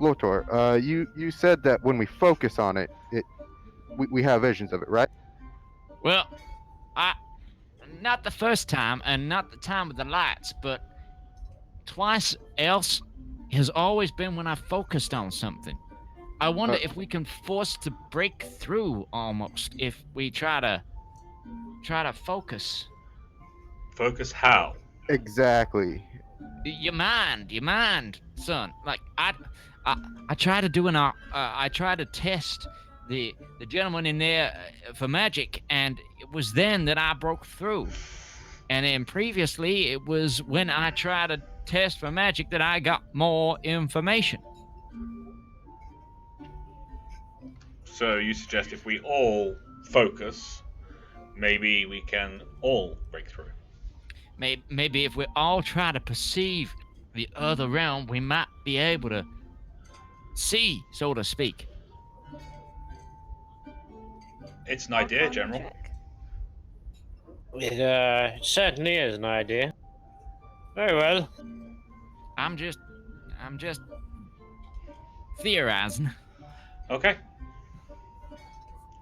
Lotor, you said that when we focus on it, we have visions of it, right? Well, not the first time, and not the time with the lights, but twice else has always been when I focused on something. I wonder if we can force to break through almost if we try to focus. Focus how? Exactly. Your mind, son. Like I try to do I try to test the gentleman in there for magic, and it was then that I broke through. And then previously, it was when I tried to test for magic that I got more information. So you suggest if we all focus, maybe we can all break through. Maybe if we all try to perceive the other realm, we might be able to see, so to speak. It's an idea, Arcana General. check. It certainly is an idea. Very well. I'm just theorizing. Okay.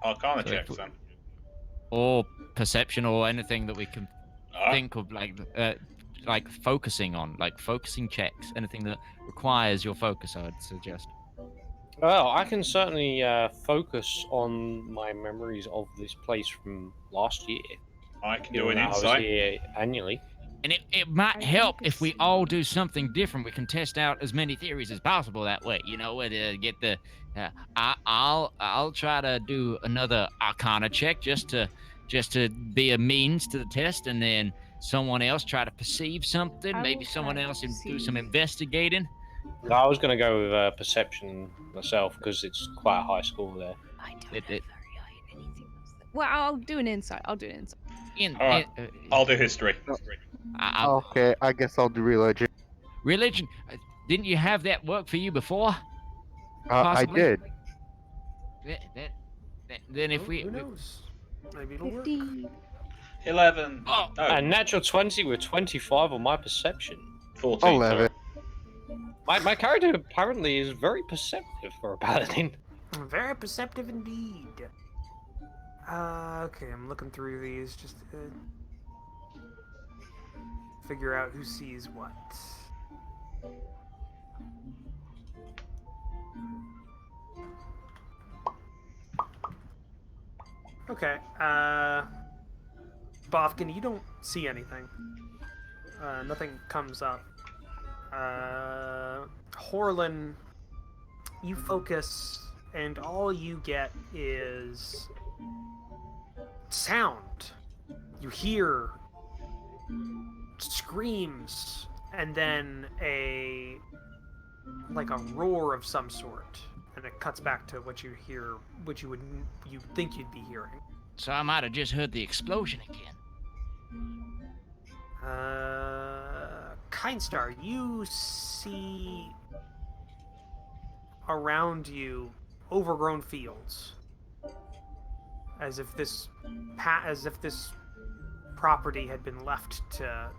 Arcana So checks then. Or perception, or anything that we can Ah, think of, like focusing on, like focusing checks, anything that requires your focus, I would suggest. Well, I can certainly focus on my memories of this place from last year. I can do Given an that I was insight. here annually. And it might I help think if we it's- all do something different. We can test out as many theories as possible that way. You know, get the. I'll try to do another Arcana check just to be a means to the test, and then someone else try to perceive something. I Maybe will someone try to else do some perceive. investigating. I was going to go with perception myself because it's quite a high score there. I don't It- have it- very high in anything else. Well, I'll do an insight. I'll do an insight. Alright. I'll do history. Okay, I guess I'll do religion. Religion. Didn't you have that work for you before? I Possibly. did. Then if Who knows? Maybe it'll work. 15. 11. Oh, No, A natural 20 with 25 on my perception. 14. 11. My character apparently is very perceptive for a paladin. Very perceptive indeed. Okay, I'm looking through these just to figure out who sees what. Okay, Bofkin, you don't see anything. Nothing comes up. Horlin, you focus, and all you get is sound. You hear screams, and then a roar of some sort, and it cuts back to what you hear, what you think you'd be hearing. so I might have just heard the explosion again. Kindstar, you see around you overgrown fields, as if this property had been left to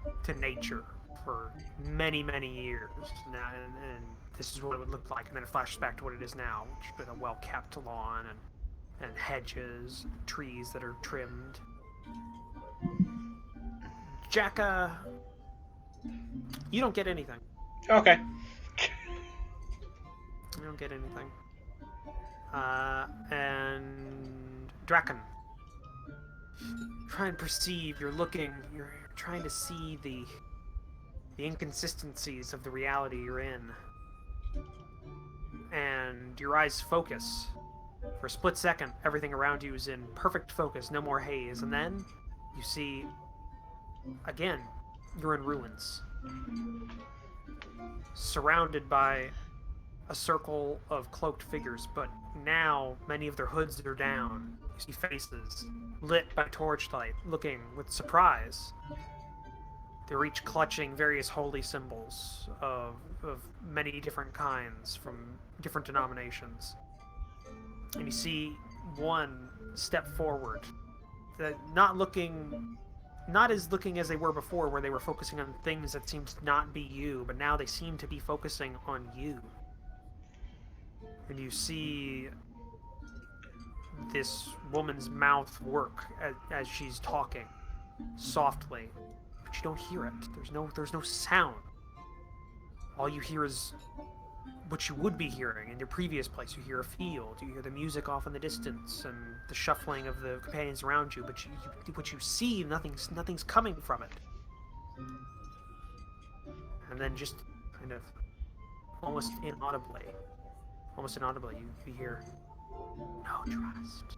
nature for many years now, and this is what it would look like, and then it flashes back to what it is now, which has been a well-kept lawn and hedges, and trees that are trimmed. Jacka, you don't get anything. Okay. You don't get anything. And Draken. try and perceive. You're looking. You're trying to see the inconsistencies of the reality you're in, and your eyes focus. For a split second, everything around you is in perfect focus, no more haze, and then you see, again, you're in ruins. Surrounded by a circle of cloaked figures, but now many of their hoods are down. You see faces, lit by torchlight, looking with surprise. They're each clutching various holy symbols of many different kinds from different denominations. And you see one step forward, not as looking as they were before, where they were focusing on things that seemed to not be you, but now they seem to be focusing on you. And you see this woman's mouth work as she's talking softly, but you don't hear it. There's no sound. All you hear is what you would be hearing in your previous place. You hear a field, you hear the music off in the distance, and the shuffling of the companions around you. But what you see, nothing's coming from it. And then just kind of almost inaudibly, you hear, "No trust,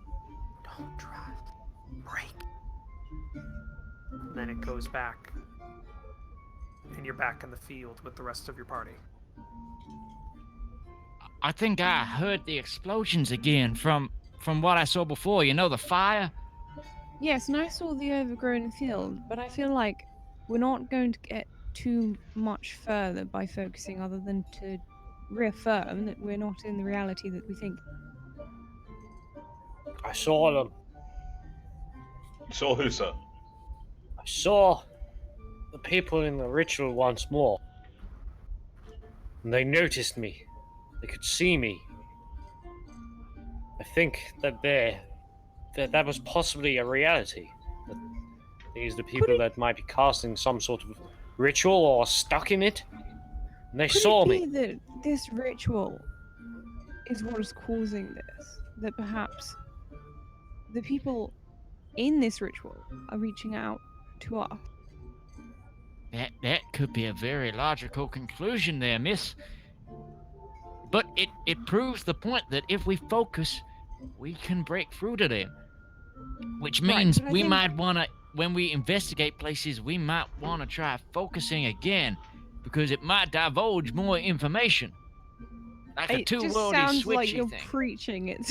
don't trust, break." And then it goes back, and you're back in the field with the rest of your party. I think I heard the explosions again from what I saw before. You know, the fire? Yes, and I saw the overgrown field, but I feel like we're not going to get too much further by focusing other than to reaffirm that we're not in the reality that we think. I saw them. Saw who, sir? I saw the people in the ritual once more. And they noticed me. They could see me. I think that that was possibly a reality. That these are the people that might be casting some sort of ritual or stuck in it. And they saw Could me. it be that this ritual is what is causing this? That perhaps the people in this ritual are reaching out to us? That could be a very logical conclusion there, miss. But it proves the point that if we focus, we can break through to them. Which means but I we think- might want to, when we investigate places, we might want to try focusing again, because it might divulge more information. Like a It just two-worldy sounds like switchy you're thing. preaching it.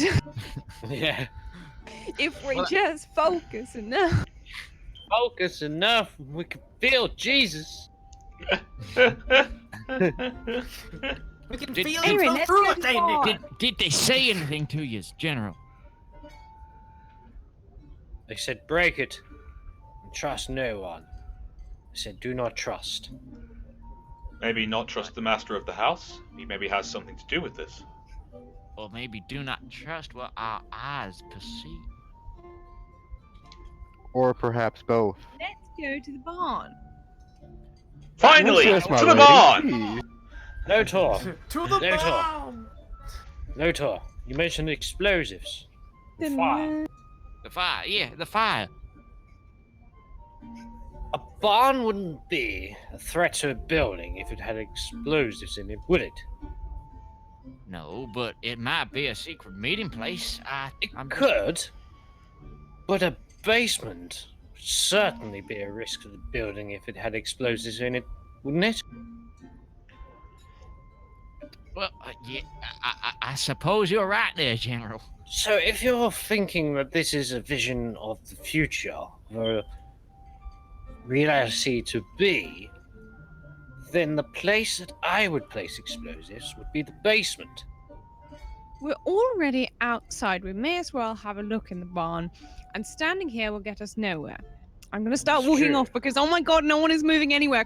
Yeah. If we Well, just focus enough. Focus enough, we can feel Jesus. We can Did- feel did- it Anyway, flow let's through go it, to they the bar. Did they say anything to you, General? They said, break it and trust no one. They said, do not trust. Maybe not trust the master of the house. He maybe has something to do with this. Or maybe do not trust what our eyes perceive. Or perhaps both. Let's go to the barn. Finally, What's this, my to the lady? barn! Jeez. No talk. To the No talk. barn! No talk. You mentioned explosives. Then Fire. The fire, yeah, the fire. A barn wouldn't be a threat to a building if it had explosives in it, would it? No, but it might be a secret meeting place. I'm Could. But a basement would certainly be a risk to the building if it had explosives in it, wouldn't it? Well, yeah, I suppose you're right there, General. So if you're thinking that this is a vision of the future, or a reality to be, then the place that I would place explosives would be the basement. we're already outside. We may as well have a look in the barn. And standing here will get us nowhere. I'm going to start It's walking true. off because, oh my god, no one is moving anywhere.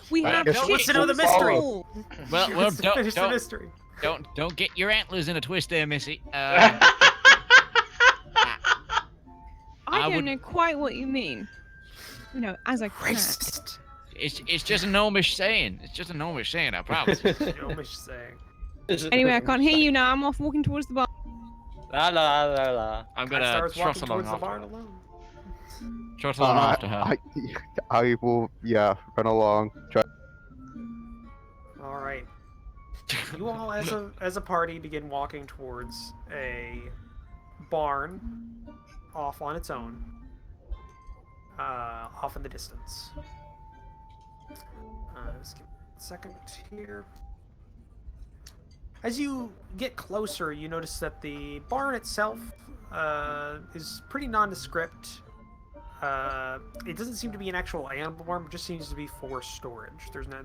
We I have guess shit what's to know the to mystery? solve. Well, Let's finish the mystery. don't get your antlers in a twist there, Missy. I I don't would- know quite what you mean. You know, as a cat. Racist. It's just a gnomish saying. It's just a gnomish saying, I promise. Gnomish saying. Anyway, I can't hear you now. I'm off walking towards the barn. La la la la. I'm Cat gonna Star's trot walking along towards the after barn her. alone. Trot along after her. I will, yeah, run along. Try. All right. You all, as a party, begin walking towards a barn off on its own, off in the distance. Just give me a second here. As you get closer, you notice that the barn itself is pretty nondescript. It doesn't seem to be an actual animal barn, but just seems to be for storage. There's no,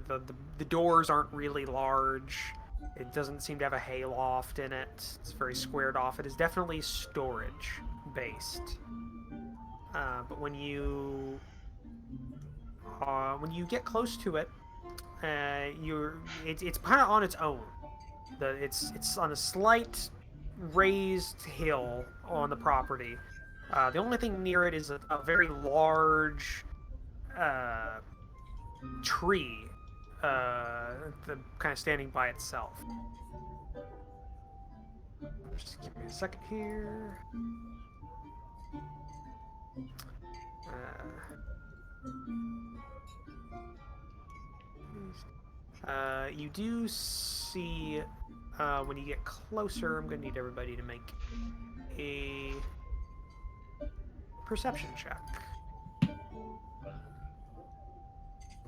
the doors aren't really large. It doesn't seem to have a hayloft in it. It's very squared off. It is definitely storage based. But when you get close to it, it's kind of on its own. It's on a slight raised hill on the property. The only thing near it is a very large tree, kind of standing by itself. Just give me a second here. You do see, when you get closer, I'm going to need everybody to make a perception check.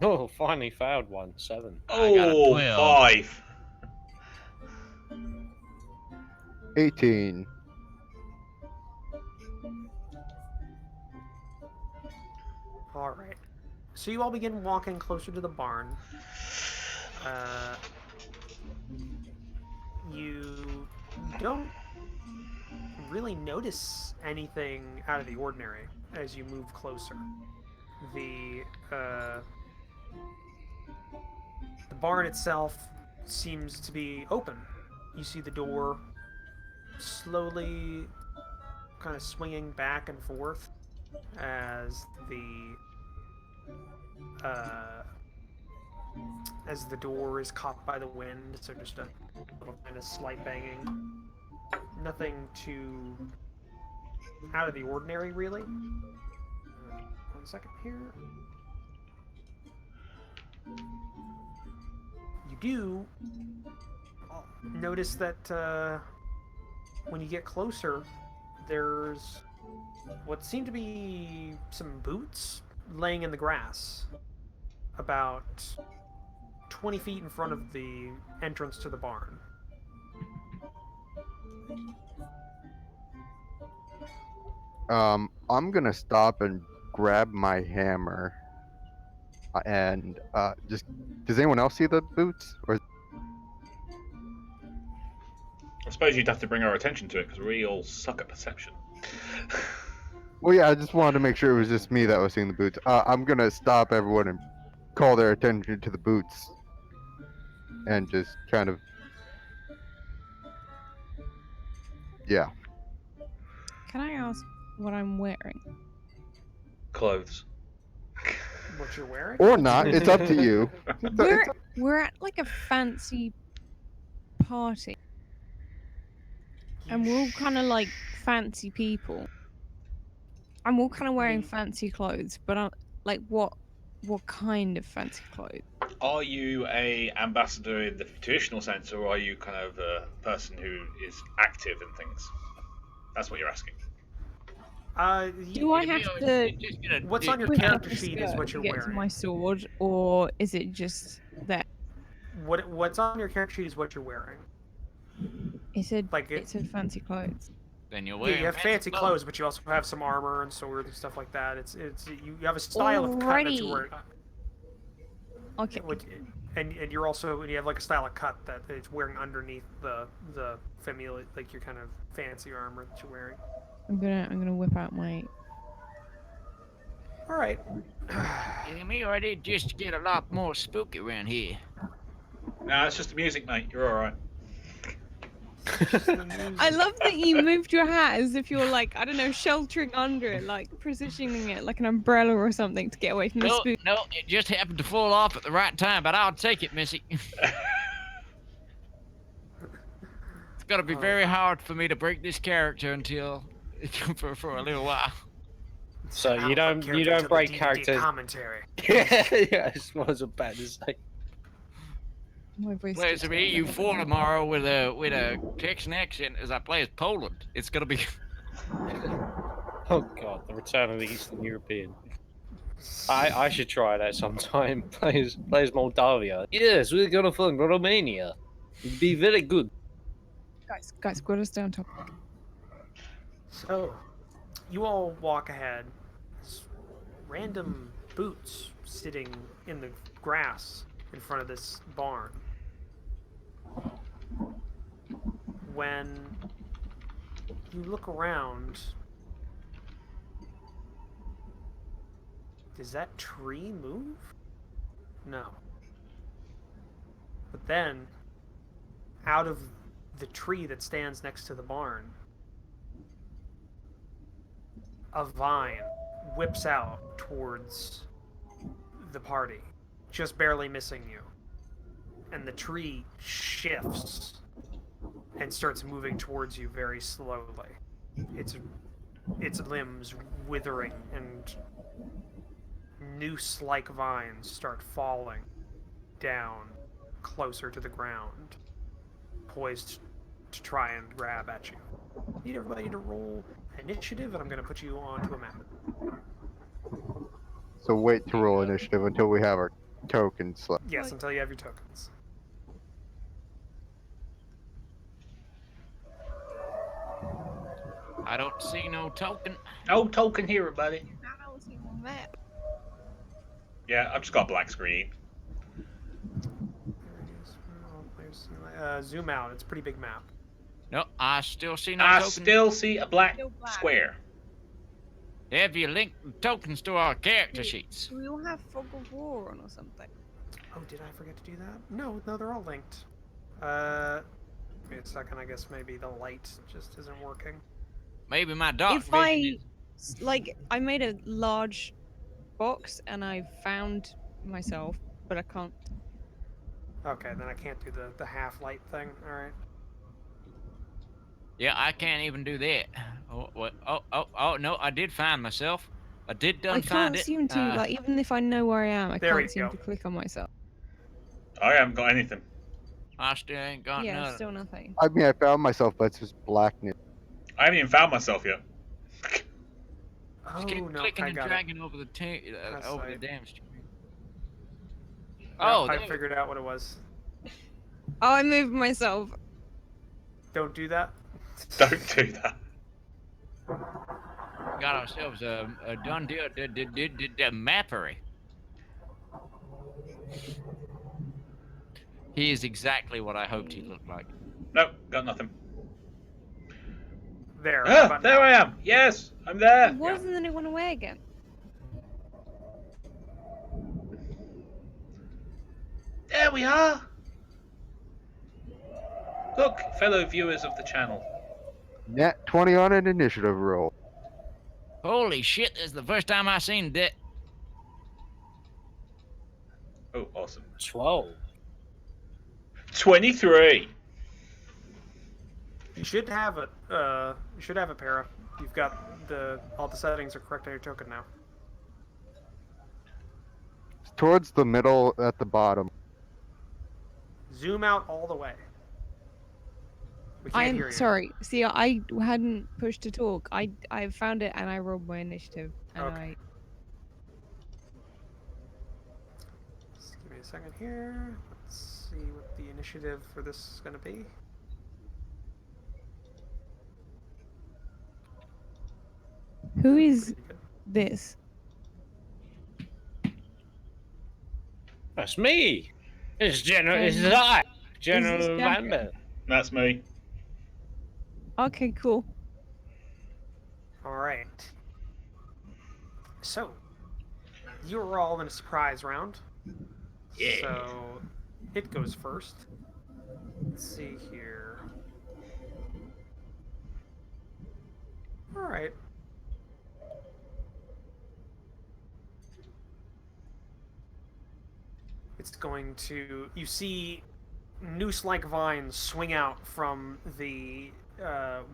Oh, finally found one. 7. I got a Oh, 12. 5. 18. All right. So you all begin walking closer to the barn. You don't really notice anything out of the ordinary as you move closer. The barn itself seems to be open. You see the door slowly kind of swinging back and forth as the door is caught by the wind, so just a little kind of slight banging. Nothing too out of the ordinary, really. 1 second here. You do notice that when you get closer, there's what seem to be some boots laying in the grass about 20 feet in front of the entrance to the barn. I'm gonna stop and grab my hammer. And just, does anyone else see the boots? Or I suppose you'd have to bring our attention to it because we all suck at perception. well, yeah, I just wanted to make sure it was just me that was seeing the boots. I'm gonna stop everyone and call their attention to the boots, and just kind of, yeah. Can I ask what I'm wearing? Clothes. What you're wearing? Or not. It's up to you. We're at like a fancy party, and we're all kind of like fancy people. I'm all kind of wearing fancy clothes, but I'm like, what kind of fancy clothes? Are you a ambassador in the traditional sense, or are you kind of a person who is active in things? That's what you're asking. Do I have to? What's on your whip out character the sheet is skirt what to you're get to wearing. my sword, or is it just that? What's on your character sheet is what you're wearing. It said Like it said fancy clothes. Then you're Yeah, wearing you have fancy clothes, but you also have some armor and sword and stuff like that. You have a style of cut that Alrighty. you wear. Okay. And you have like a style of cut that it's wearing underneath the familiar, like your kind of fancy armor that you're wearing. I'm gonna whip out my. All right. Getting me ready just to get a lot more spooky around here. Nah, it's just the music, mate. You're all right. I love that you moved your hat as if you're like, I don't know, sheltering under it, like positioning it like an umbrella or something to get away from the No, spook. no, it just happened to fall off at the right time, but I'll take it, Missy. gonna be Oh. very hard for me to break this character until for a little while. So I you don't break character until break the D&D characters. commentary. Yeah, that's what I was about to say. My voice Play keeps as me, getting you better. fool tomorrow with a Texan accent as I play as Poland. It's gonna be. Oh god, the return of the Eastern European. I should try that sometime. Play as Moldavia. Yes, we're gonna fund Romania. It'd be very good. Guys, put us down topic. So, you all walk ahead. There's random boots sitting in the grass in front of this barn. When you look around, does that tree move? No. But then, out of the tree that stands next to the barn, a vine whips out towards the party, just barely missing you. And the tree shifts and starts moving towards you very slowly. Its limbs withering, and noose-like vines start falling down closer to the ground, poised to try and grab at you. Need everybody to roll initiative, and I'm going to put you onto a map. So wait to roll initiative until we have our tokens left. Yes, until you have your tokens. I don't see no token. No token here, buddy. I don't see one map. Yeah, I've just got a black screen. Zoom out. It's a pretty big map. No, I still see no I token. still see a black Still black. square. Have you linked tokens to our character sheets? Do we all have Fog of War on or something? Oh, did I forget to do that? No, they're all linked. Wait a second. I guess maybe the light just isn't working. Maybe my dark If vision I made a large box and I found myself, but I can't. Okay, then I can't do the half light thing. All right. Yeah, I can't even do that. Oh, what? Oh, no, I did find myself. I did I done find can't it. seem to like even if I know where I am, I There we can't seem go. to click on myself. I haven't got anything. I still ain't got Yeah, nothing. still nothing. I mean, I found myself, but it's just blackness. I haven't even found myself yet. Oh Just keep no, clicking I and got it. dragging over the That's over the right. damn screen. Yeah, Oh, I there- figured out what it was. Oh, I moved myself. Don't do that. Don't do that. got ourselves a done deal. The mappery. He is exactly what I hoped he looked like. Nope, got nothing. There. how about There now? I am. Yes, I'm there. It was, and then it went away again. There we are. Look, fellow viewers of the channel. Net 20 on an initiative roll. Holy shit! This is the first time I seen that. Oh, awesome. 12. 23. You should have it. You should have a para. You've got all the settings are correct on your token now. Towards the middle at the bottom. Zoom out all the way. We can't hear I'm you. sorry. See, I hadn't pushed to talk. I found it and I rolled my initiative and Okay. Just give me a second here. Let's see what the initiative for this is going to be. Who is Pretty good. this? That's me. It's General. It's Um, I, this General Jack? Lambert. That's me. Okay, cool. All right. So, you're all in a surprise round. Yeah. So, it goes first. Let's see here. All right. It's going to. You see noose-like vines swing out from the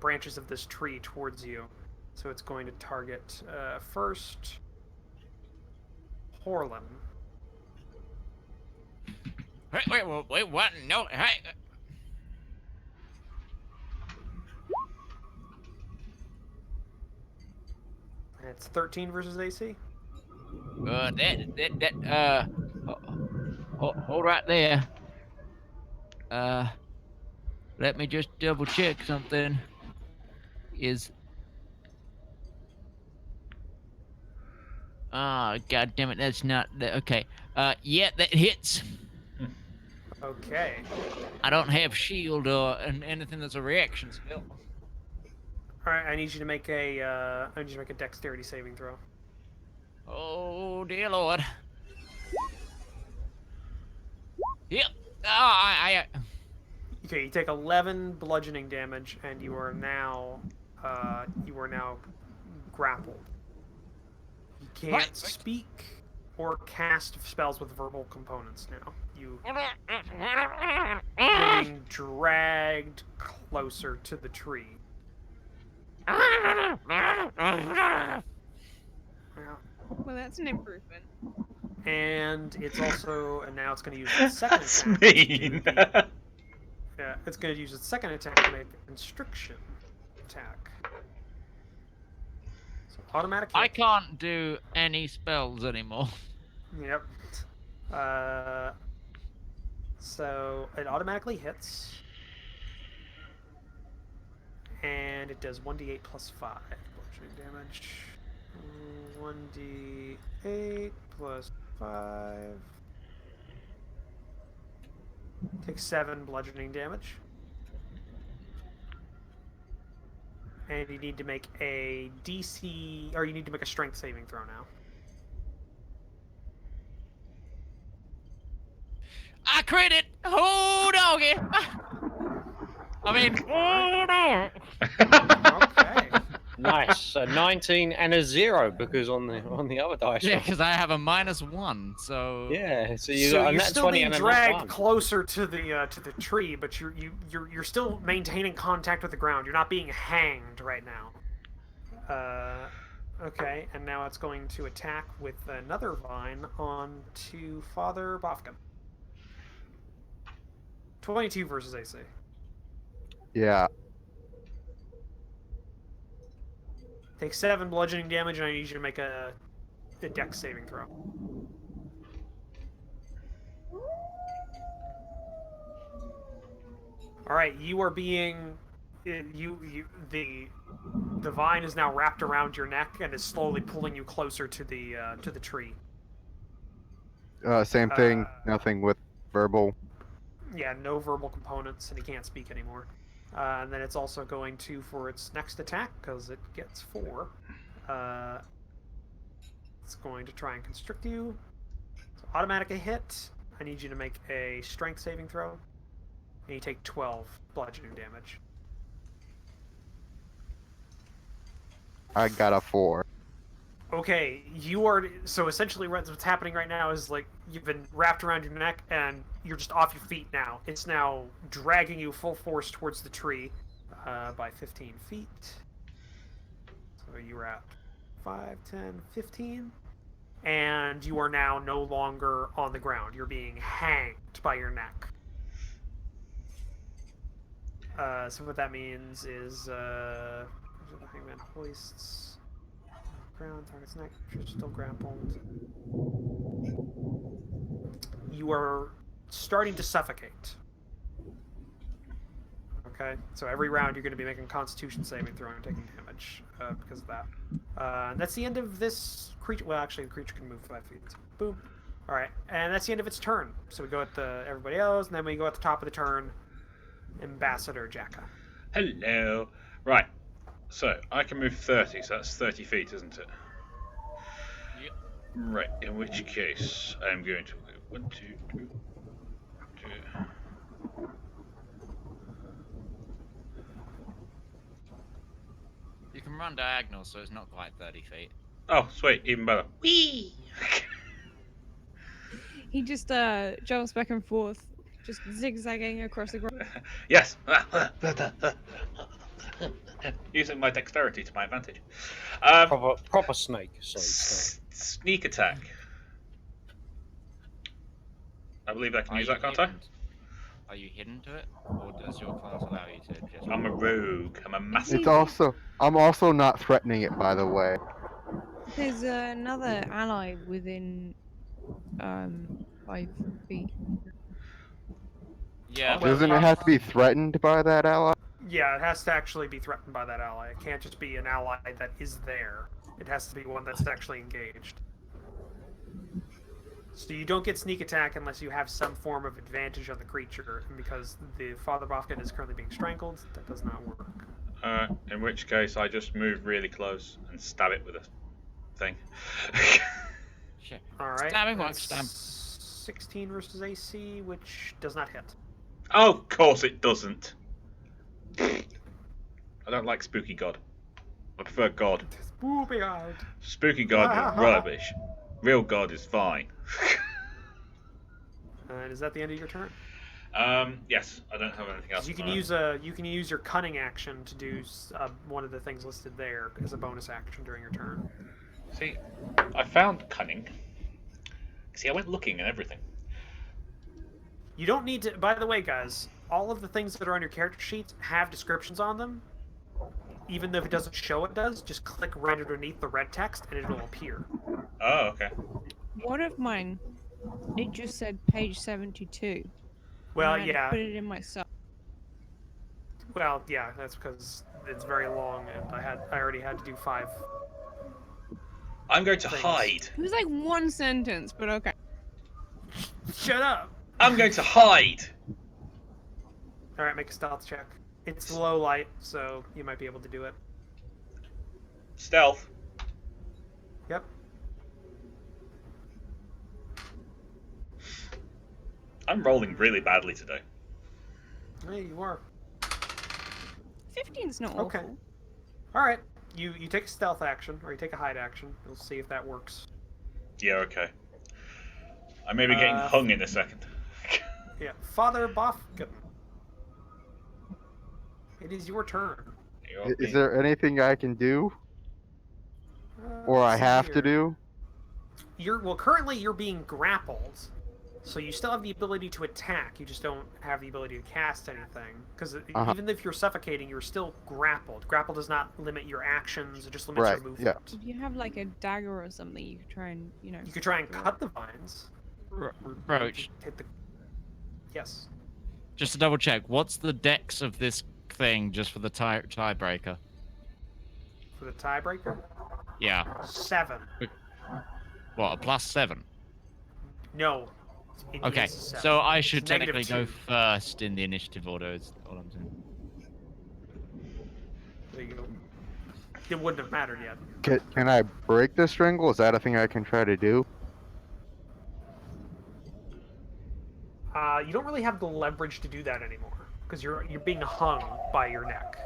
branches of this tree towards you. So it's going to target first Horlin. Wait, what? No, hey. And it's 13 versus AC. Hold right there. Let me just double check something. God damn it, that's not okay. Yeah, that hits. Okay. I don't have shield or anything that's a reaction spell. All right, I need you to make a dexterity saving throw. Oh dear lord. Yep. I Okay, you take 11 bludgeoning damage, and you are now grappled. You can't speak or cast spells with verbal components now. You're being dragged closer to the tree. Yeah. Well, that's an improvement. And it's also, and now it's going to use its second That's attack. mean. Yeah, it's going to use its second attack to make a constriction attack. So automatic hit. I can't do any spells anymore. Yep. So it automatically hits. And it does 1d8 plus 5 bludgeoning damage. 1d8 plus 5. Takes 7 bludgeoning damage. And you need to make a DC, or you need to make a strength saving throw now. I crit it! Oh, doggy! I mean, oh, no! Okay. Nice. A 19 and a 0 because on the other dice. Yeah, roll. because I have a -1, so Yeah. So you So got a you're nat still 20 being and a nat dragged 1. closer to the tree, but you're still maintaining contact with the ground. You're not being hanged right now. Okay, and now it's going to attack with another vine on to Father Bofkin. 22 versus AC. Yeah. Take 7 bludgeoning damage, and I need you to make a dex saving throw. All right, you are being the vine is now wrapped around your neck and is slowly pulling you closer to the tree. Same thing. Nothing with verbal. Yeah, no verbal components, and he can't speak anymore. And then it's also going to, for its next attack, because it gets 4, it's going to try and constrict you. So automatic hit. I need you to make a strength saving throw. And you take 12 bludgeoning damage. I got a 4. Okay, you are, so essentially what's happening right now is like you've been wrapped around your neck and you're just off your feet now. It's now dragging you full force towards the tree by 15 feet. So you're at 5, 10, 15. And you are now no longer on the ground. You're being hanged by your neck. So what that means is the hangman hoists ground, target's neck, you're still grappled. You are starting to suffocate. Okay, so every round you're going to be making a Constitution saving throw and taking damage because of that. And that's the end of this creature. Well, actually, the creature can move 5 feet. So boom. All right, and that's the end of its turn. So we go at everybody else, and then we go at the top of the turn. Ambassador Jacka. Hello. Right. So I can move 30, so that's 30 feet, isn't it? Yep. Right. In which case, I'm going to move 1, 2, 2. you can run diagonal, so it's not quite 30 feet. Oh, sweet, even better. Whee! He just jumps back and forth Just zigzagging across the ground. Yes. Using my dexterity to my advantage. Proper snake. Sorry, snake. Sneak attack. I believe I can Are use you that, can't I? hidden? Are you hidden to it, or does your class allow you to just? I'm a rogue. I'm a massive. It's also I'm also not threatening it, by the way. There's another ally within 5 feet. Yeah, Well, Doesn't it have to be threatened by that ally? Yeah, it has to actually be threatened by that ally. It can't just be an ally that is there. It has to be one that's actually engaged. So you don't get sneak attack unless you have some form of advantage on the creature, and because the Father Bofkin is currently being strangled, that does not work. In which case, I just move really close and stab it with a thing. Shit. Alright. Stabbing won't stab. 16 versus AC, which does not hit. Oh, of course it doesn't. I don't like Spooky God. I prefer God. Spoopy God. Spooky God is rubbish. Real God is fine. And is that the end of your turn? Yes, I don't have anything else. You can use your cunning action to do one of the things listed there as a bonus action during your turn. See, I found cunning. See, I went looking and everything. You don't need to. By the way, guys, all of the things that are on your character sheets have descriptions on them. Even though if it doesn't show it does, just click right underneath the red text and it'll appear. Oh, okay. One of mine, it just said page 72. Well, and I had to yeah. put it in myself. Well, yeah, that's because it's very long, and I already had to do 5. I'm going to Things. hide. It was like one sentence, but okay. Shut up! I'm going to hide. All right, make a stealth check. It's low light, so you might be able to do it. Stealth. Yep. I'm rolling really badly today. Hey, you are. 15's not Okay. awful. All right. You take a stealth action, or you take a hide action. We'll see if that works. Yeah, okay. I may be getting hung in a second. Yeah, Father Bofkin. It is your turn. Is there anything I can do, or I Let's see have to here. do? Currently you're being grappled, so you still have the ability to attack. You just don't have the ability to cast anything, because even if you're suffocating, you're still grappled. Grapple does not limit your actions; it just limits your movement. If you have like a dagger or something, you could try and, You could try and cut the vines. Roach. Hit the... Yes. Just to double check, what's the dex of this thing just for the tiebreaker? For the tiebreaker? Yeah. 7. What, a +7? No. It Okay, is a 7. so I should It's negative technically go 2. first in the initiative order, is all I'm saying. There you go. It wouldn't have mattered yet. Can I break the strangle? Is that a thing I can try to do? You don't really have the leverage to do that anymore, because you're being hung by your neck.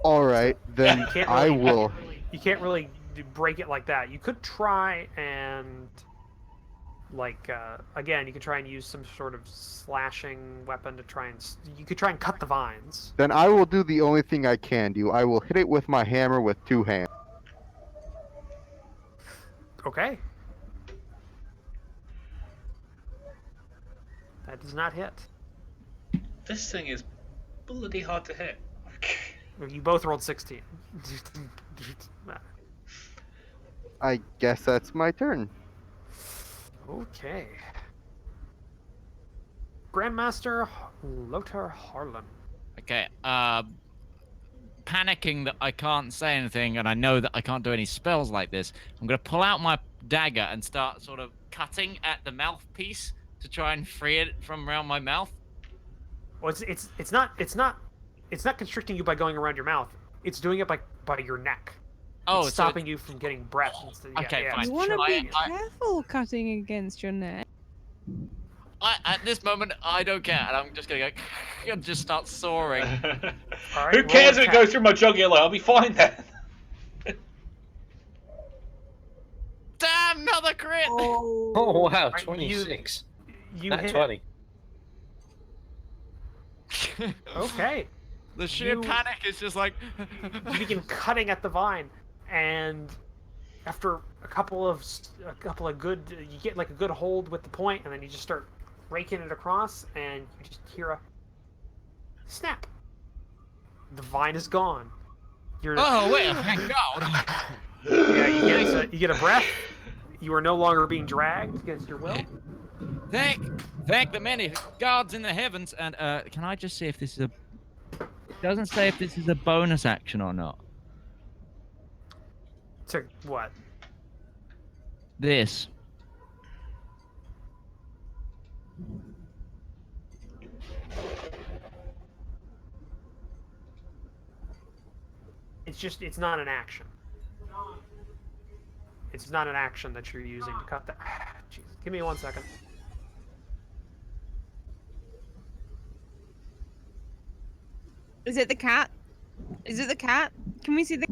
All right, then I will. You can't really break it like that. You could try and, like, again, you could try and use some sort of slashing weapon to try and. You could try and cut the vines. Then I will do the only thing I can do. I will hit it with my hammer with 2 hands. Okay. That does not hit. This thing is bloody hard to hit. You both rolled 16. I guess that's my turn. Okay. Grandmaster Lothar Harlan. Okay, panicking that I can't say anything and I know that I can't do any spells like this, I'm going to pull out my dagger and start sort of cutting at the mouthpiece to try and free it from around my mouth. Well, it's not constricting you by going around your mouth. It's doing it by your neck. Oh, it's stopping you from getting breath. Okay, fine. You want to be I- careful cutting against your neck. At this moment, I don't care, and I'm just gonna go and just start soaring. All right, Who cares if it attack. goes through my jugular? I'll be fine then. Damn, another crit! Oh wow, Right, 26. You Not hit. 20. Okay. The sheer You- panic is just like. You begin cutting at the vine, and after a couple of good, you get like a good hold with the point, and then you just start raking it across, and you just hear a snap. The vine is gone. You're Oh well, thank God. yeah. You get a breath. You are no longer being dragged against your will. Thank the many gods in the heavens. And can I just see if this is a? It doesn't say if this is a bonus action or not. To what? This. It's not an action. It's not an action that you're using to cut that. Jeez, give me 1 second. Is it the cat? Is it the cat? Can we see the?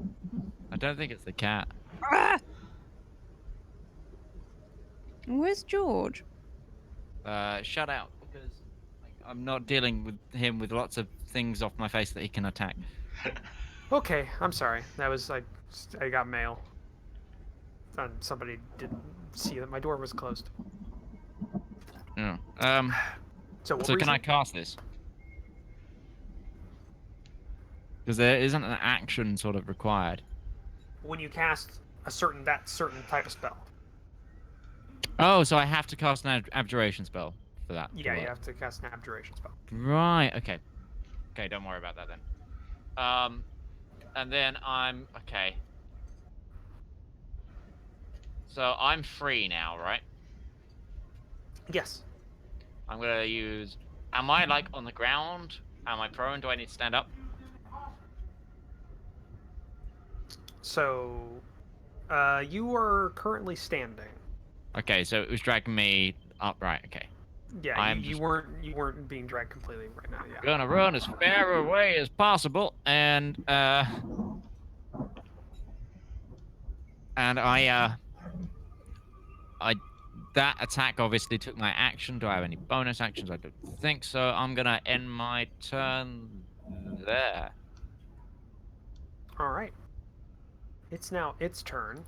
I don't think it's the cat. Ah! Where's George? Shut out because I'm not dealing with him with lots of things off my face that he can attack. Okay, I'm sorry. That was like I got mail. And somebody didn't see that my door was closed. Yeah. So what So were can you I saying? cast this? Because there isn't an action sort of required. When you cast certain type of spell? Oh, so I have to cast an abjuration spell for that. to Yeah, you work. have to cast an abjuration spell. Right. Okay. Okay. Don't worry about that then. And then I'm okay. So I'm free now, right? Yes. I'm gonna use. Am I like on the ground? Am I prone? Do I need to stand up? So, you are currently standing. Okay, so it was dragging me upright. Okay. Yeah, I'm you just- weren't being dragged completely right now. Yeah. Gonna run as far away as possible, and I that attack obviously took my action. Do I have any bonus actions? I don't think so. I'm gonna end my turn there. All right. It's now its turn,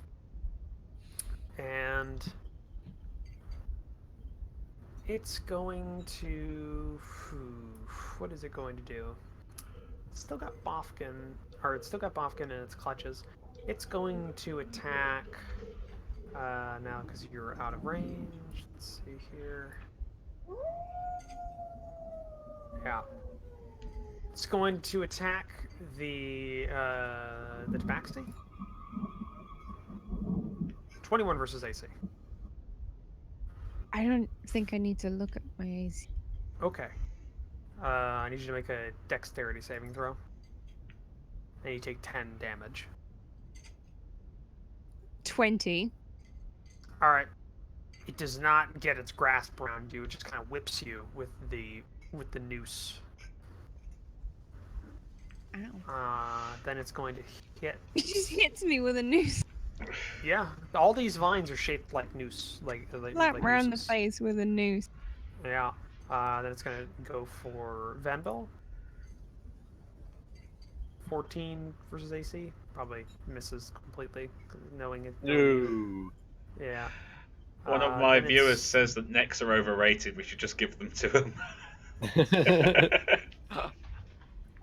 and it's going to. What is it going to do? It's still got Bofkin, or it's still got Bofkin in its clutches. It's going to attack now because you're out of range. Let's see here. Yeah. It's going to attack the Tabaxi. 21 versus AC. I don't think I need to look at my AC. Okay. I need you to make a dexterity saving throw. And you take 10 damage. 20. Alright. It does not get its grasp around you, it just kind of whips you with the noose. Ow. Then it's going to hit. It just hits me with a noose. Yeah, all these vines are shaped like noose, like Round the nooses. face with a noose. Yeah. Then it's gonna go for Vanville. 14 versus AC. Probably misses completely, knowing it. No. Yeah. One of my then it's- viewers says that necks are overrated. We should just give them to him.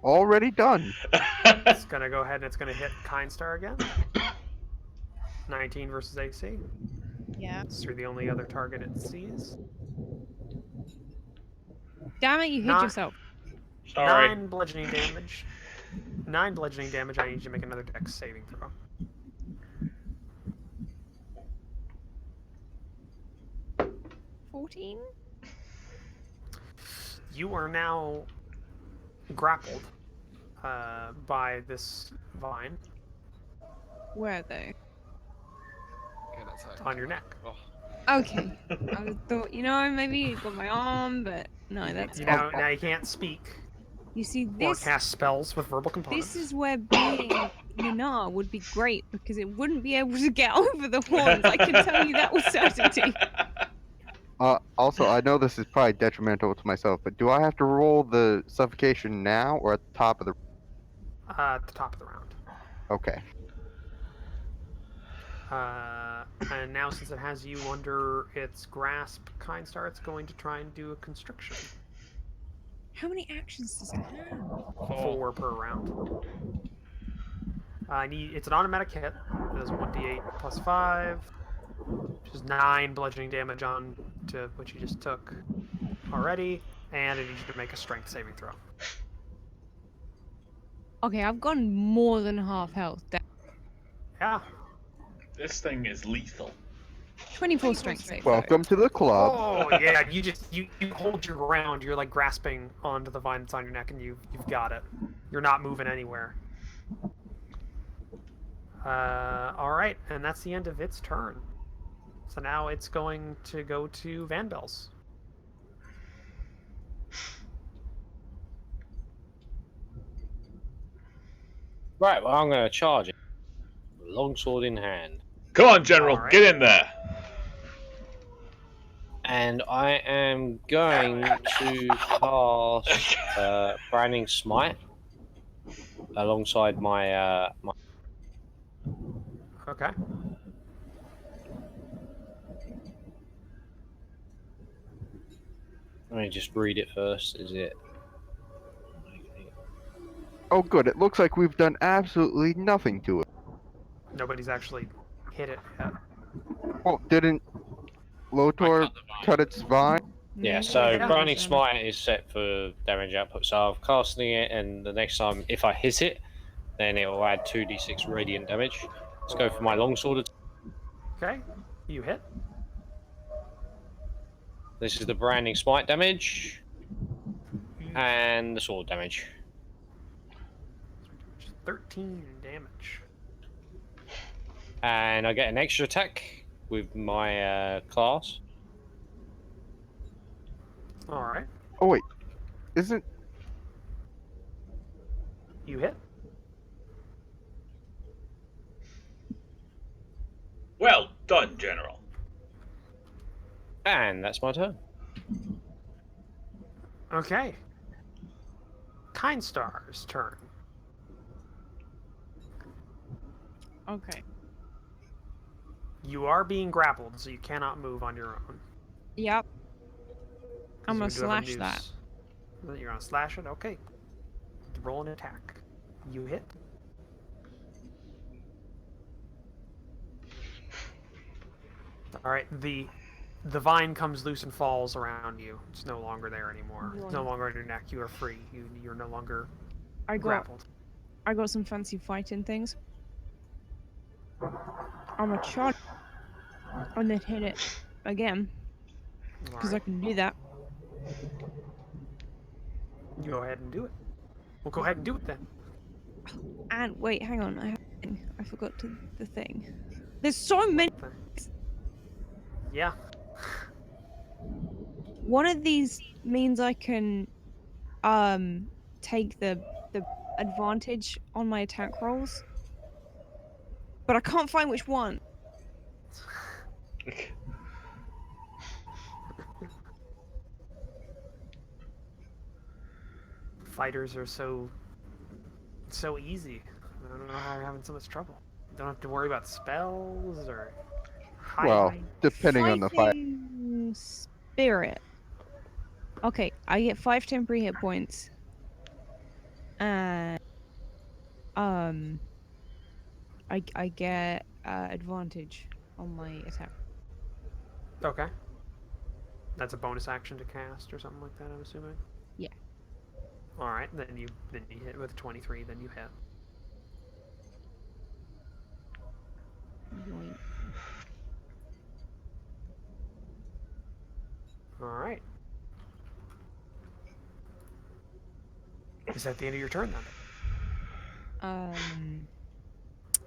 Already done. It's gonna go ahead and it's gonna hit Kindstar again. 19 versus AC. Yeah. It's the only other target it sees. Damn it, you hit Not- yourself. Sorry. 9 bludgeoning damage. 9 bludgeoning damage. I need you to make another dex saving throw. $14? You are now grappled by this vine Where though? on your neck. Okay. I thought, maybe you got my arm, but no, that's Now you can't speak You see, or this cast spells with verbal components. this is where being Nana would be great because it wouldn't be able to get over the horns. I can tell you that with certainty. Also, I know this is probably detrimental to myself, but do I have to roll the suffocation now or at the top of the? At the top of the round. Okay. And now since it has you under its grasp, Kind Star's going to try and do a constriction. How many actions does it have? 4 per round. It's an automatic hit. It does 1d8 plus 5, which is 9 bludgeoning damage on to what you just took already, and I need you to make a strength saving throw. Okay, I've gone more than half health. Yeah. This thing is lethal. 24 strength save. Welcome to the club. Oh yeah, you hold your ground. You're like grasping onto the vine that's on your neck, and you've got it. You're not moving anywhere. All right, and that's the end of its turn. So now it's going to go to Vanbel's. Right, well, I'm going to charge it. Longsword in hand. Come on, General, Alright. get in there. And I am going to cast Branding Smite alongside my Okay. Let me just read it first. Is it? Oh, good. It looks like we've done absolutely nothing to it. Nobody's actually hit it yet. Well, didn't Lotor cut its vine? Yeah, so Yeah. Branding Smite is set for damage output. So I'm casting it, and the next time, if I hit it, then it will add 2d6 radiant damage. Let's go for my longsword. Okay. You hit. This is the Branding Smite damage, and the sword damage. 13 damage. And I get an extra attack with my class. Alright. Oh wait, isn't? You hit. Well done, General. And that's my turn. Okay. Kind Star's turn. Okay. You are being grappled, so you cannot move on your own. Yep. I'm gonna You do have a slash that. noose. You're gonna slash it? Okay. Roll an attack. You hit. Alright, the vine comes loose and falls around you. It's no longer there anymore. It's no longer on your neck. You are free. You're no longer grappled. I got some fancy fighting things. I'm gonna charge and then hit it again because I can do that. You go ahead and do it. Well, go ahead and do it then. And wait, hang on. I forgot the thing. There's so many. Yeah. One of these means I can take the advantage on my attack rolls, but I can't find which one. Fighters are so easy. I don't know how you're having so much trouble. You don't have to worry about spells or Well, hiding. depending on the fight. Fighting spirit. Okay, I get 5 temporary hit points. And I get advantage on my attack. Okay. That's a bonus action to cast or something like that, I'm assuming? Yeah. Alright, then you hit with 23, then you hit. Yoink. Alright. Is that the end of your turn then?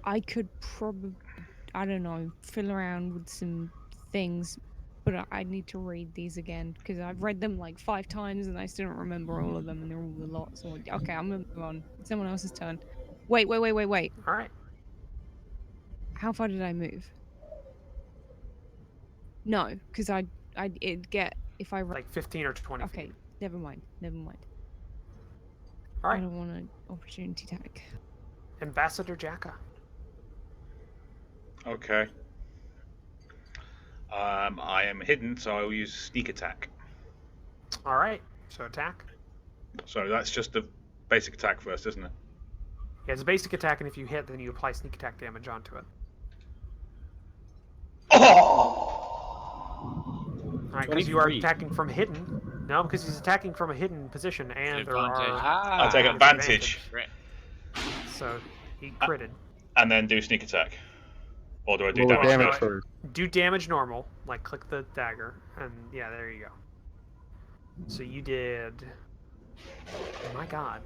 I could probably, I don't know, fill around with some things, but I need to read these again because I've read them like 5 times and I still don't remember all of them and they're all a lot. So okay, I'm gonna move on. It's someone else's turn. Wait. Alright. How far did I move? No, because I it'd get if I like 15 or 20 Okay, feet. never mind. All I right, don't want an opportunity attack. Ambassador Jacka. Okay. I am hidden, so I will use sneak attack. All right, so attack. So that's just the basic attack first, isn't it? Yeah, it's a basic attack, and if you hit, then you apply sneak attack damage onto it. Oh! All right, because you are 23. attacking from hidden. No, because he's attacking from a hidden position, and there Advantage. are I take Ah. advantage so he critted. and then do sneak attack. Or do I do Roll damage? damage first? first. Do damage normal, like click the dagger, and yeah, there you go. So you did. Oh my God.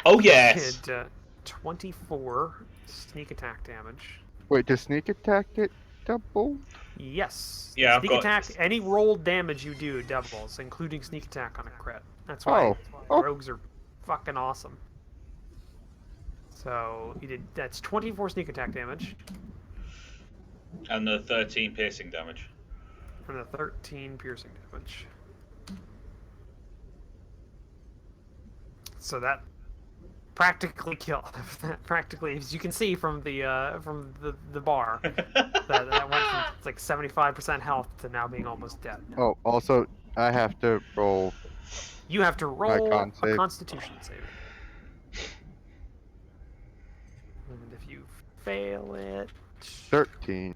Oh You yes. did 24 sneak attack damage. Wait, does sneak attack get double? Yes. Yeah, I've Sneak got- attack. Any rolled damage you do doubles, including sneak attack on a crit. That's why Oh. rogues are fucking awesome. So you did. That's 24 sneak attack damage And the 13 piercing damage. and the 13 piercing damage. So that practically killed. Practically, as you can see from the bar, that went from like 75% health to now being almost dead. Oh, also, I have to roll. You have to roll con a save. Constitution saving. And if you fail it, 13.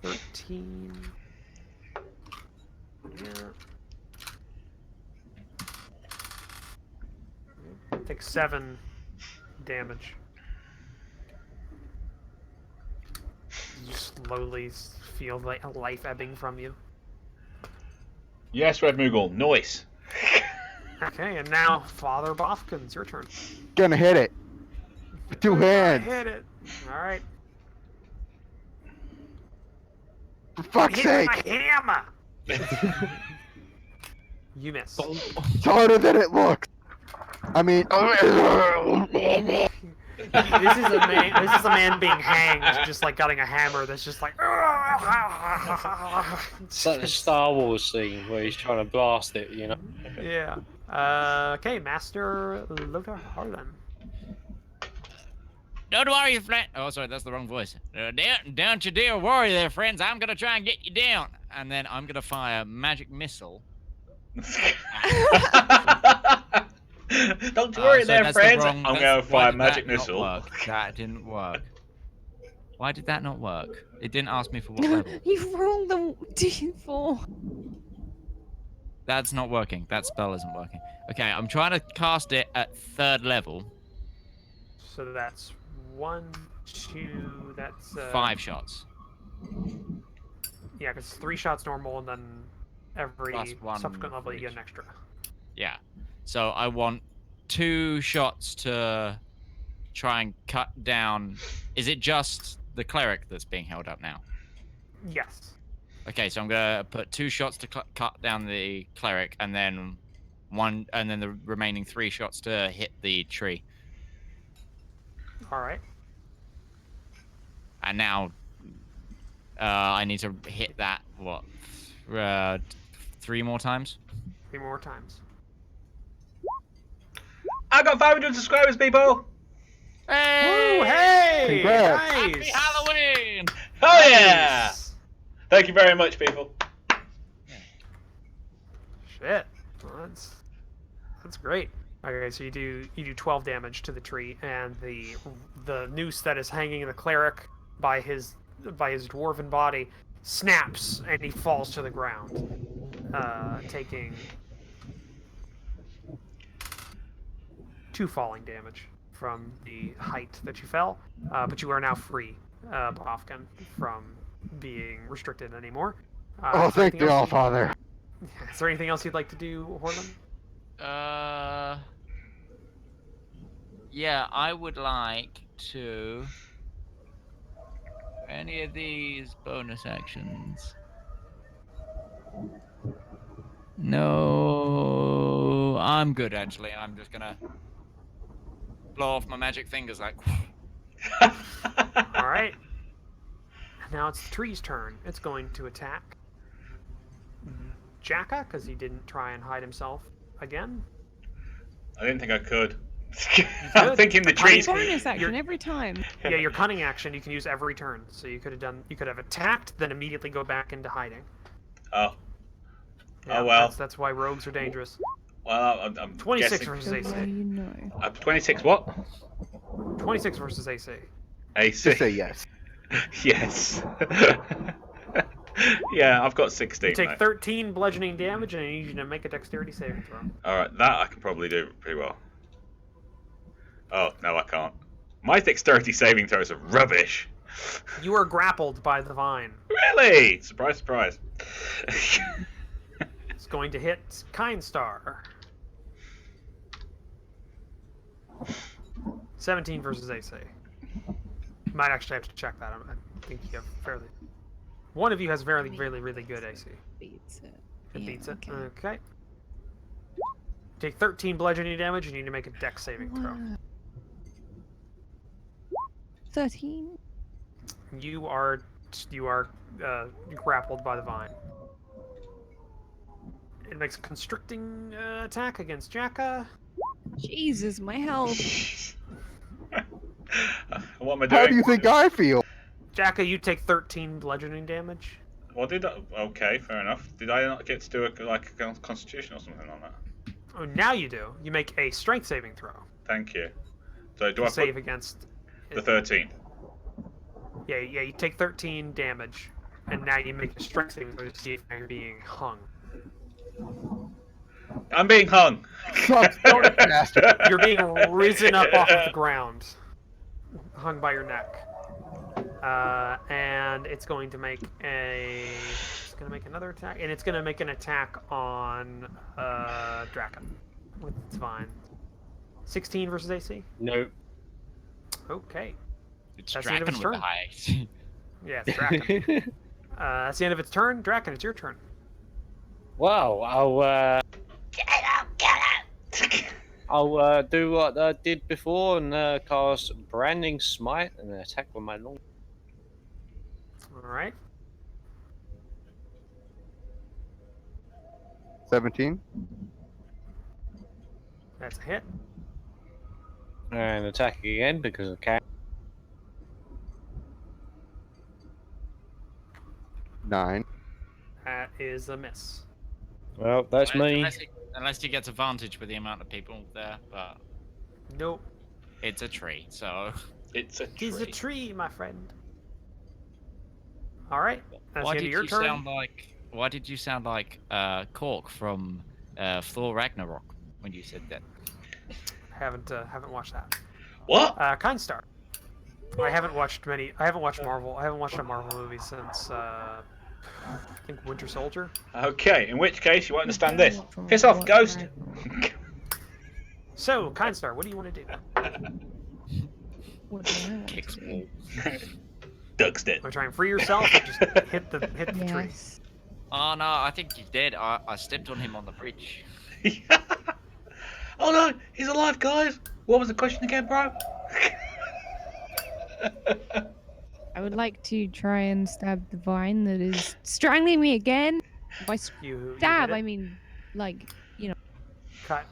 13. Yeah. Take 7 damage. You slowly feel like life ebbing from you. Yes, Red Moogle. Nice. Okay, and now Father Bofkins, your turn. Gonna hit it. With 2 hands. Hit it. All right. For fuck's Hit sake. my hammer. You miss. It's harder than it looks. I mean, This is a man being hanged, just like getting a hammer. That's just like. It's like the Star Wars scene where he's trying to blast it, you know? Yeah. Okay, Master Lothar Harlan. Don't worry, friend. Oh, sorry, that's the wrong voice. Don't you dare worry there, friends. I'm gonna try and get you down, and then I'm gonna fire a magic missile. Don't worry So there, that's the friends. wrong- I'm that's- going to why fire did magic that not missile. work? That didn't work. Why did that not work? It didn't ask me for what level. You rolled the d4. That's not working. That spell isn't working. Okay, I'm trying to cast it at 3rd level. So that's 1, 2. That's 5 shots. Yeah, because 3 shots normal, and then every Plus 1 subsequent level you for get each. an extra. Yeah. So I want 2 shots to try and cut down. Is it just the cleric that's being held up now? Yes. Okay, so I'm gonna put 2 shots to cut down the cleric, and then the remaining 3 shots to hit the tree. All right. And now, I need to hit that 3 more times. 3 more times. I got 500 subscribers, people. Hey! Woo! Hey! Congrats. Nice! Happy Halloween! Oh yeah! Nice. Thank you very much, people. Shit. Well, that's great. Okay, so you do 12 damage to the tree, and the noose that is hanging the cleric by his dwarven body snaps, and he falls to the ground, taking 2 falling damage from the height that you fell. But you are now free, Bofkin, from being restricted anymore. oh, Is there thank anything you, else all Father. Is there anything else you'd like to do, Horlin? Yeah, I would like to. Any of these bonus actions? No, I'm good actually. I'm just gonna blow off my magic fingers like. All right. Now it's the tree's turn. It's going to attack Jacka, because he didn't try and hide himself again. I didn't think I could. could. I'm thinking the trees. Bonus action You're- every time. Yeah, your cunning action you can use every turn. So you could have attacked, then immediately go back into hiding. Oh. Yeah, Oh, well. That's why rogues are dangerous. Well, I'm 26 guessing. versus So AC. well you know. 26 what? 26 versus AC. AC. Just say yes. Yes. Yeah, I've got 16. You take mate. 13 bludgeoning damage, and I need you to make a dexterity saving throw. Alright, that I can probably do pretty well. Oh, no, I can't. My dexterity saving throws are rubbish. You are grappled by the vine. Really? Surprise, surprise. It's going to hit Kind Star. 17 versus AC. Might actually have to check that. I think you have fairly. One of you has really good AC. Beats it. It Yeah, beats it. okay. Okay. Take 13 bludgeoning damage. You need to make a dex saving throw. Wow. 13. You are grappled by the vine. It makes a constricting attack against Jacka. Jesus, my health. What am I doing? How do you think I feel? Jacka, you take 13 bludgeoning damage. Well, did I... Okay, fair enough. Did I not get to do a constitution or something on that? Oh, now you do. You make a strength saving throw. Thank you. So do I To save put against. the 13? Yeah. You take 13 damage, and now you make a strength saving throw to see if you're being hung. I'm being hung. Bastard. You're being risen up off of the ground, hung by your neck. And it's going to make another attack, and it's going to make an attack on Draken with its vine. 16 versus AC. Nope. Okay. It's That's the end of Draken its with the turn. high AC. Yeah, it's Draken. That's the end of its turn. Draken, it's your turn. Well, I'll do what I did before and cast Branding Smite and attack with my long. All right. 17. That's a hit. And attack again because I can. 9. That is a miss. Well, that's me. Unless he gets advantage with the amount of people there, but Nope. it's a tree, so. It's a tree. He's a tree, my friend. All right. That's Why the end did of your you turn. sound like? Why did you sound like Cork from Thor Ragnarok when you said that? Haven't watched that. What? Kind Star. I haven't watched Marvel. I haven't watched a Marvel movie since I think Winter Soldier. Okay, in which case you won't understand this. Piss off, ghost! So, Kind Star, what do you want to do? What do I want Kicks to do? walls. Doug's dead. Want to try and free yourself, or just hit the tree? Yes. Oh no, I think he's dead. I stepped on him on the bridge. Oh no, he's alive, guys! What was the question again, bro? I would like to try and stab the vine that is strangling me again. By You stab, hit I it. mean, like, Cut.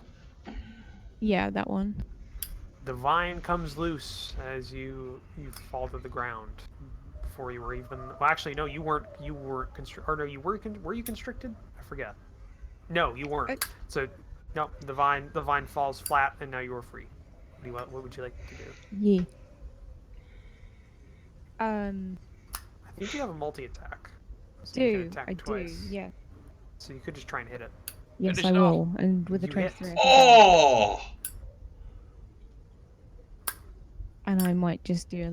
yeah, that one. The vine comes loose as you fall to the ground. Before you were even. Well, actually, no, you weren't. You were constricted. Or no, you were. Were you constricted? I forget. No, you weren't. So, no, the vine falls flat, and now you are free. What would you like to do? Yeah. I think you have a multi-attack. So you can Do attack I twice. do? Yeah. So you could just try and hit it. Yes, Finish I it off. will. And with a You hit. 23, I think Oh! and I might just do a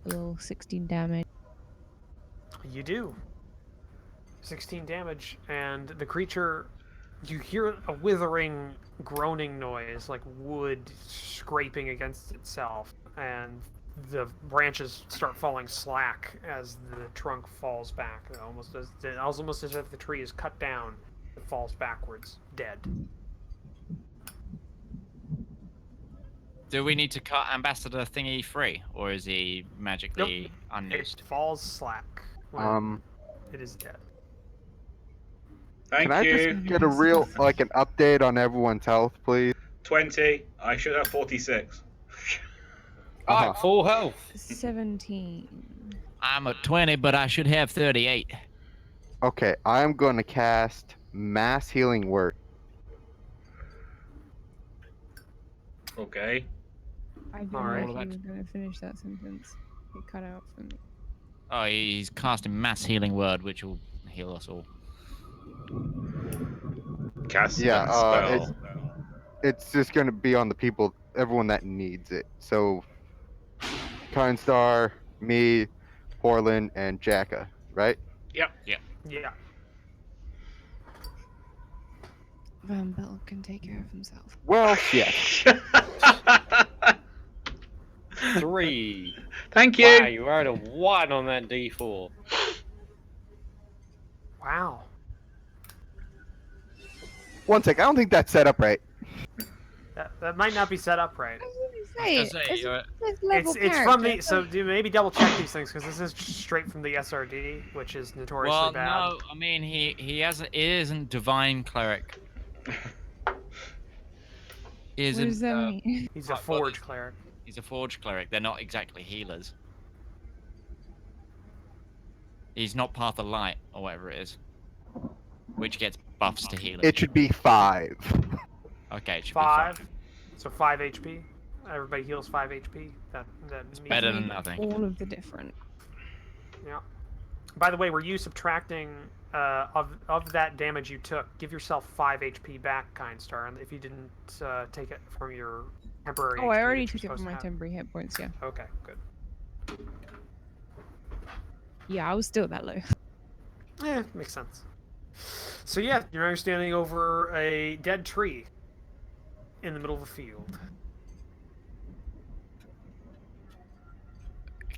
little 16 damage. You do. 16 damage, and the creature. You hear a withering, groaning noise, like wood scraping against itself, and the branches start falling slack as the trunk falls back, almost as if the tree is cut down. It falls backwards, dead. Do we need to cut Ambassador thingy free, or is he magically It unused? falls slack when it is dead. Thank Can I you. just get a real, like, an update on everyone's health, please? 20. I should have 46. I'm full health. 17. I'm at 20, but I should have 38. Okay, I'm going to cast Mass Healing Word. Okay. I didn't All know right. if you were going to finish that sentence. It cut out for me. Oh, he's casting Mass Healing Word, which will heal us all. Cast Yeah, that spell. it's just going to be on the people, everyone that needs it. So, Kind Star, me, Portland, and Jacka, right? Yep. Yeah. Van Bell can take care of himself. Well, shit. 3. Thank Wow, you. you rolled a 1 on that D4. Wow. One sec, I don't think that's set up right. That might not be set up right. I was going to I was say, gonna say, it's you're- a level It's from the character. do maybe double check these things because this is straight from the SRD, which is notoriously Well, bad. no, I mean it isn't divine cleric. What Isn't does that mean? He's a well, forge cleric. he's a forge cleric. They're not exactly healers. He's not path of light or whatever it is, which gets buffs to healers. It should be 5. Okay, it should 5. be 5. So 5 HP. Everybody heals 5 HP. That means Better than Made nothing. All of the different. Yeah. By the way, were you subtracting of that damage you took? Give yourself 5 HP back, Kind Star, and if you didn't take it from your temporary. Oh, HP I already that you're took it supposed from to my have. temporary hit points, yeah. Okay, good. Yeah, I was still that low. Yeah, makes sense. So yeah, you're standing over a dead tree in the middle of a field.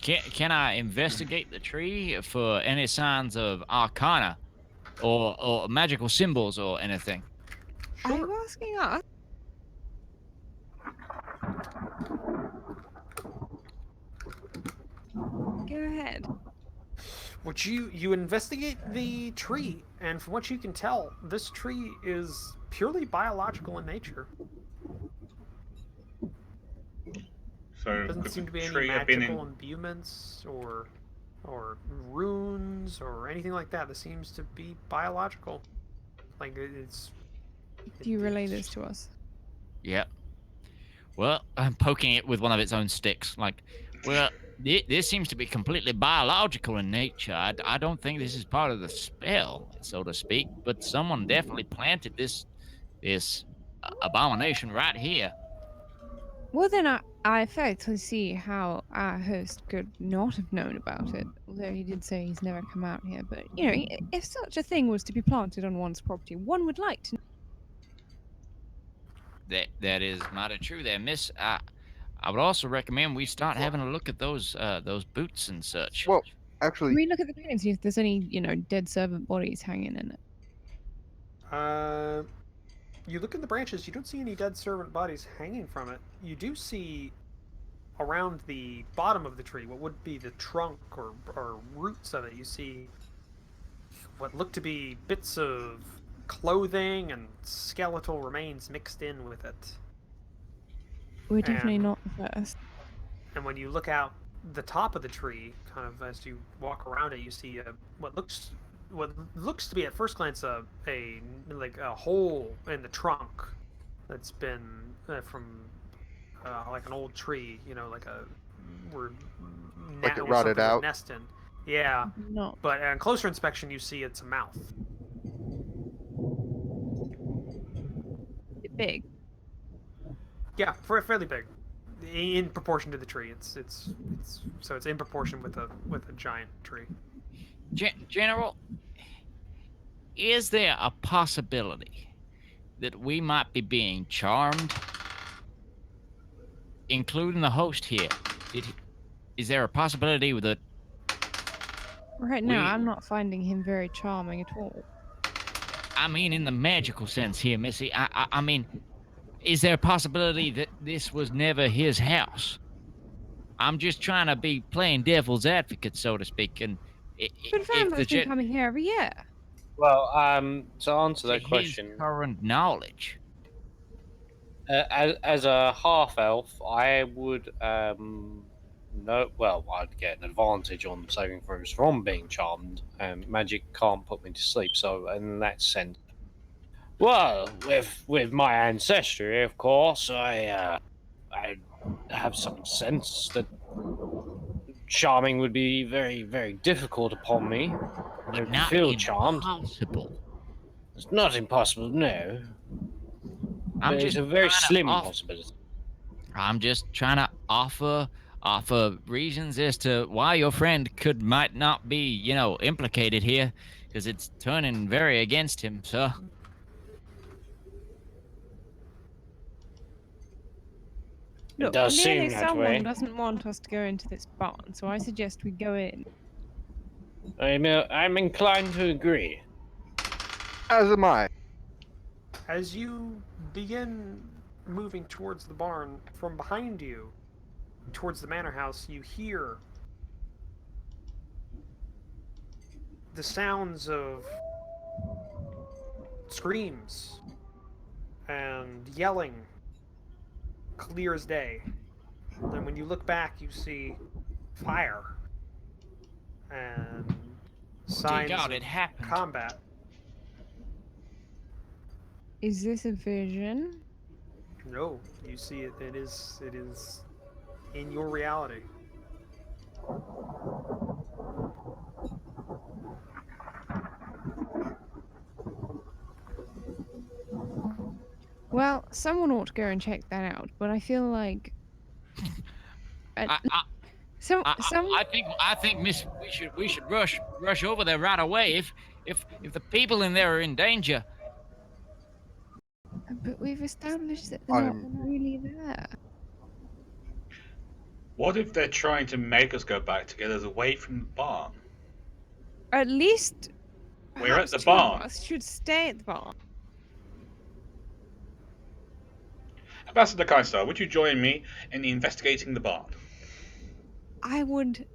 Can I investigate the tree for any signs of arcana or magical symbols or anything? Are you asking us? Go ahead. Which you investigate the tree, and from what you can tell, this tree is purely biological in nature. So Doesn't could seem the to be any tree have been magical in? imbuements or runes or anything like that. This seems to be biological. Like it's. Do you relay this to us? Yep. Well, I'm poking it with one of its own sticks. Like, well, this seems to be completely biological in nature. I don't think this is part of the spell, so to speak. But someone definitely planted this abomination right here. Well, then I effectively see how our host could not have known about it, although he did say he's never come out here. But, you know, if such a thing was to be planted on one's property, one would like to know. That is mighty true there, miss. I would also recommend we start having a look at those boots and such. Well, Can actually, we look at the tree and see if there's any, you know, dead servant bodies hanging in it? You look in the branches. You don't see any dead servant bodies hanging from it. You do see around the bottom of the tree, what would be the trunk or roots of it. You see what look to be bits of clothing and skeletal remains mixed in with it. We're definitely And- not the first. And when you look out the top of the tree, kind of as you walk around it, you see what looks to be at first glance a hole in the trunk that's been from like an old tree, you know, like a where Like it where rotted something would out? nest in. Yeah, No. but on closer inspection, you see it's a mouth. Big. Yeah, fairly big, in proportion to the tree. It's in proportion with a giant tree. General, is there a possibility that we might be being charmed, including the host here? Is there a possibility that Right now, We- I'm not finding him very charming at all. I mean, in the magical sense here, Missy. I mean, is there a possibility that this was never his house? I'm just trying to be playing devil's advocate, so to speak. And But if Van the has been coming here every year. Well, to answer To that his question, current knowledge. as a half elf, I would no. Well, I'd get an advantage on saving throws from being charmed, and magic can't put me to sleep. So, in that sense, well, with my ancestry, of course, I have some sense that charming would be very, very difficult upon me. I But would not feel charmed. impossible. It's not impossible, no, I'm but it's just a very trying to slim off. possibility. I'm just trying to offer reasons as to why your friend might not be, implicated here, because it's turning very against him, sir. It Look, does clearly seem that someone way. doesn't want us to go into this barn, so I suggest we go in. I'm inclined to agree. As am I. As you begin moving towards the barn, from behind you, towards the manor house, you hear the sounds of screams and yelling, clear as day. And when you look back, you see fire and Dear signs God, of it happened. combat. Is this a vision? No, you see it. It is in your reality. Well, someone ought to go and check that out, but I feel like I, I, some I, some. I think, Miss, we should rush over there right away. If the people in there are in danger. But we've established that they're not I'm really there. What if they're trying to make us go back to get us away from the barn? At least, We're at perhaps the two of barn. us should stay at the barn. Ambassador Kindstar, would you join me in investigating the barn? I would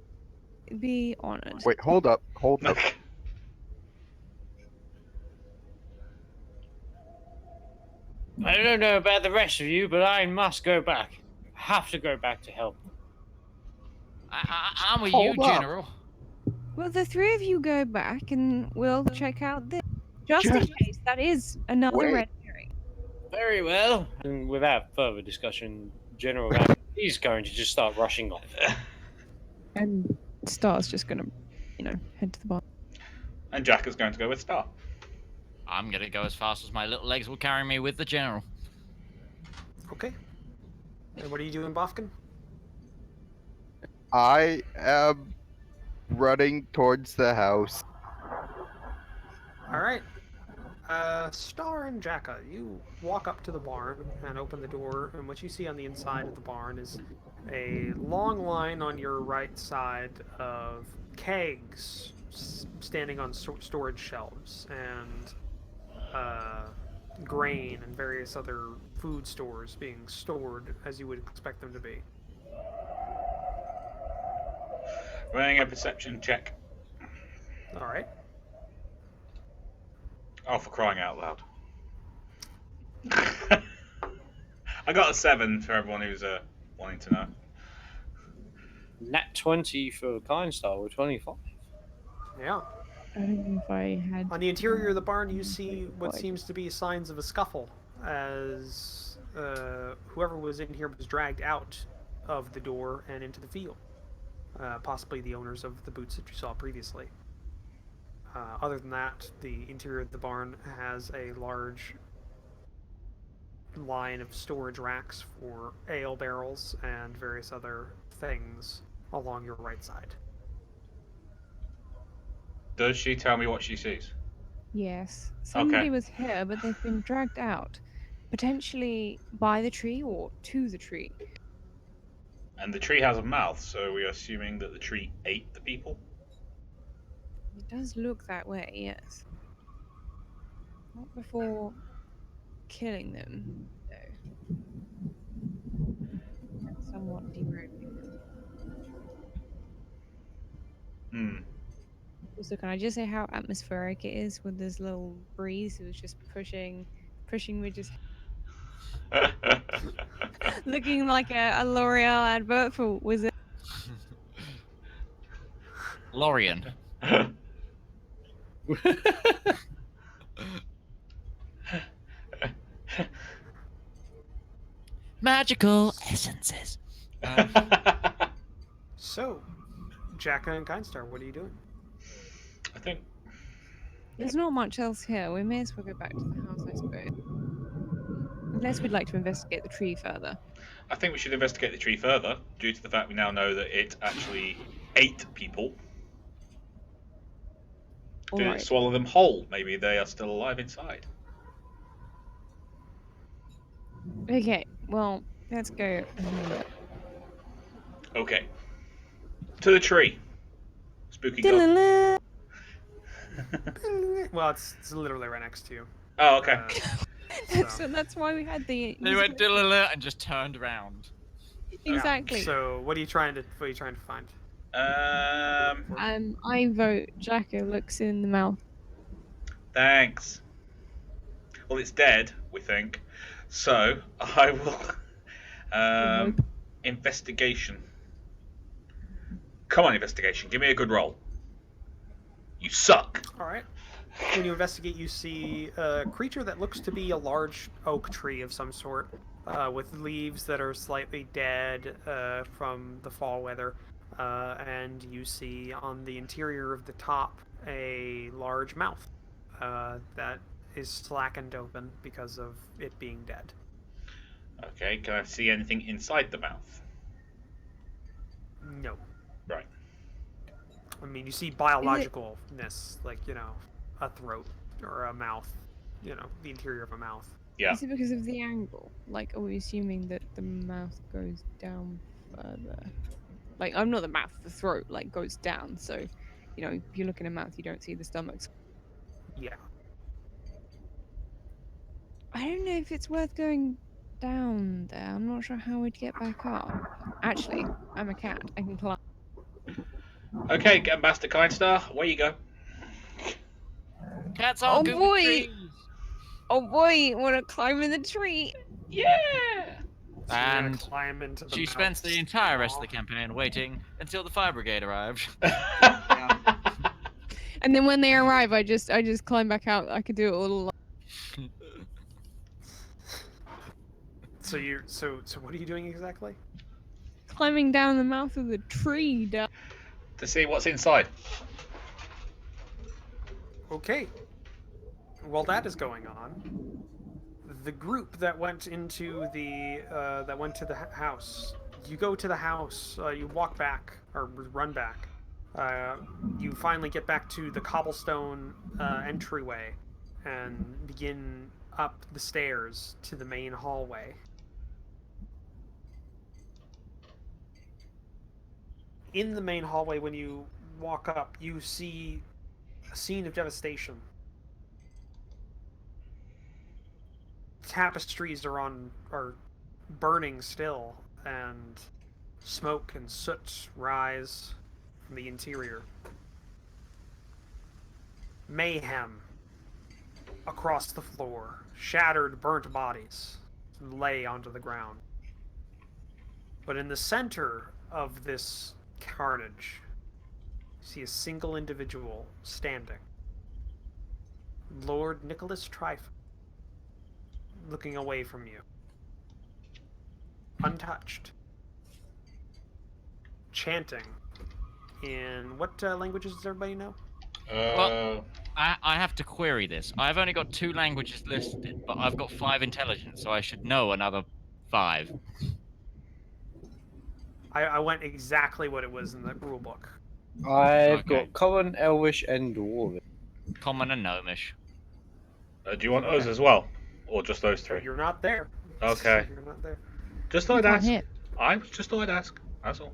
be honored. wait. Hold up. Hold up. I don't know about the rest of you, but I must go back. I have to go back to help. I'm with Hold you, up. General. Well, the three of you go back and we'll check out this. Just in Just case that is another wait. red herring. Very well. And without further discussion, General Van is going to just start rushing off. And Star's just gonna, head to the barn. And Jack is going to go with Star. I'm gonna go as fast as my little legs will carry me with the General. Okay. And what are you doing, Bofkin? I am running towards the house. All right. Star and Jacka, you walk up to the barn and open the door, and what you see on the inside of the barn is a long line on your right side of kegs standing on storage shelves, and grain and various other food stores being stored as you would expect them to be. Running a perception check. All right. Oh, for crying out loud. I got a 7 for everyone who's wanting to know. Nat 20 for Kindstar with 25. Yeah. I don't know if I had. On the interior of the barn, you see what Quite. seems to be signs of a scuffle as whoever was in here was dragged out of the door and into the field. Possibly the owners of the boots that you saw previously. Other than that, the interior of the barn has a large line of storage racks for ale barrels and various other things along your right side. Does she tell me what she sees? Yes. Somebody Okay. was here, but they've been dragged out. Potentially by the tree or to the tree. And the tree has a mouth, so we're assuming that the tree ate the people? It does look that way, yes. Not before killing them, though. And somewhat deroping them. Hmm. Also, can I just say how atmospheric it is with this little breeze who's just pushing me, just looking like a L'Oreal advert for Wizard. Lorian. Magical essences. So, Jacka and Kindstar, what are you doing? I think There's not much else here. We may as well go back to the house, I suppose. Unless we'd like to investigate the tree further. we should investigate the tree further, due to the fact we now know that it actually ate people. Did it Alright. swallow them whole? Maybe they are still alive inside. Okay, well, let's go. Okay. To the tree. Spooky god. Diddle-la. Well, it's literally right next to you. Oh, okay. That's why we had the. They went diddle and just turned around. Exactly. So, what are you trying to find? I vote Jacko looks in the mouth. Thanks. Well, it's dead, we think. So, I will... investigation. Come on, investigation. Give me a good roll. You suck. Alright. When you investigate, you see a creature that looks to be a large oak tree of some sort, with leaves that are slightly dead from the fall weather. And you see on the interior of the top a large mouth that is slackened open because of it being dead. Okay, can I see anything inside the mouth? No. Right. I mean, you see biologicalness, like, a throat or a mouth, the interior of a mouth. Yeah. Is it because of the angle? Like, are we assuming that the mouth goes down further? Like, I'm not the mouth, the throat, like, goes down. So, if you look in a mouth, you don't see the stomach. Yeah. I don't know if it's worth going down there. I'm not sure how we'd get back up. Actually, I'm a cat. I can climb. Okay, get Master Kindstar. Away you go. Cats are good with trees. Oh boy, want to climb in the tree? Yeah! So you're gonna And climb into the she mouth. spends the entire rest of the campaign waiting until the fire brigade arrived. And then when they arrive, I just climb back out. I could do it all alone. So what are you doing exactly? Climbing down the mouth of the tree. Down. To see what's inside. Okay. While that is going on, the group that went into the house, you go to the house, you walk back or run back. You finally get back to the cobblestone entryway and begin up the stairs to the main hallway. In the main hallway, when you walk up, you see a scene of devastation. Tapestries are burning still, and smoke and soot rise from the interior. Mayhem across the floor. Shattered, burnt bodies lay onto the ground. But in the center of this carnage, you see a single individual standing. Lord Nicholas Tryphon, looking away from you. Untouched. Chanting. In what languages does everybody know? Well, I have to query this. I've only got 2 languages listed, but I've got 5 intelligence, so I should know another 5. I went exactly what it was in the rule book. I've Okay. got Common, Elvish, and Dwarven. Common and Gnomish. Do you want us as well? Or just those 3? You're not there. Okay. You're not there. Just thought I'd Can't ask. hit. I just thought I'd ask. That's all.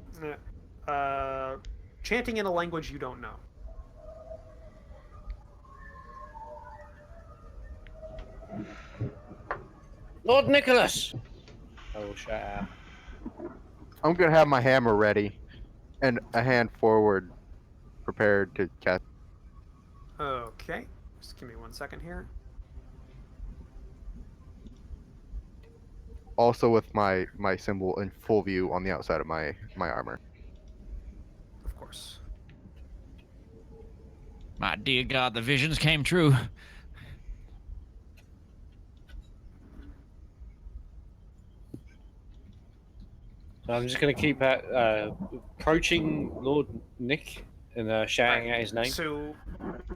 Chanting in a language you don't know. Lord Nicholas! I will shout out. I'm gonna have my hammer ready, and a hand forward, prepared to cast. Okay, just give me 1 second here. Also with my symbol in full view on the outside of my armor. Of course. My dear God, the visions came true. So I'm just going to keep approaching Lord Nick and shouting out his name. So,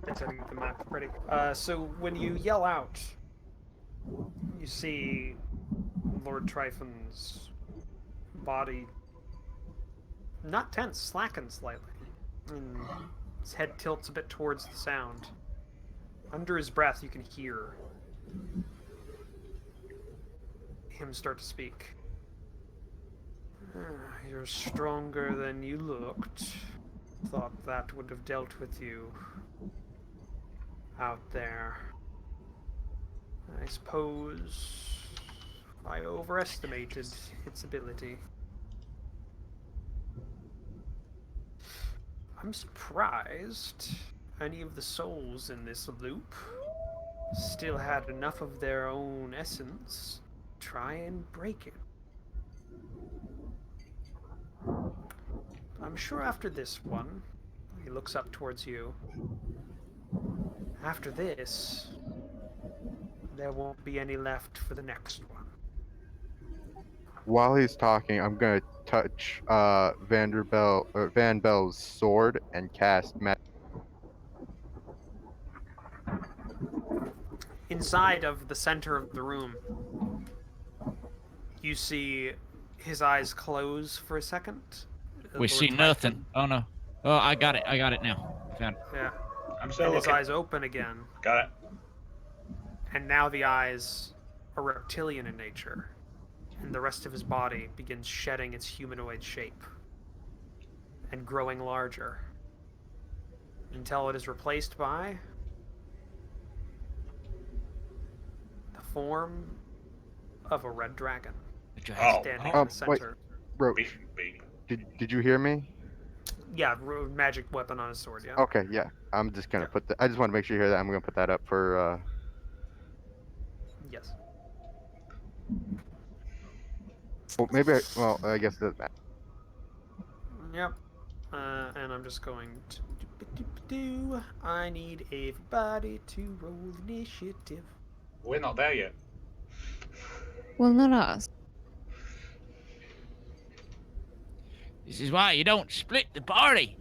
let's get the map ready. So when you yell out, you see Lord Tryphon's body not tense, slacken slightly. And his head tilts a bit towards the sound. Under his breath, you can hear him start to speak. You're stronger than you looked. Thought that would have dealt with you out there. I suppose I overestimated its ability. I'm surprised any of the souls in this loop still had enough of their own essence to try and break it. I'm sure after this one, he looks up towards you. After this, there won't be any left for the next one. While he's talking, I'm gonna touch Van Bell's sword and cast magic. Inside of the center of the room, you see his eyes close for a second. We Lord see Tryphon. nothing. Oh no. Oh, I got it. I got it now. Found it. Yeah. I'm still And his looking. eyes open again. Got it. And now the eyes are reptilian in nature. And the rest of his body begins shedding its humanoid shape and growing larger until it is replaced by the form of a red dragon Oh, standing oh, in the center. Roach, did you hear me? Yeah, magic weapon on his sword, yeah. Okay, yeah. I'm just gonna put that. I just want to make sure you hear that. I'm gonna put that up for. Yes. Well, maybe. Well, I guess that. Yep. And I'm just going to do. I need everybody to roll initiative. We're not there yet. Well, not us. This is why you don't split the party.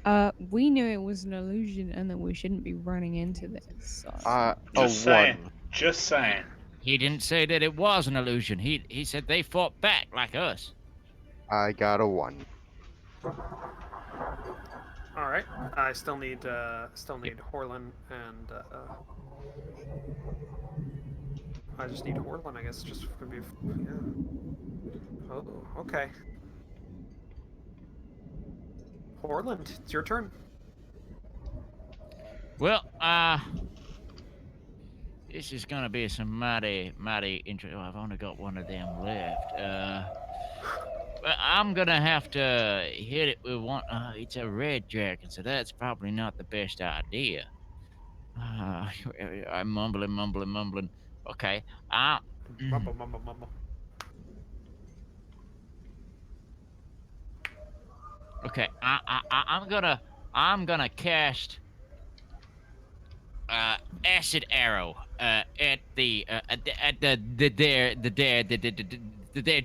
Oh. We knew it was an illusion and that we shouldn't be running into this. So. Just saying. Just saying. He didn't say that it was an illusion. He said they fought back like us. I got a 1. All right. I still need Horlin and I just need Horlin, I guess, just to be. Yeah. Oh, okay. Horlin, it's your turn. Well, this is gonna be some mighty interesting. Oh, I've only got one of them left. But I'm gonna have to hit it with one. It's a red dragon, so that's probably not the best idea. I'm mumbling. Okay, Mumble, mumble, mumble. okay. I'm gonna cast acid arrow at the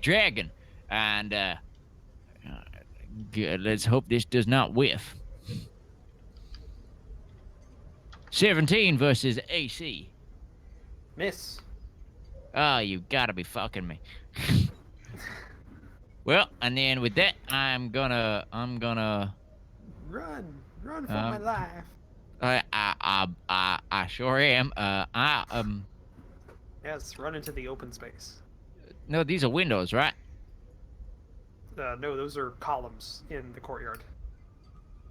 dragon, and good. Let's hope this does not whiff. 17 versus AC. Miss. Oh, you gotta be fucking me. Well, and then with that, I'm gonna Run for my life. I sure am. Yes, run into the open space. No, these are windows, right? No, those are columns in the courtyard.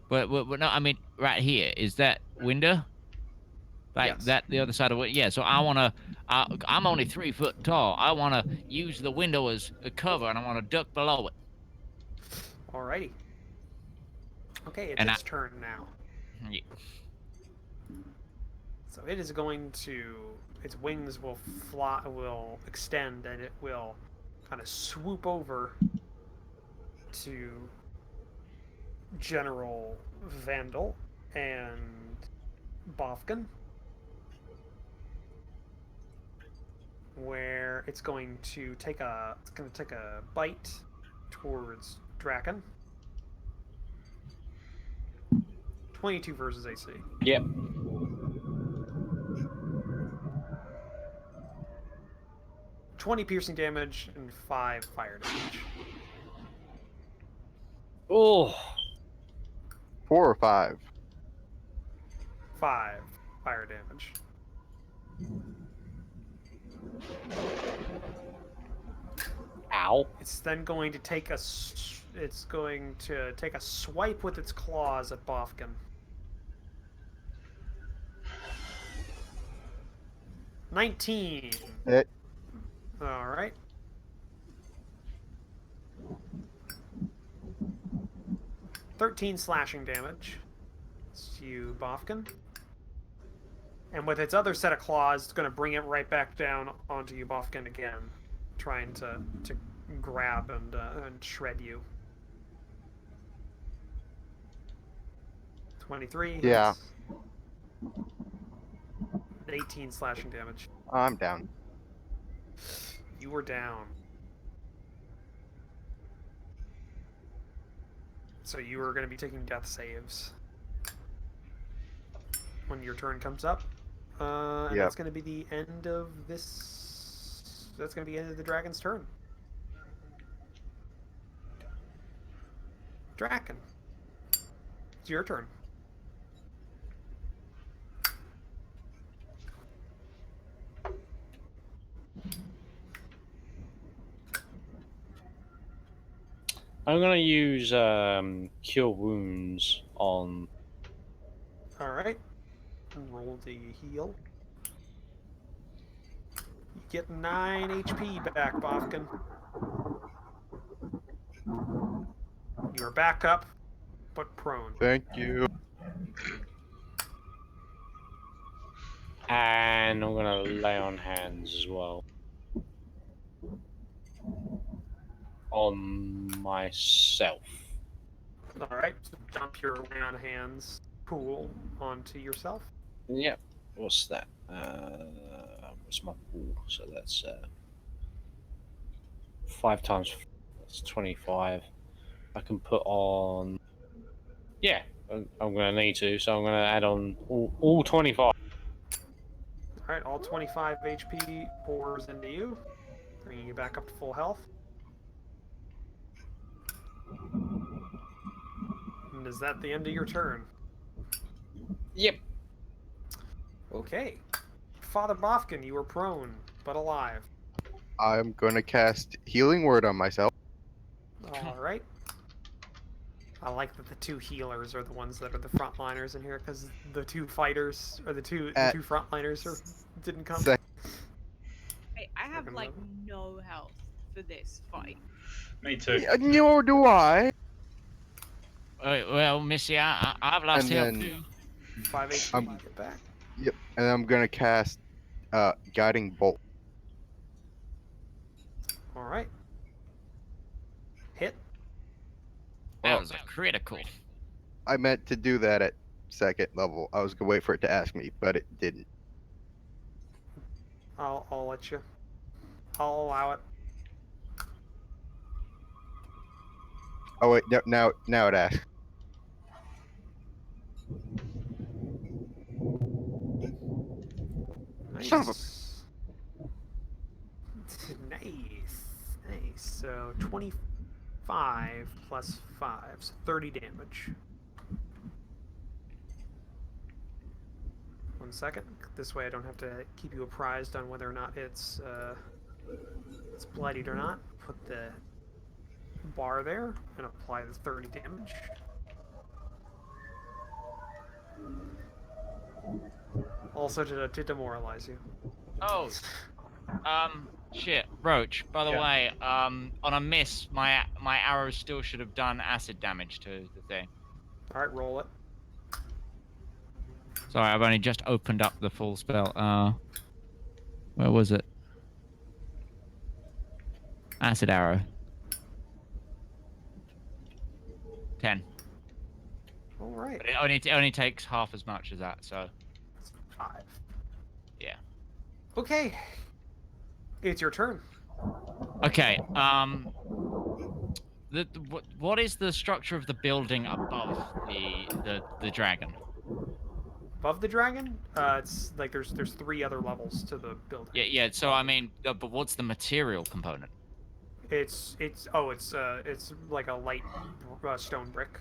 But no, I mean right here. Is that window? Like Yes. that, the other side of it. Yeah. So I'm only 3 foot tall. I wanna use the window as a cover, and I wanna duck below it. Alrighty. Okay, it's And its turn now. Yeah. So it is going to. Its wings will fly, will extend, and it will kind of swoop over to General Vandal and Bofkin, where it's going to take a bite towards Draken. 22 versus AC. Yep. $20 piercing damage and 5 fire damage. Oh. 4 or 5. 5 fire damage. Ow. It's then going to take a swipe with its claws at Bofkin. $19. Hit. All right. $13 slashing damage. It's you, Bofkin. And with its other set of claws, it's going to bring it right back down onto you, Bofkin, again, trying to grab and shred you. 23 hits. Yeah. 18 slashing damage. I'm down. You were down. So you are going to be taking death saves when your turn comes up. And Yep. that's going to be the end of this. That's going to be the end of the dragon's turn. Draken. It's your turn. I'm gonna use cure wounds on. All right. Roll the heal. You get 9 HP back, Bofkin. You're back up, but prone. Thank you. And I'm gonna lay on hands as well. On myself. All right. So dump your lay on hands pool onto yourself. Yep. What's that? What's my pool? So that's 5 times. That's 25. I can put on. Yeah, I'm gonna need to. So I'm gonna add on all 25. All right. All 25 HP pours into you, bringing you back up to full health. And is that the end of your turn? Yep. Okay. Father Bofkin, you were prone, but alive. I'm gonna cast Healing Word on myself. All right. I like that the 2 healers are the ones that are the frontliners in here, because the 2 fighters, or the two frontliners didn't come. Hey, I have like no health for this fight. Me too. Nor do I. Well, Missy, I've lost And health then- too. 5 HP, get back. Yep. And I'm gonna cast Guiding Bolt. All right. Hit. That was a critical. I meant to do that at 2nd level. I was gonna wait for it to ask me, but it didn't. I'll let you. I'll allow it. Oh wait, now it asks. Nice. Son of a- Nice. So 25 plus 5, so 30 damage. 1 second. This way I don't have to keep you apprised on whether or not it's bloodied or not. Put the bar there and apply the 30 damage. Also to demoralize you. Oh, shit, Roach. By the Yeah. way, on a miss, my arrows still should have done acid damage to the thing. All right, roll it. Sorry, I've only just opened up the full spell. Where was it? Acid arrow. 10. All right. But it only takes half as much as that, so 5. yeah. Okay. It's your turn. Okay. What is the structure of the building above the dragon? Above the dragon, it's like there's 3 other levels to the building. Yeah. So I mean, but what's the material component? It's like a light stone brick.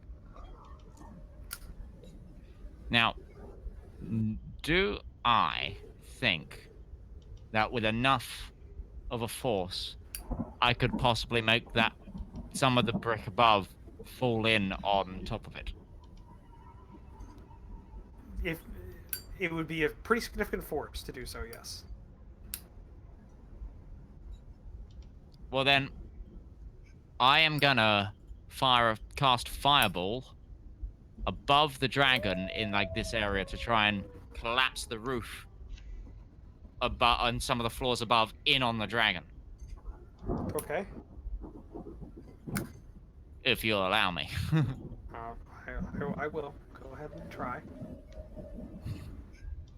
Now, do I think that with enough of a force, I could possibly make that some of the brick above fall in on top of it? If it would be a pretty significant force to do so, yes. Well then, I am gonna cast fireball above the dragon in like this area to try and collapse the roof above and some of the floors above in on the dragon, Okay. if you'll allow me. I will go ahead and try.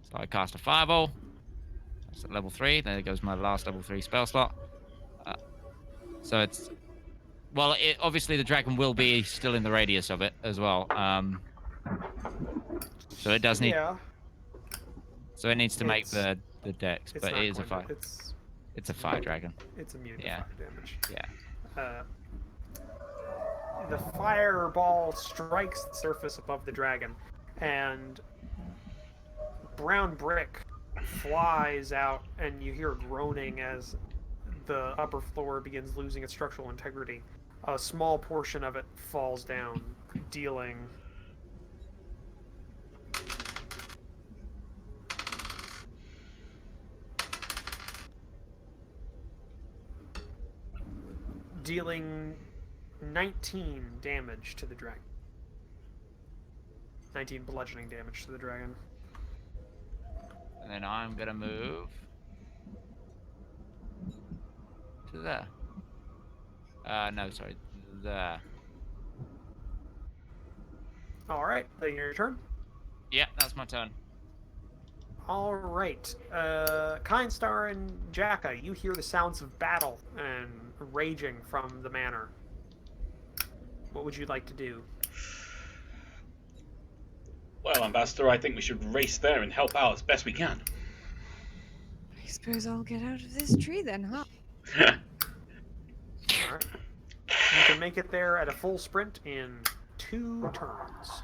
So I cast a fireball. That's at level 3. There goes my last level 3 spell slot. So it's obviously the dragon will be still in the radius of it as well. So it does need. Yeah. So it needs to make the dex, It's but not it is a going fire. to, It's a fire dragon. It's immune to Yeah. fire damage. Yeah. The fireball strikes the surface above the dragon, and brown brick flies out, and you hear groaning as the upper floor begins losing its structural integrity. A small portion of it falls down, dealing dealing 19 damage to the dragon. 19 bludgeoning damage to the dragon. And then I'm gonna move to there. No, sorry, there. All right, then your turn. Yeah, that's my turn. All right, Kindstar and Jacka, you hear the sounds of battle and raging from the manor. What would you like to do? Well, Ambassador, I think we should race there and help out as best we can. I suppose I'll get out of this tree then, huh? All right. You can make it there at a full sprint in 2 turns.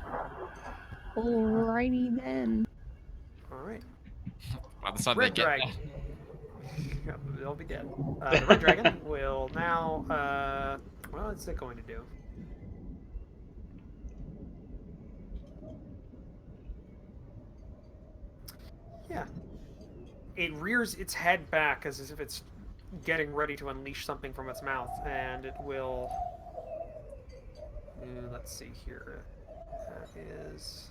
Alrighty then. All right. By the time Red they get dragon. They'll be dead. The red dragon will now. What is it going to do? Yeah. It rears its head back as if it's getting ready to unleash something from its mouth, and it will. Let's see here. That is.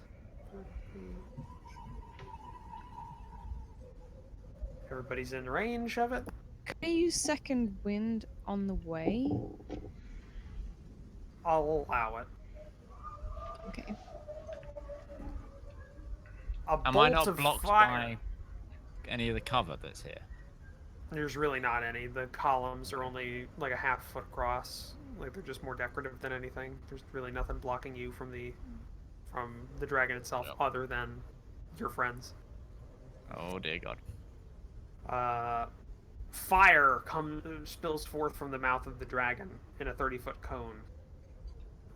Everybody's in range of it. Could I use second wind on the way? I'll allow it. Okay. Am I bolt not of blocked fire. by any of the cover that's here? There's really not any. The columns are only like a half foot across. Like they're just more decorative than anything. There's really nothing blocking you from the dragon itself, Yep. other than your friends. Oh dear God. Fire spills forth from the mouth of the dragon in a 30-foot cone.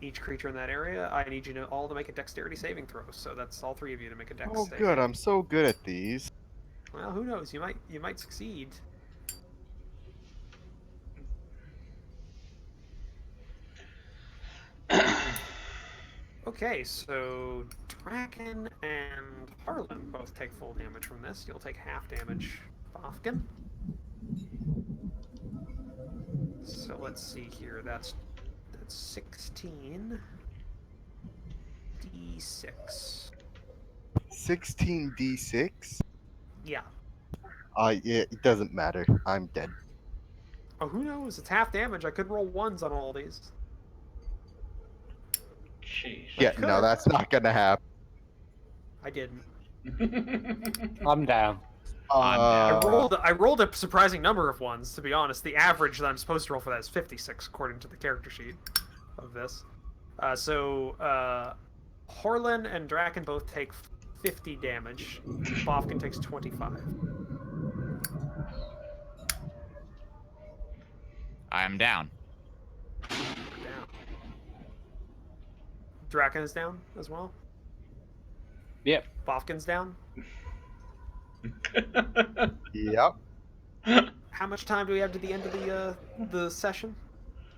Each creature in that area, I need you all to make a dexterity saving throw. So that's all 3 of you to make a dex Oh, save. good. I'm so good at these. Well, who knows? You might succeed. Okay, so Draken and Harlan both take full damage from this. You'll take half damage, Bofkin. So let's see here. That's 16 d8 16d6. 16d6. Yeah. Yeah, it doesn't matter. I'm dead. Oh, who knows? It's half damage. I could roll ones on all these. Jeez. Yeah, could. no, that's not gonna happen. I didn't. I'm down. I'm down. I rolled a surprising number of ones, to be honest. The average that I'm supposed to roll for that is 56, according to the character sheet of this. Horlin and Draken both take 50 damage. Bofkin takes 25. I am down. Down. Draken is down as well. Yep. Bofkin's down. Yep. How much time do we have to the end of the session?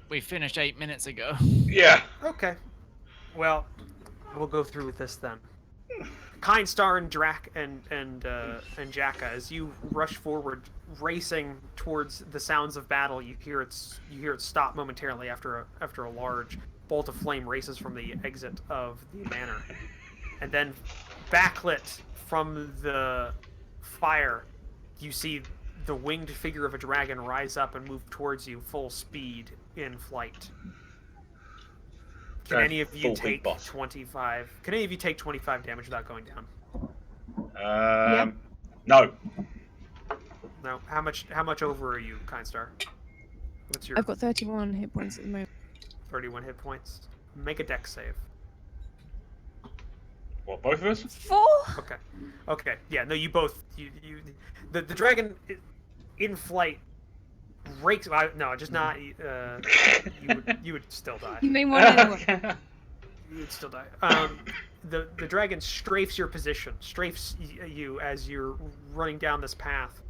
We finished 8 minutes ago. Yeah. Okay. Well, we'll go through with this then. Kind Star and Drak and Jacka, as you rush forward, racing towards the sounds of battle, you hear it stop momentarily after a large bolt of flame races from the exit of the manor, and then backlit from the fire, you see the winged figure of a dragon rise up and move towards you full speed in flight. Can any of you take 25? Can any of you take 25 damage without going down? No. No. How much over are you, Kind Star? What's your I've got 31 hit points at the moment. 31 hit points? Make a dex save. What, both of us? 4. Okay. Yeah. No, you both. The dragon in flight rakes. No, just not. You would still die. You may want anyway. You would still die. The dragon strafes your position, strafes you as you're running down this path,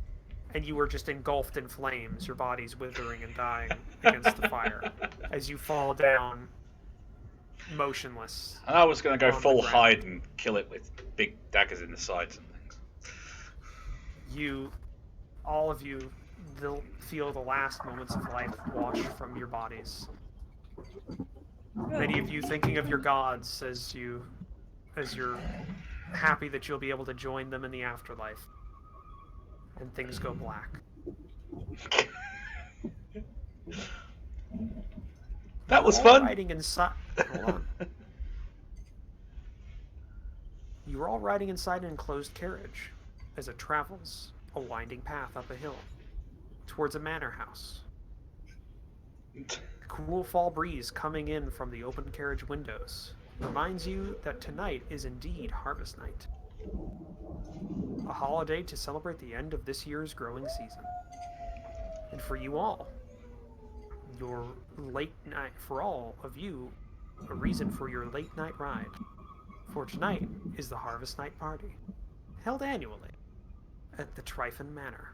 and you are just engulfed in flames. Your body's withering and dying against the fire as you fall down, motionless. I was going to go on the full ground. hide and kill it with big daggers in the sides and things. All of you, feel the last moments of life wash from your bodies. Many of you thinking of your gods as you're happy that you'll be able to join them in the afterlife. And things go black. That was You're all fun. riding inside. Hold on. You are all riding inside an enclosed carriage as it travels a winding path up a hill towards a manor house. The cool fall breeze coming in from the open carriage windows reminds you that tonight is indeed harvest night. A holiday to celebrate the end of this year's growing season. And for you all, your late night, for all of you, a reason for your late night ride. For tonight is the Harvest Night Party, held annually at the Tryphon Manor.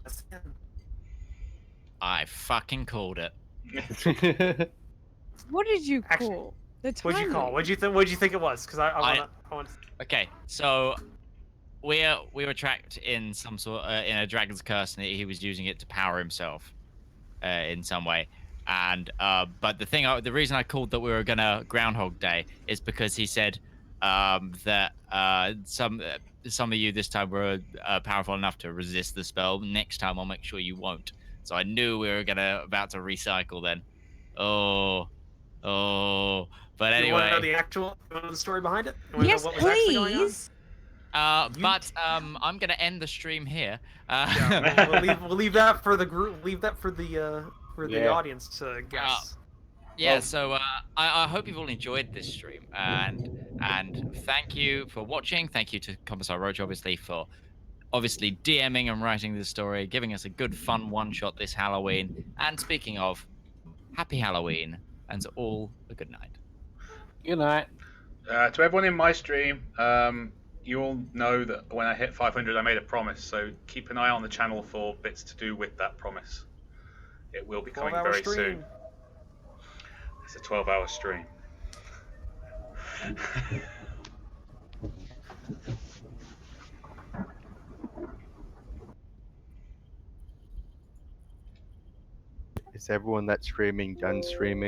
That's the end. I fucking called it. What did you Actually, call the time? What'd you call? What'd you think it was? Because I want. Okay, so we were trapped in some sort in a dragon's curse, and he was using it to power himself in some way. And but the reason I called that we were gonna Groundhog Day is because he said that some of you this time were powerful enough to resist the spell. Next time I'll make sure you won't. So I knew we were about to recycle then. Oh. But anyway. You want to know the story behind it? You wanna Yes, know what was actually going on? please. I'm gonna end the stream here. Yeah, we'll leave that for the group. Leave that for the audience to guess. Yeah, so I hope you've all enjoyed this stream, and thank you for watching. Thank you to Commissar Roach, obviously, for DMing and writing this story, giving us a good fun one-shot this Halloween. And speaking of, happy Halloween, and to all a good night. Good night. To everyone in my stream, you all know that when I hit 500, I made a promise. So keep an eye on the channel for bits to do with that promise. It will be coming very soon. It's a 12-hour stream. Is everyone that's streaming done streaming?